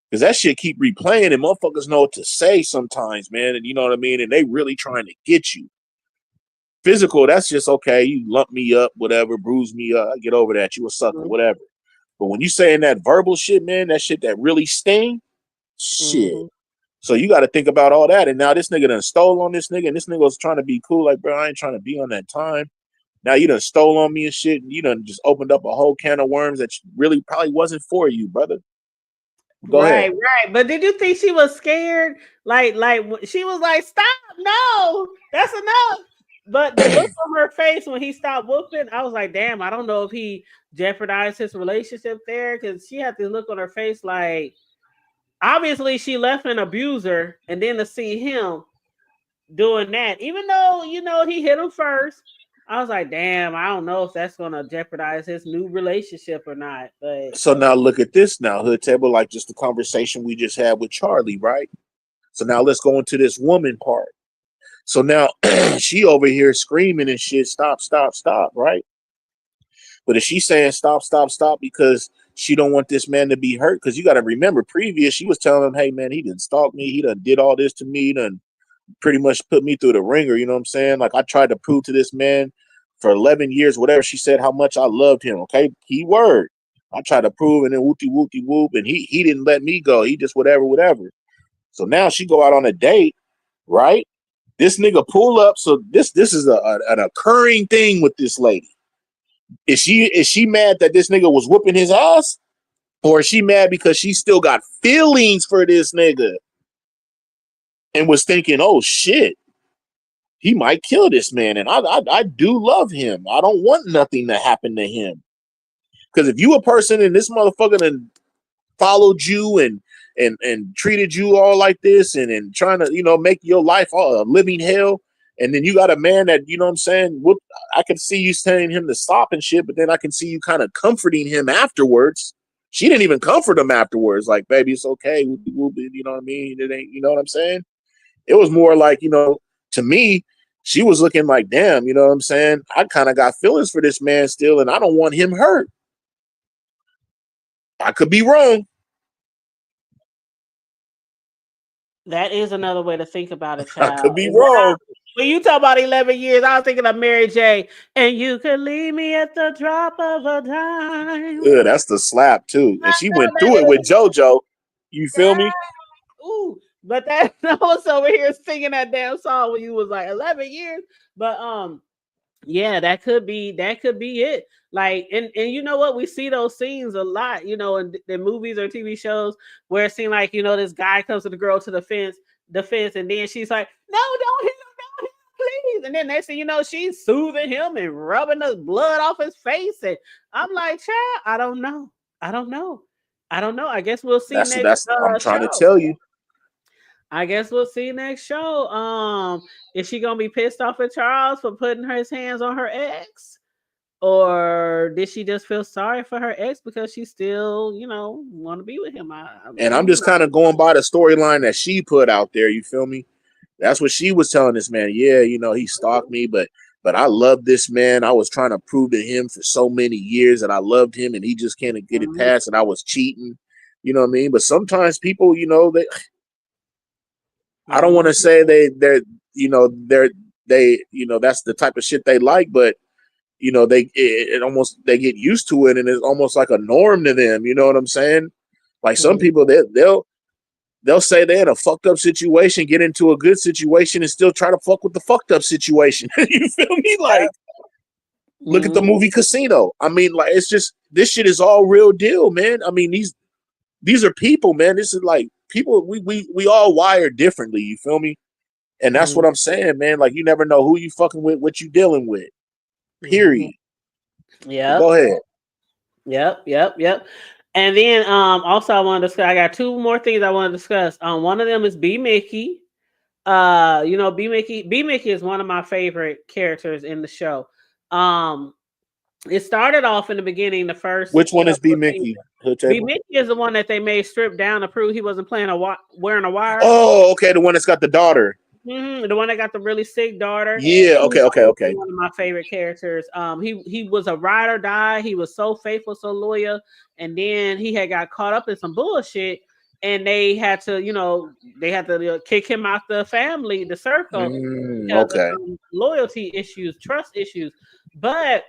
Because that shit keep replaying and motherfuckers know what to say sometimes, man. And you know what I mean? And they really trying to get you. Physical, that's just okay. You lump me up, whatever, bruise me up. I get over that. You a sucker, whatever. But when you saying that verbal shit, man, that shit that really sting, shit. So you got to think about all that. And now this nigga done stole on this nigga. And this nigga was trying to be cool. Like, bro, I ain't trying to be on that time. Now you done stole on me and shit. And you done just opened up a whole can of worms that really probably wasn't for you, brother. Go ahead. Right. But did you think she was scared? Like she was like, "Stop! No, that's enough." But the look on her face when he stopped whooping, I was like, "Damn, I don't know if he jeopardized his relationship there," because she had this look on her face like, obviously she left an abuser, and then to see him doing that, even though he hit him first. I was like, damn, I don't know if that's gonna jeopardize his new relationship or not. But So now look at this now, Hood Table, like just the conversation we just had with Charlie, right? So now let's go into this woman part. So now she over here screaming and shit, stop, stop, stop, right? But if she's saying stop, stop, stop because she don't want this man to be hurt, because you got to remember, previous she was telling him, hey man, he didn't stalk me, he done did all this to me, he done pretty much put me through the ringer. You know what I'm saying? Like I tried to prove to this man for 11 years, whatever she said, how much I loved him. Okay, key word. I tried to prove, and then whoopty whoopty whoop, and he didn't let me go. He just whatever. So now she go out on a date, right? This nigga pull up. So this is an occurring thing with this lady. Is she mad that this nigga was whooping his ass, or is she mad because she still got feelings for this nigga and was thinking, oh shit, he might kill this man, and I do love him. I don't want nothing to happen to him. Because if you a person and this motherfucker done followed you and treated you all like this and trying to make your life all a living hell, and then you got a man that what I'm saying, I can see you telling him to stop and shit, but then I can see you kind of comforting him afterwards. She didn't even comfort him afterwards, like, baby, it's okay, you know what I mean? It ain't, you know what I'm saying? It was more like, to me, she was looking like, damn, you know what I'm saying? I kind of got feelings for this man still, and I don't want him hurt. I could be wrong. that is another way to think about it, child. I could be wrong. When you talk about 11 years, I was thinking of Mary J. And you could leave me at the drop of a dime. Yeah, that's the slap too. And she went through it with JoJo. You feel me? Ooh, but that I was over here singing that damn song when you was like 11 years. But yeah, that could be it. Like, and you know what? We see those scenes a lot, in movies or TV shows where it seems like, this guy comes to the girl to the fence, and then she's like, no, don't hit him, please. And then next thing you know, she's soothing him and rubbing the blood off his face. And I'm like, child, I don't know. I guess we'll see next I'm trying show. to tell you. I guess we'll see next show. Is she gonna be pissed off at Charles for putting his hands on her ex? Or did she just feel sorry for her ex because she still, want to be with him? I'm just kind of going by the storyline that she put out there. You feel me? That's what she was telling this man. Yeah, he stalked me, but I love this man. I was trying to prove to him for so many years that I loved him, and he just can't get it past. And I was cheating. You know what I mean? But sometimes people, they. I don't want to say they're that's the type of shit they like, but they get used to it, and it's almost like a norm to them. You know what I'm saying? Like some people, they'll say they're in a fucked up situation, get into a good situation, and still try to fuck with the fucked up situation. You feel me? Like, look at the movie Casino. I mean, like, it's just, this shit is all real deal, man. I mean, these are people, man. This is like people. We all wired differently. You feel me? And that's what I'm saying, man. Like, you never know who you fucking with, what you dealing with. Period. Yeah. Go ahead. Yep. And then also I want to discuss. I got two more things I want to discuss. One of them is B Mickey. B Mickey is one of my favorite characters in the show. It started off in the beginning. The first. Which one is B Mickey? B Mickey is the one that they made strip down to prove he wasn't wearing a wire. Oh, okay, the one that's got the daughter. The one that got the really sick daughter. Yeah. Okay. One of my favorite characters. He was a ride or die. He was so faithful, so loyal, and then he had got caught up in some bullshit, and they had to kick him out the family, the circle, because of loyalty issues, trust issues. But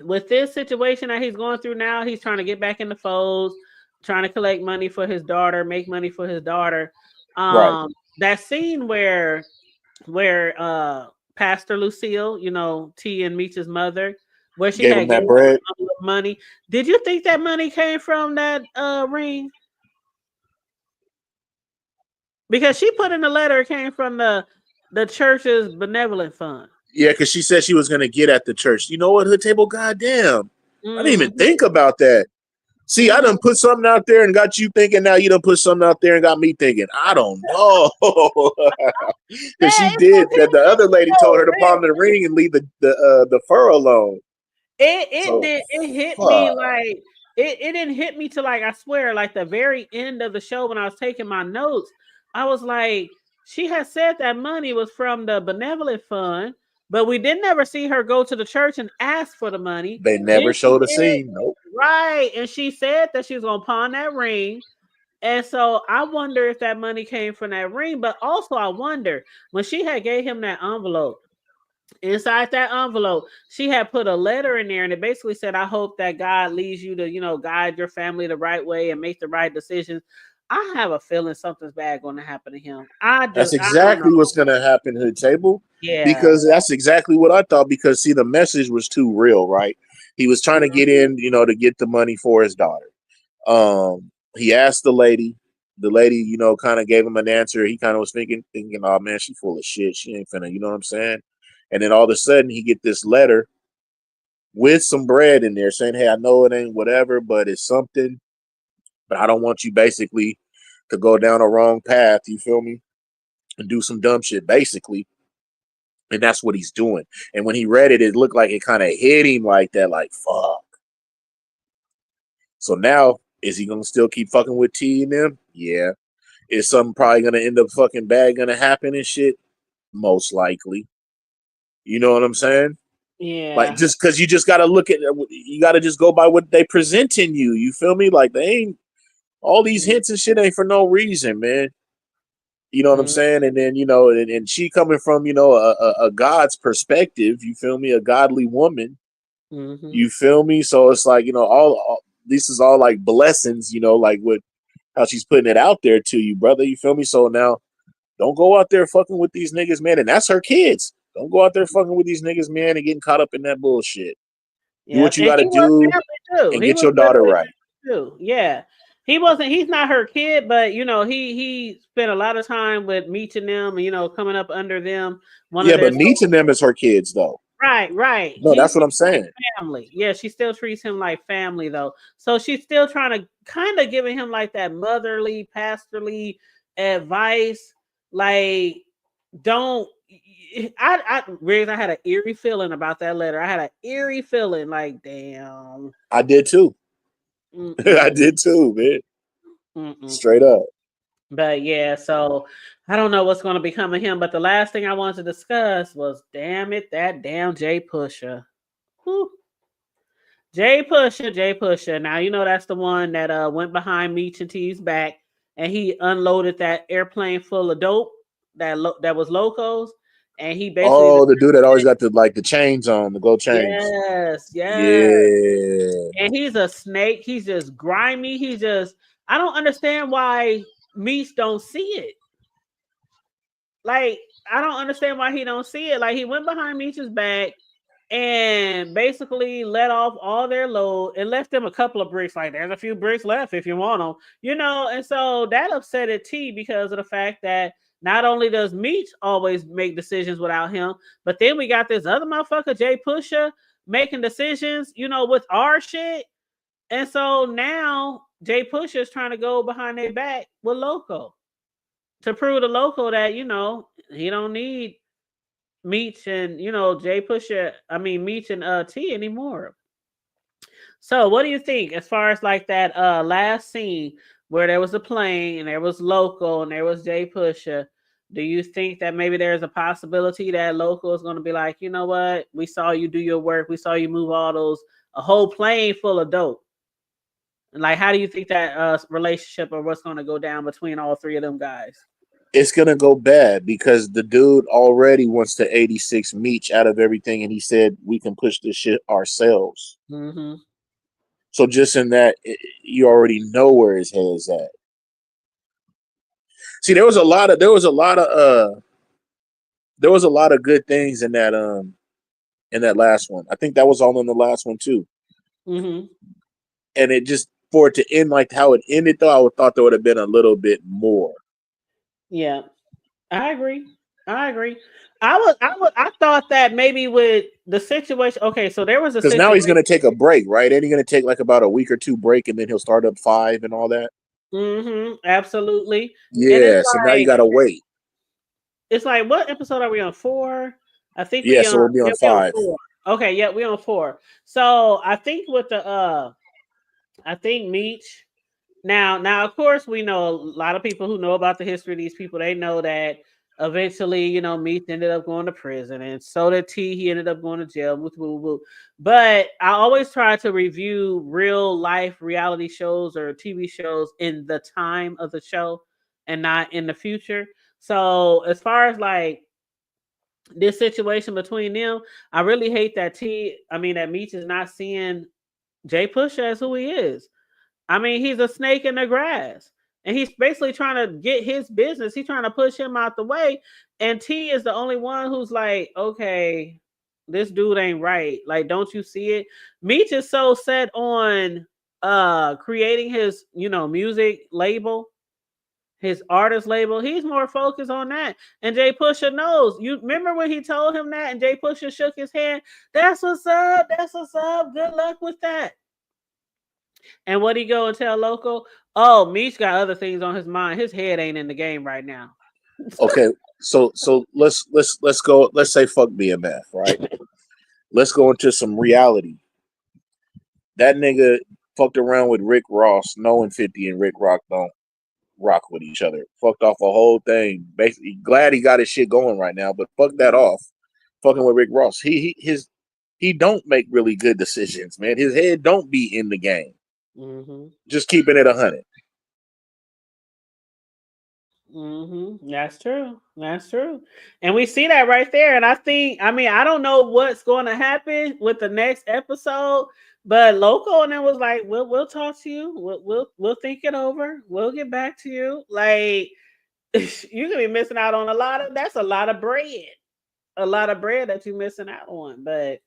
with this situation that he's going through now, he's trying to get back in the fold, trying to collect money for his daughter, make money for his daughter. Right. That scene where Pastor Lucille, you know, T and Meech's mother, where she Gave had him gave that bread. money. Did you think that money came from that ring? Because she put in the letter it came from the church's benevolent fund. Yeah, because she said she was gonna get at the church. You know what, Hood Table? Goddamn, I didn't even think about that. See, I done put something out there and got you thinking. Now you done put something out there and got me thinking. I don't know, because she did that. The other lady told her to palm the ring and leave the fur alone. It hit me like it didn't hit me till like I swear like the very end of the show when I was taking my notes. I was like, she had said that money was from the benevolent fund, but we didn't ever see her go to the church and ask for the money. They never showed a scene. Nope. Right, and she said that she was gonna pawn that ring. And so I wonder if that money came from that ring, but also I wonder when she had gave him that envelope. Inside that envelope, she had put a letter in there, and it basically said, "I hope that God leads you to, you know, guide your family the right way and make the right decisions." I have a feeling something's bad going to happen to him. That's I don't exactly know. what's gonna happen, Hood Table. Yeah, Because that's exactly what I thought. Because see, the message was too real, right? He was trying to get in, you know, to get the money for his daughter. He asked the lady. The lady, you know, kind of gave him an answer. He kind of was thinking, "Oh man, she full of shit. She ain't finna," you know what I'm saying? And then all of a sudden, he get this letter with some bread in there saying, "Hey, I know it ain't whatever, but it's something. But I don't want you basically to go down a wrong path. You feel me? And do some dumb shit, basically." And that's what he's doing. And when he read it, it looked like it kind of hit him like that, like fuck. So now, is he gonna still keep fucking with T and them? Yeah. Is something probably gonna end up fucking bad gonna happen and shit? Most likely. You know what I'm saying? Like, yeah, just because you just gotta look at, you gotta just go by what they presenting you. You feel me? Like, they ain't, all these hints and shit ain't for no reason, man. You know what I'm saying? And then, you know, and she coming from, you know, a God's perspective, you feel me? A godly woman, you feel me? So it's like, you know, all this is all like blessings, you know, like what, how she's putting it out there to you, brother. You feel me? So now don't go out there fucking with these niggas, man. And that's her kids. Don't go out there fucking with these niggas, man, and getting caught up in that bullshit. Do yeah. what you And got he to was do family too. and He get was your daughter literally right. family too. Yeah. He wasn't. He's not her kid, but you know, he spent a lot of time with meeting them, and you know, coming up under them. One of Yeah, their but meeting them is her kids, though. right. No, He's that's what I'm saying. family. Yeah, she still treats him like family though. So she's still trying to kind of giving him like that motherly, pastorly advice. Like, don't. Riggs, I had an eerie feeling about that letter. I had an eerie feeling, like, damn. I did too. I did too, man. Straight up. But yeah, so I don't know what's going to become of him. But the last thing I wanted to discuss was, damn it, that damn Jay Pusher. Whew. Jay Pusher. Now you know that's the one that went behind Meech and T's back, and he unloaded that airplane full of dope that was locos, and he basically Oh, the dude that always got the chains on, the gold chains. yes. Yeah. And he's a snake. He's just grimy. I don't understand why Meech don't see it. Like, I don't understand why he don't see it. Like, he went behind Meech's back and basically let off all their load and left them a couple of bricks. Like, there's a few bricks left if you want them, you know. And so that upset T because of the fact that not only does Meech always make decisions without him, but then we got this other motherfucker, Jay Pusher, making decisions, you know, with our shit. And so now Jay Pusher is trying to go behind their back with Loco to prove to Loco that, you know, he don't need Meech and, you know, Meech and T anymore. So what do you think as far as like that last scene where there was a plane and there was Loco and there was Jay Pusher? Do you think that maybe there's a possibility that Loco is going to be like, you know what? We saw you do your work. We saw you move a whole plane full of dope. And like, how do you think that relationship or what's going to go down between all three of them guys? It's gonna go bad because the dude already wants to 86 Meech out of everything, and he said we can push this shit ourselves. So just in that, you already know where his head's at. See, there was a lot of there was a lot of good things in that last one. I think that was all in the last one too. Mm-hmm. And it just for it to end like how it ended, though, I would thought there would have been a little bit more. Yeah, I agree. I thought that maybe with the situation. Okay, so there was a Because now he's situation. going to take a break, right? And he's going to take like about a week or two break, and then he'll start up 5 and all that. Mm-hmm. Absolutely. And Yeah. So now you got to wait. it's like, what episode are we on? 4? I think Yeah. So we'll be on 5. 4. Okay, yeah, we on 4. So I think with the I think Meech. Now, of course, we know a lot of people who know about the history of these people. They know that eventually, Meech ended up going to prison, and so did T. He ended up going to jail. Woo, woo, woo. But I always try to review real life reality shows or TV shows in the time of the show and not in the future. So as far as like this situation between them, I really hate that that Meech is not seeing Jay Pusha as who he is. I mean, he's a snake in the grass. And he's basically trying to get his business. He's trying to push him out the way. And T is the only one who's like, okay, this dude ain't right. Like, don't you see it? Meech is so set on creating his, music label, his artist label. He's more focused on that. And Jay Pusha knows. You remember when he told him that and Jay Pusha shook his hand? That's what's up. That's what's up. Good luck with that. And what he go and tell Loco? Oh, Meech got other things on his mind. His head ain't in the game right now. Okay. So let's go. Let's say fuck BMF, right? Let's go into some reality. That nigga fucked around with Rick Ross, knowing 50 and Rick Rock don't rock with each other. Fucked off a whole thing. Basically, glad he got his shit going right now, but fuck that off. Fucking with Rick Ross. He don't make really good decisions, man. His head don't be in the game. Mm-hmm. Just keeping it 100. Mm-hmm. That's true. That's true. And we see that right there. And I don't know what's going to happen with the next episode, but Loco and then was like, we'll talk to you. We'll think it over. We'll get back to you. Like, you're gonna be missing out on that's a lot of bread. A lot of bread that you're missing out on. But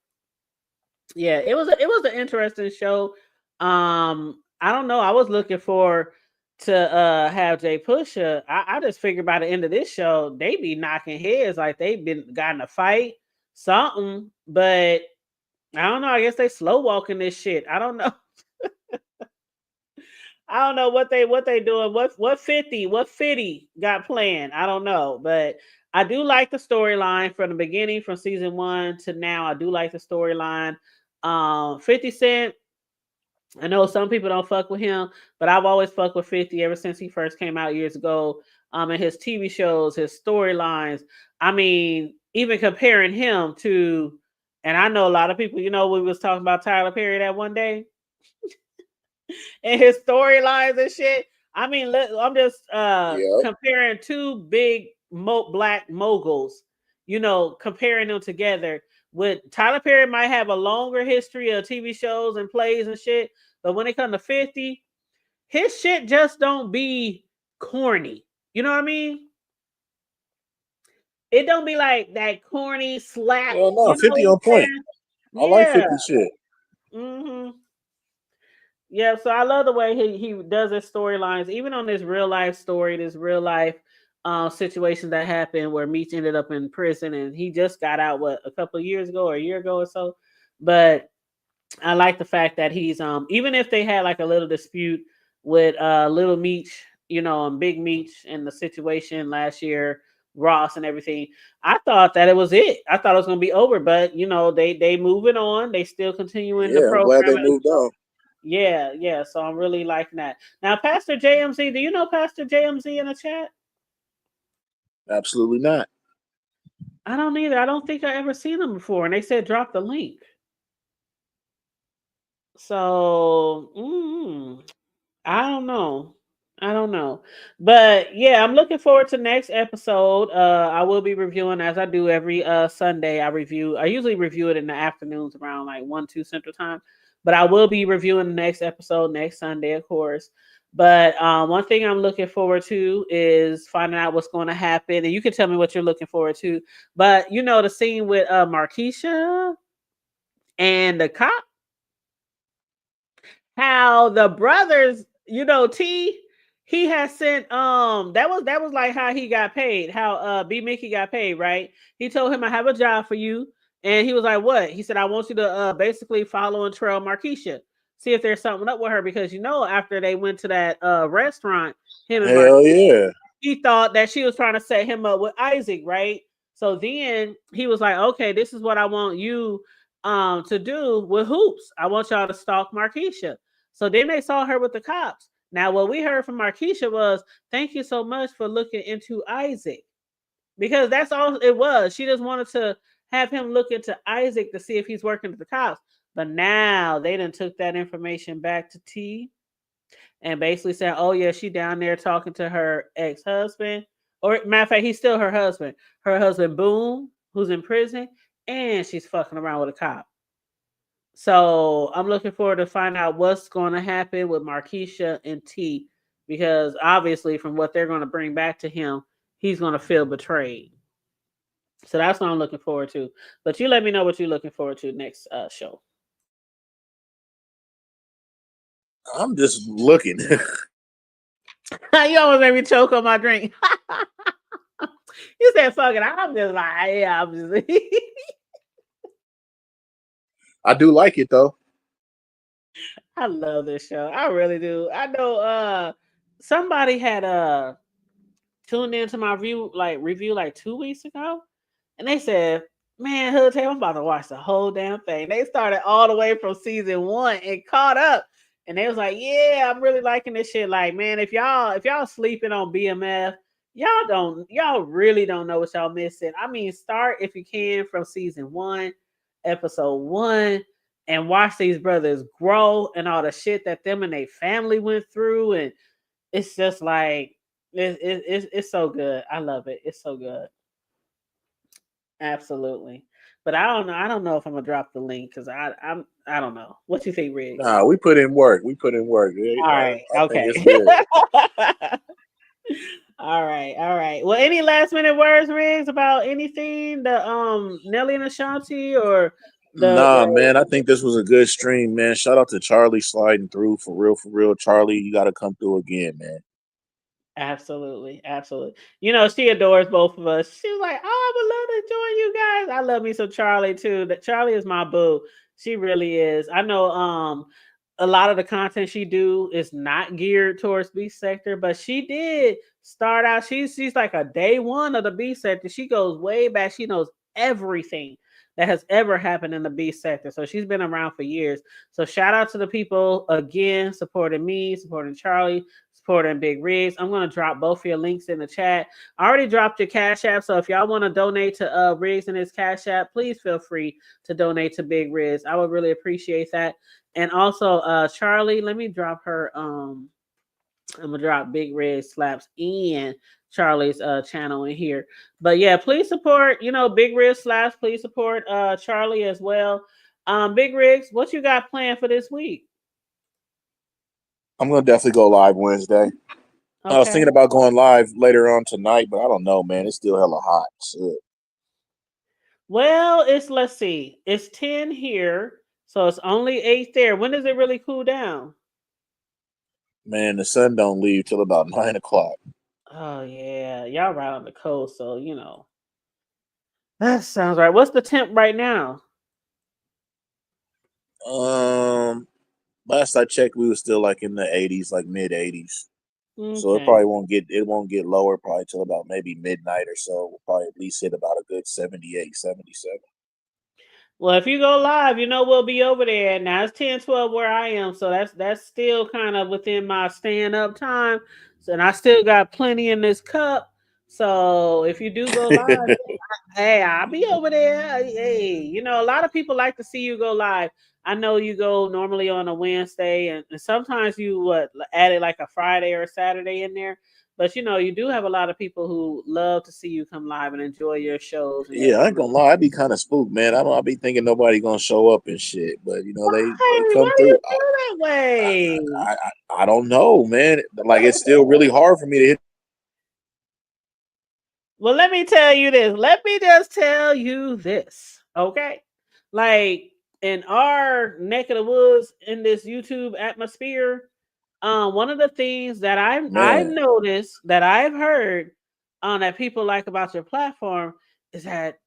yeah, it was an interesting show. I don't know. I was looking for to have Jay Pusha. I just figured by the end of this show, they be knocking heads like they've been gotten a fight, something. But I don't know. I guess they slow walking this shit. I don't know. I don't know what they doing. What 50 got planned. I don't know. But I do like the storyline from the beginning, from season 1 to now. I do like the storyline. 50 Cent, I know some people don't fuck with him, but I've always fucked with 50 ever since he first came out years ago. And his TV shows, his storylines. I mean, even comparing him to, and I know a lot of people, we was talking about Tyler Perry that one day and his storylines and shit. I mean, I'm just comparing two big black moguls, comparing them together. With Tyler Perry might have a longer history of TV shows and plays and shit, but when it comes to 50, his shit just don't be corny. You know what I mean? It don't be like that corny slap. Well, no, 50 on point. I like 50 shit. Mm-hmm. Yeah, so I love the way he does his storylines, even on this real life story, this real life situation that happened where Meech ended up in prison and he just got out a couple of years ago or a year ago or so. But I like the fact that he's even if they had like a little dispute with Little Meech, and Big Meech and the situation last year, Ross and everything. I thought that it was it. I thought it was gonna be over, but they moving on. They still continuing the program. I'm glad they moved on. Yeah. So I'm really liking that. Now, Pastor JMZ, do you know Pastor JMZ in the chat? Absolutely not. I don't either. I don't think I ever seen him before. And they said drop the link. So I don't know. But yeah, I'm looking forward to next episode. I will be reviewing as I do every Sunday. I usually review it in the afternoons around like 1-2 Central Time. But I will be reviewing the next episode next Sunday, of course. But one thing I'm looking forward to is finding out what's going to happen, and you can tell me what you're looking forward to. But you know the scene with Markeisha and the cop, how the brothers, you know, T, he has sent that was like how he got paid, how B Mickey got paid, right? He told him I have a job for you, and he was like, what? He said, I want you to basically follow and trail Markeisha, see if there's something up with her, because you know after they went to that restaurant, him and Hell Markeisha, yeah. he thought that she was trying to set him up with Isaac, right? So then he was like, okay, this is what I want you to do with Hoops. I want y'all to stalk Markeisha. So then they saw her with the cops. Now, what we heard from Markeisha was, thank you so much for looking into Isaac. Because that's all it was. She just wanted to have him look into Isaac to see if he's working with the cops. But now they done took that information back to T and basically said, oh, yeah, she down there talking to her ex-husband. Or matter of fact, he's still her husband. Her husband, Boom, who's in prison, and she's fucking around with a cop. So I'm looking forward to find out what's going to happen with Markeisha and T, because obviously from what they're going to bring back to him, he's going to feel betrayed. So that's what I'm looking forward to. But you let me know what you're looking forward to next show. I'm just looking. You almost made me choke on my drink. You said fuck it. I'm just like, yeah, I'm just I do like it though. I love this show. I really do. I know somebody had tuned into my review like 2 weeks ago, and they said, "Man, Hood Tape, I'm about to watch the whole damn thing." They started all the way from season 1 and caught up, and they was like, "Yeah, I'm really liking this shit." Like, man, if y'all sleeping on BMF, y'all really don't know what y'all missing. I mean, start if you can from season 1, episode 1. And watch these brothers grow and all the shit that them and their family went through, and it's just like it's so good. I love it. It's so good. Absolutely. But I don't know. I don't know if I'm gonna drop the link because I don't know. What you think, Riggs? Nah, we put in work. We put in work. All right. I think Okay. it's good. All right. All right. Well, any last minute words, Riggs, about anything? The Nelly and Ashanti or Nah, the man, I think this was a good stream, man. Shout out to Charlie sliding through for real, for real. Charlie, you got to come through again, man. Absolutely, absolutely. You know, she adores both of us. She was like, "Oh, I would love to join you guys." I love me some Charlie too. That Charlie is my boo. She really is. I know a lot of the content she do is not geared towards B sector, but she did start out. She's like a day one of the B sector. She goes way back. She knows everything that has ever happened in the B sector. So she's been around for years. So shout out to the people again supporting me, supporting Charlie, supporting Big Rigs. I'm going to drop both of your links in the chat. I already dropped your Cash App, so if y'all want to donate to Rigs and his Cash App, please feel free to donate to Big Rigs. I would really appreciate that. And also, Charlie, let me drop her. I'm gonna drop Big Red Slaps and Charlie's channel in here. But yeah, please support, Big Red Slaps. Please support Charlie as well. Big Rigs, what you got planned for this week? I'm gonna definitely go live Wednesday. I was thinking about going live later on tonight, but I don't know, man. It's still hella hot. Shit. Well, let's see. It's 10 here, so it's only 8 there. When does it really cool down? Man, the sun don't leave till about 9 o'clock. Oh yeah, y'all right on the coast, so that sounds right. What's the temp right now? Last I checked, we were still like in the 80s, like mid 80s. Okay. So it probably won't get lower probably till about maybe midnight or so. We'll probably at least hit about a good 78, 77. Well, if you go live, we'll be over there. Now it's 10:12 where I am, so that's still kind of within my stand up time. So, and I still got plenty in this cup. So if you do go live, hey, I'll be over there. Hey, a lot of people like to see you go live. I know you go normally on a Wednesday, and sometimes you add it like a Friday or a Saturday in there. But you do have a lot of people who love to see you come live and enjoy your shows and Yeah, I ain't everything. gonna lie, I be kind of spooked, man. I be thinking nobody gonna show up and shit, but they Why? come Why do through. you feel that way? I don't know, man. Like it's still really hard for me to hit. Well, let me tell you this. Let me just tell you this, okay? Like in our neck of the woods in this YouTube atmosphere, one of the things that I've Man, noticed that I've heard that people like about your platform is that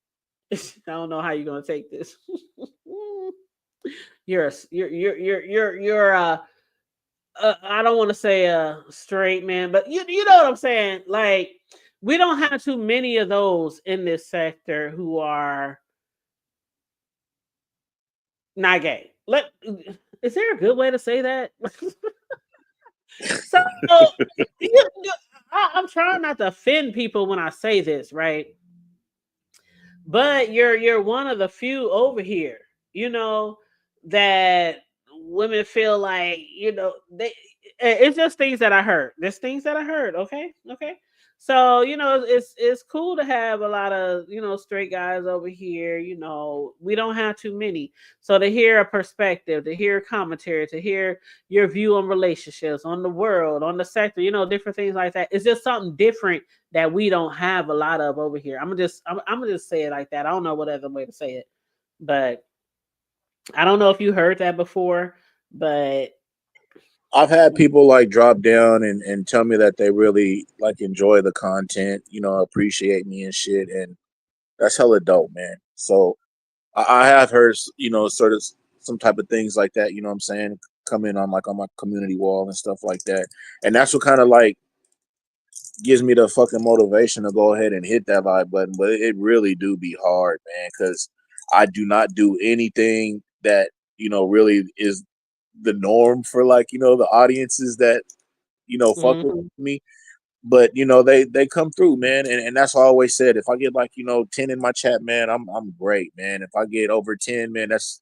I don't know how you're gonna take this. You're I don't want to say a straight man, but you know what I'm saying. Like we don't have too many of those in this sector who are not gay. Is there a good way to say that? So I'm trying not to offend people when I say this, right? But you're one of the few over here, you know, that women feel like, they it's just things that I heard. There's things that I heard, okay? Okay. So, it's cool to have a lot of, straight guys over here, we don't have too many. So to hear a perspective, to hear commentary, to hear your view on relationships, on the world, on the sector, different things like that. It's just something different that we don't have a lot of over here. I'm gonna just say it like that. I don't know what other way to say it, but I don't know if you heard that before, but I've had people like drop down and tell me that they really like enjoy the content, appreciate me and shit, and that's hella dope, man. So I have heard, sort of some type of things like that. You know what I'm saying? Come in on my community wall and stuff like that, and that's what kind of like gives me the fucking motivation to go ahead and hit that like button. But it really do be hard, man, because I do not do anything that really is the norm for like the audiences that fuck with mhm, me. But they come through, man, and that's what I always said. If I get like 10 in my chat, man, I'm great, man. If I get over 10, man, that's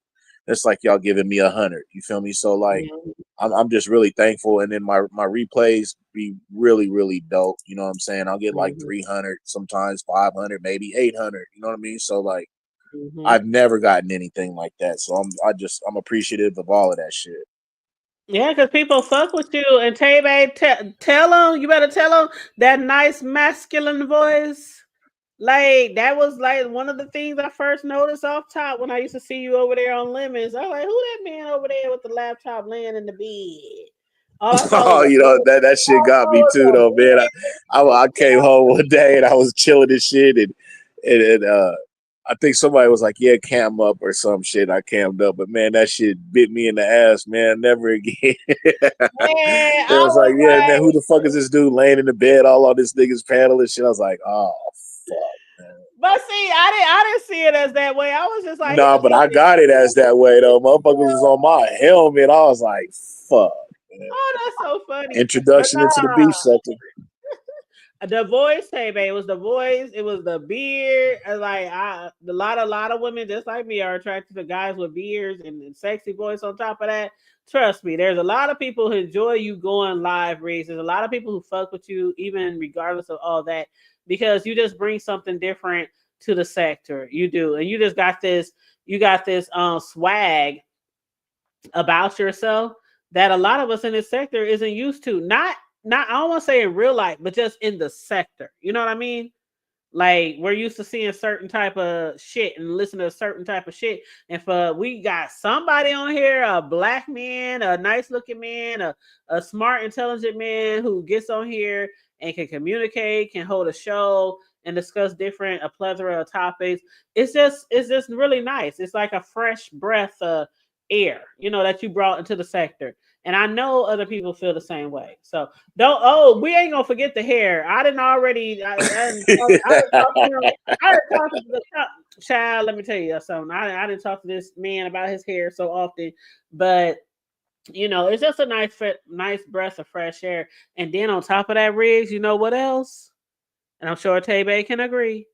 like y'all giving me 100. You feel me? So like yeah, I'm just really thankful. And then my replays be really really dope. You know what I'm saying? I'll get like mhm, 300, sometimes 500, maybe 800. You know what I mean? So like mhm. I've never gotten anything like that. So I'm appreciative of all of that shit. Yeah, because people fuck with you. And Tay Babe, tell them, you better tell them that nice masculine voice. Like, that was like one of the things I first noticed off top when I used to see you over there on Lemons. I was like, who that man over there with the laptop laying in the bed? All I saw was Oh, that shit got me too, though, man. I came home one day and I was chilling and shit, and I think somebody was like, "Yeah, cam up" or some shit. I cammed up, but man, that shit bit me in the ass, man. Never again. man, It I was like, was yeah, man, who like, the fuck is this dude laying in the bed all on this nigga's panel and shit? I was like, oh fuck, man. but see, I didn't see it as that way. I was just like, he Nah, was but like, I got it as that way though. Motherfuckers was on my helmet. I was like, fuck, man. oh, that's so funny. But Introduction into the beef sector. the voice, hey babe, it was the voice, it was the beard. Like a lot of women just like me are attracted to guys with beards and sexy voice on top of that. Trust me, there's a lot of people who enjoy you going live, Reese. There's a lot of people who fuck with you, even regardless of all that, because you just bring something different to the sector. You do, and you got this swag about yourself that a lot of us in this sector isn't used to. Not I don't want to say in real life, but just in the sector. You know what I mean? Like we're used to seeing certain type of shit and listening to a certain type of shit. And for we got somebody on here, a black man, a nice looking man, a smart, intelligent man who gets on here and can communicate, can hold a show and discuss a plethora of topics. It's just really nice. It's like a fresh breath of air, that you brought into the sector. And I know other people feel the same way. So don't. Oh, we ain't gonna forget the hair. I didn't already. I didn't talk to him. I didn't talk to the child. Let me tell you something. I didn't talk to this man about his hair so often, but it's just a nice breath of fresh air. And then on top of that, Riggs, you know what else? And I'm sure Tebe can agree.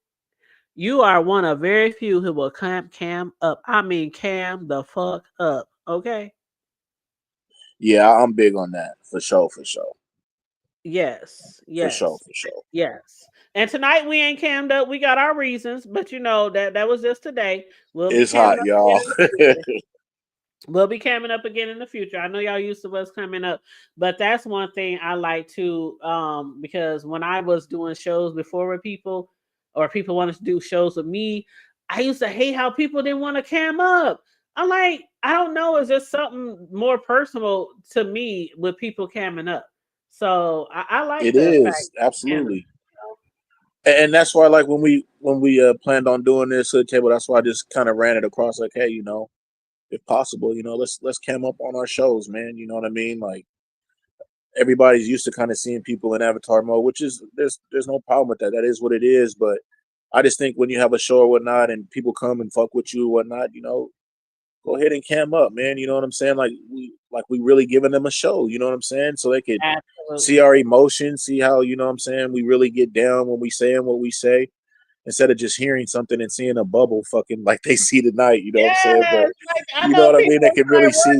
You are one of very few who will cam up. I mean, cam the fuck up. Okay. Yeah, I'm big on that for sure, for sure. Yes, For sure, yes, for sure. yes. And tonight we ain't cammed up. We got our reasons, but you know that was just today. We'll be It's camming hot, up again y'all. in the future. We'll be coming up again in the future. I know y'all used to us coming up, but that's one thing I like to because when I was doing shows before with people or people wanted to do shows with me, I used to hate how people didn't want to cam up. I'm like, I don't know, it's just something more personal to me with people camming up. So I like It the fact is camming. absolutely, and that's why, like when we planned on doing this hood table, that's why I just kind of ran it across. Like, hey, if possible, let's cam up on our shows, man. You know what I mean? Like everybody's used to kind of seeing people in avatar mode, which is there's no problem with that. That is what it is. But I just think when you have a show or whatnot, and people come and fuck with you or whatnot, go ahead and cam up, man. You know what I'm saying? Like we really giving them a show. You know what I'm saying? So they could see Absolutely. our emotions, see how what I'm saying we really get down when we saying what we say, instead of just hearing something and seeing a bubble fucking like they see tonight. You know what I'm saying? But Yes, like I you know know what I people mean? They can really like see,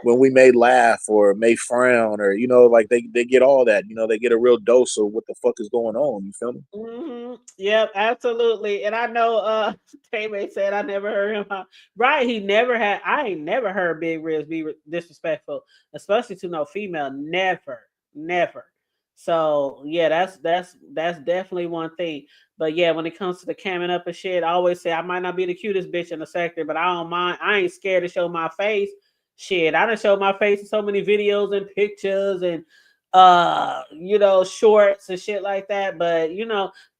when we may laugh or may frown, or like they get all that. They get a real dose of what the fuck is going on. You feel me? Yep, absolutely. And I know Tay said I never heard him right. He never had I ain't never heard Big Riz be disrespectful, especially to no female. Never. Never. So yeah, that's definitely one thing. But yeah, when it comes to the camming up and shit, I always say I might not be the cutest bitch in the sector, but I don't mind. I ain't scared to show my face. Shit, I done showed my face in so many videos and pictures and shorts and shit like that. But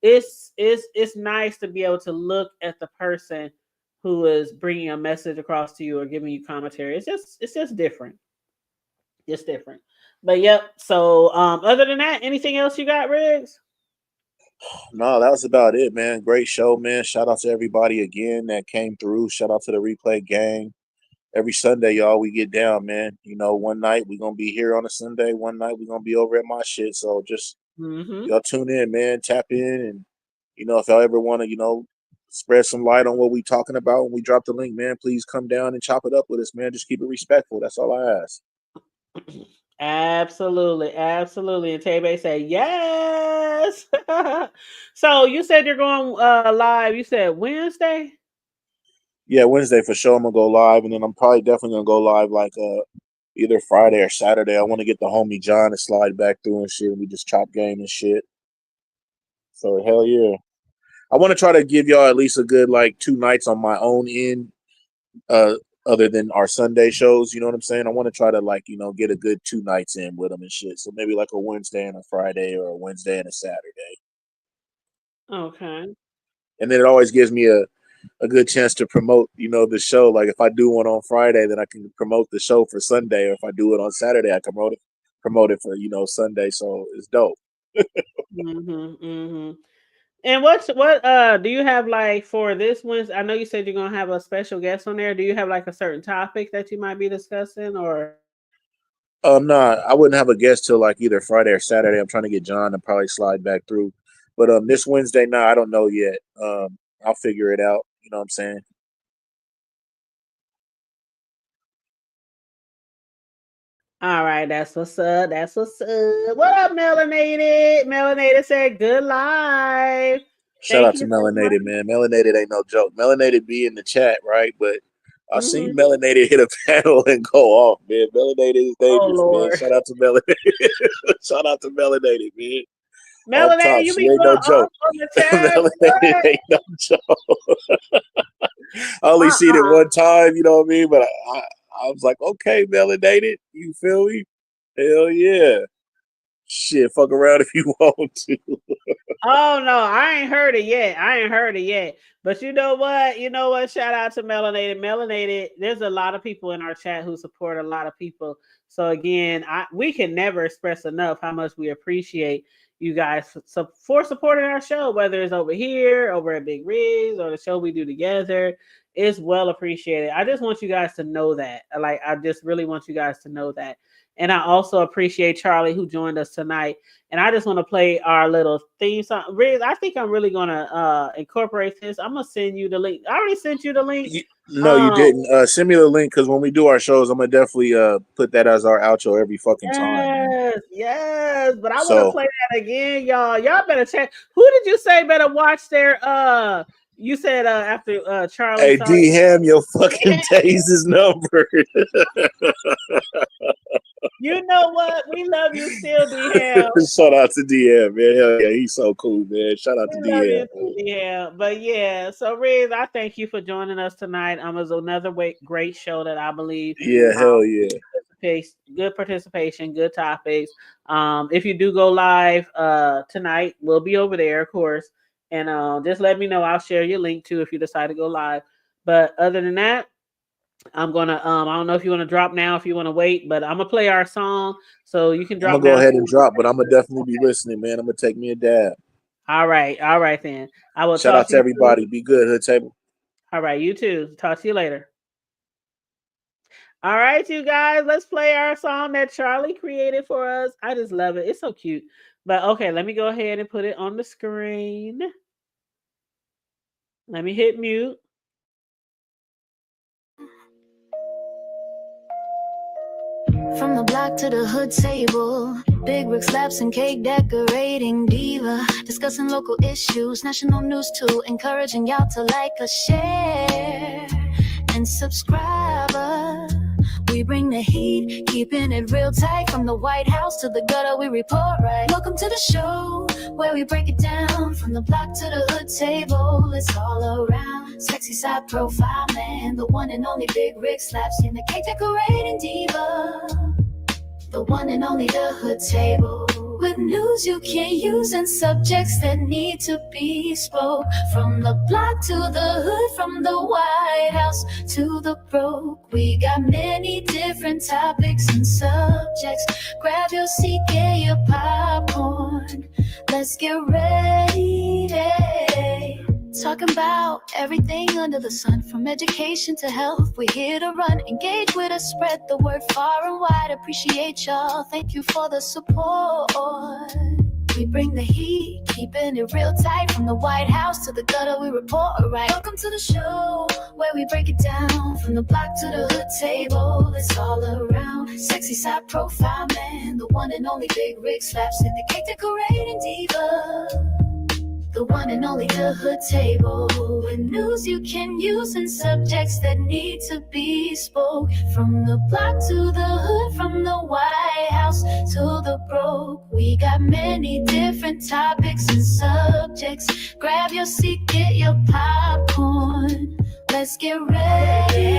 it's nice to be able to look at the person who is bringing a message across to you or giving you commentary. It's just different. It's different. But yep. So other than that, anything else you got, Riggs? No, that was about it, man. Great show, man. Shout out to everybody again that came through. Shout out to the replay gang. Every Sunday, y'all, we get down, man. One night we gonna be here on a Sunday. One night we gonna be over at my shit. So just Mm-hmm. y'all tune in, man. Tap in, and if y'all ever want to, spread some light on what we talking about when we drop the link, man, please come down and chop it up with us, man. Just keep it respectful. That's all I ask. Absolutely, absolutely. And Tebe said yes. So you said you're going live. You said Wednesday. Yeah, Wednesday for sure. I'm gonna go live, and then I'm probably definitely gonna go live like either Friday or Saturday. I want to get the homie John to slide back through and shit. And we just chop game and shit. So hell yeah. I want to try to give y'all at least a good like 2 nights on my own end, uh, other than our Sunday shows. You know what I'm saying? I want to try to like get a good 2 nights in with them and shit. So maybe like a Wednesday and a Friday, or a Wednesday and a Saturday. Okay. And then it always gives me a good chance to promote the show. Like if I do one on Friday, then I can promote the show for Sunday, or if I do it on Saturday, I can promote it for Sunday. So it's dope. Mm-hmm. And what do you have like for this Wednesday? I know you said you're gonna have a special guest on there. Do you have like a certain topic that you might be discussing or No, I wouldn't have a guest till like either Friday or Saturday. I'm trying to get John to probably slide back through. But this Wednesday, no, I don't know yet. I'll figure it out. You know what I'm saying? all right, that's what's up. That's what's up. What up, Melanated? Melanated said good live. Shout Thank out to you so much. Melanated, man. Melanated ain't no joke. Melanated be in the chat, right? But I seen Hmm. Melanated hit a panel and go off, man. Melanated is Oh dangerous, man. Lord. Shout out to Melanated. Shout out to Melanated, man. On Melanated, top, you she be ain't going no off joke. on the chat. Melanated What? ain't no joke. I only seen it Uh-uh. one time, you know what I mean? But I was like, okay, Melanated, you feel me? Hell yeah. Shit, fuck around if you want to. Oh no, I ain't heard it yet. I ain't heard it yet. But you know what? You know what? Shout out to Melanated. Melanated, there's a lot of people in our chat who support a lot of people. So again, we can never express enough how much we appreciate you guys for supporting our show, whether it's over here, over at Big Rigs, or the show we do together. It's well appreciated. I just want you guys to know that. Like, I just really want you guys to know that. And I also appreciate Charlie who joined us tonight. And I just want to play our little theme song. Riz, I think I'm really gonna incorporate this. I'm gonna send you the link. I already sent you the link. No, you Um, didn't. Send me the link, because when we do our shows, I'm gonna definitely put that as our outro every fucking time, man. Yes. But I want to play that again, y'all. Y'all better check. Who did you say better watch their you said after Charlie. Hey, D Ham, your fucking Taze's number. You know what? We love you still, D Ham. Shout out to DM, man. Hell yeah, he's so cool, man. Shout out to DM. Yeah, but yeah. So Riz, I thank you for joining us tonight. It was another great show that I believe. Yeah, hell yeah. Good participation, good topics. If you do go live tonight, we'll be over there, of course. And just let me know. I'll share your link too if you decide to go live. But other than that, I'm gonna I don't know if you want to drop now, if you want to wait, but I'm gonna play our song so you can drop. I'm gonna go ahead and drop, but I'm gonna definitely be listening, man. I'm gonna take me a dab. All right then. I will. Shout out to everybody. Be good, Hood Table. All right, you too. Talk to you later. All right, you guys, let's play our song that Charlie created for us. I just love it. It's so cute. But okay, let me go ahead and put it on the screen. Let me hit mute. From the block to the hood table, big brick slaps and cake decorating diva, discussing local issues, national news too, encouraging y'all to like us, share, and subscribe. We bring the heat, keeping it real tight. From the White House to the gutter, we report right. Welcome to the show, where we break it down. From the block to the hood table, it's all around. Sexy side profile man, the one and only Big Rick Slaps in the cake decorating diva, the one and only the hood table. With news you can't use and subjects that need to be spoke. From the block to the hood, from the White House to the broke, we got many different topics and subjects. Grab your seat, get your popcorn. Let's get ready. Talking about everything under the sun, from education to health. We're here to run, engage with us, spread the word far and wide. Appreciate y'all, thank you for the support. We bring the heat, keeping it real tight. From the White House to the gutter, we report right. Welcome to the show, where we break it down. From the block to the hood table, it's all around. Sexy side profile man, the one and only Big Rick Slaps in the cake decorating diva, the one and only the hood table. With news you can use and subjects that need to be spoke. From the block to the hood, from the White House to the broke, we got many different topics and subjects. Grab your seat, get your popcorn. Let's get ready.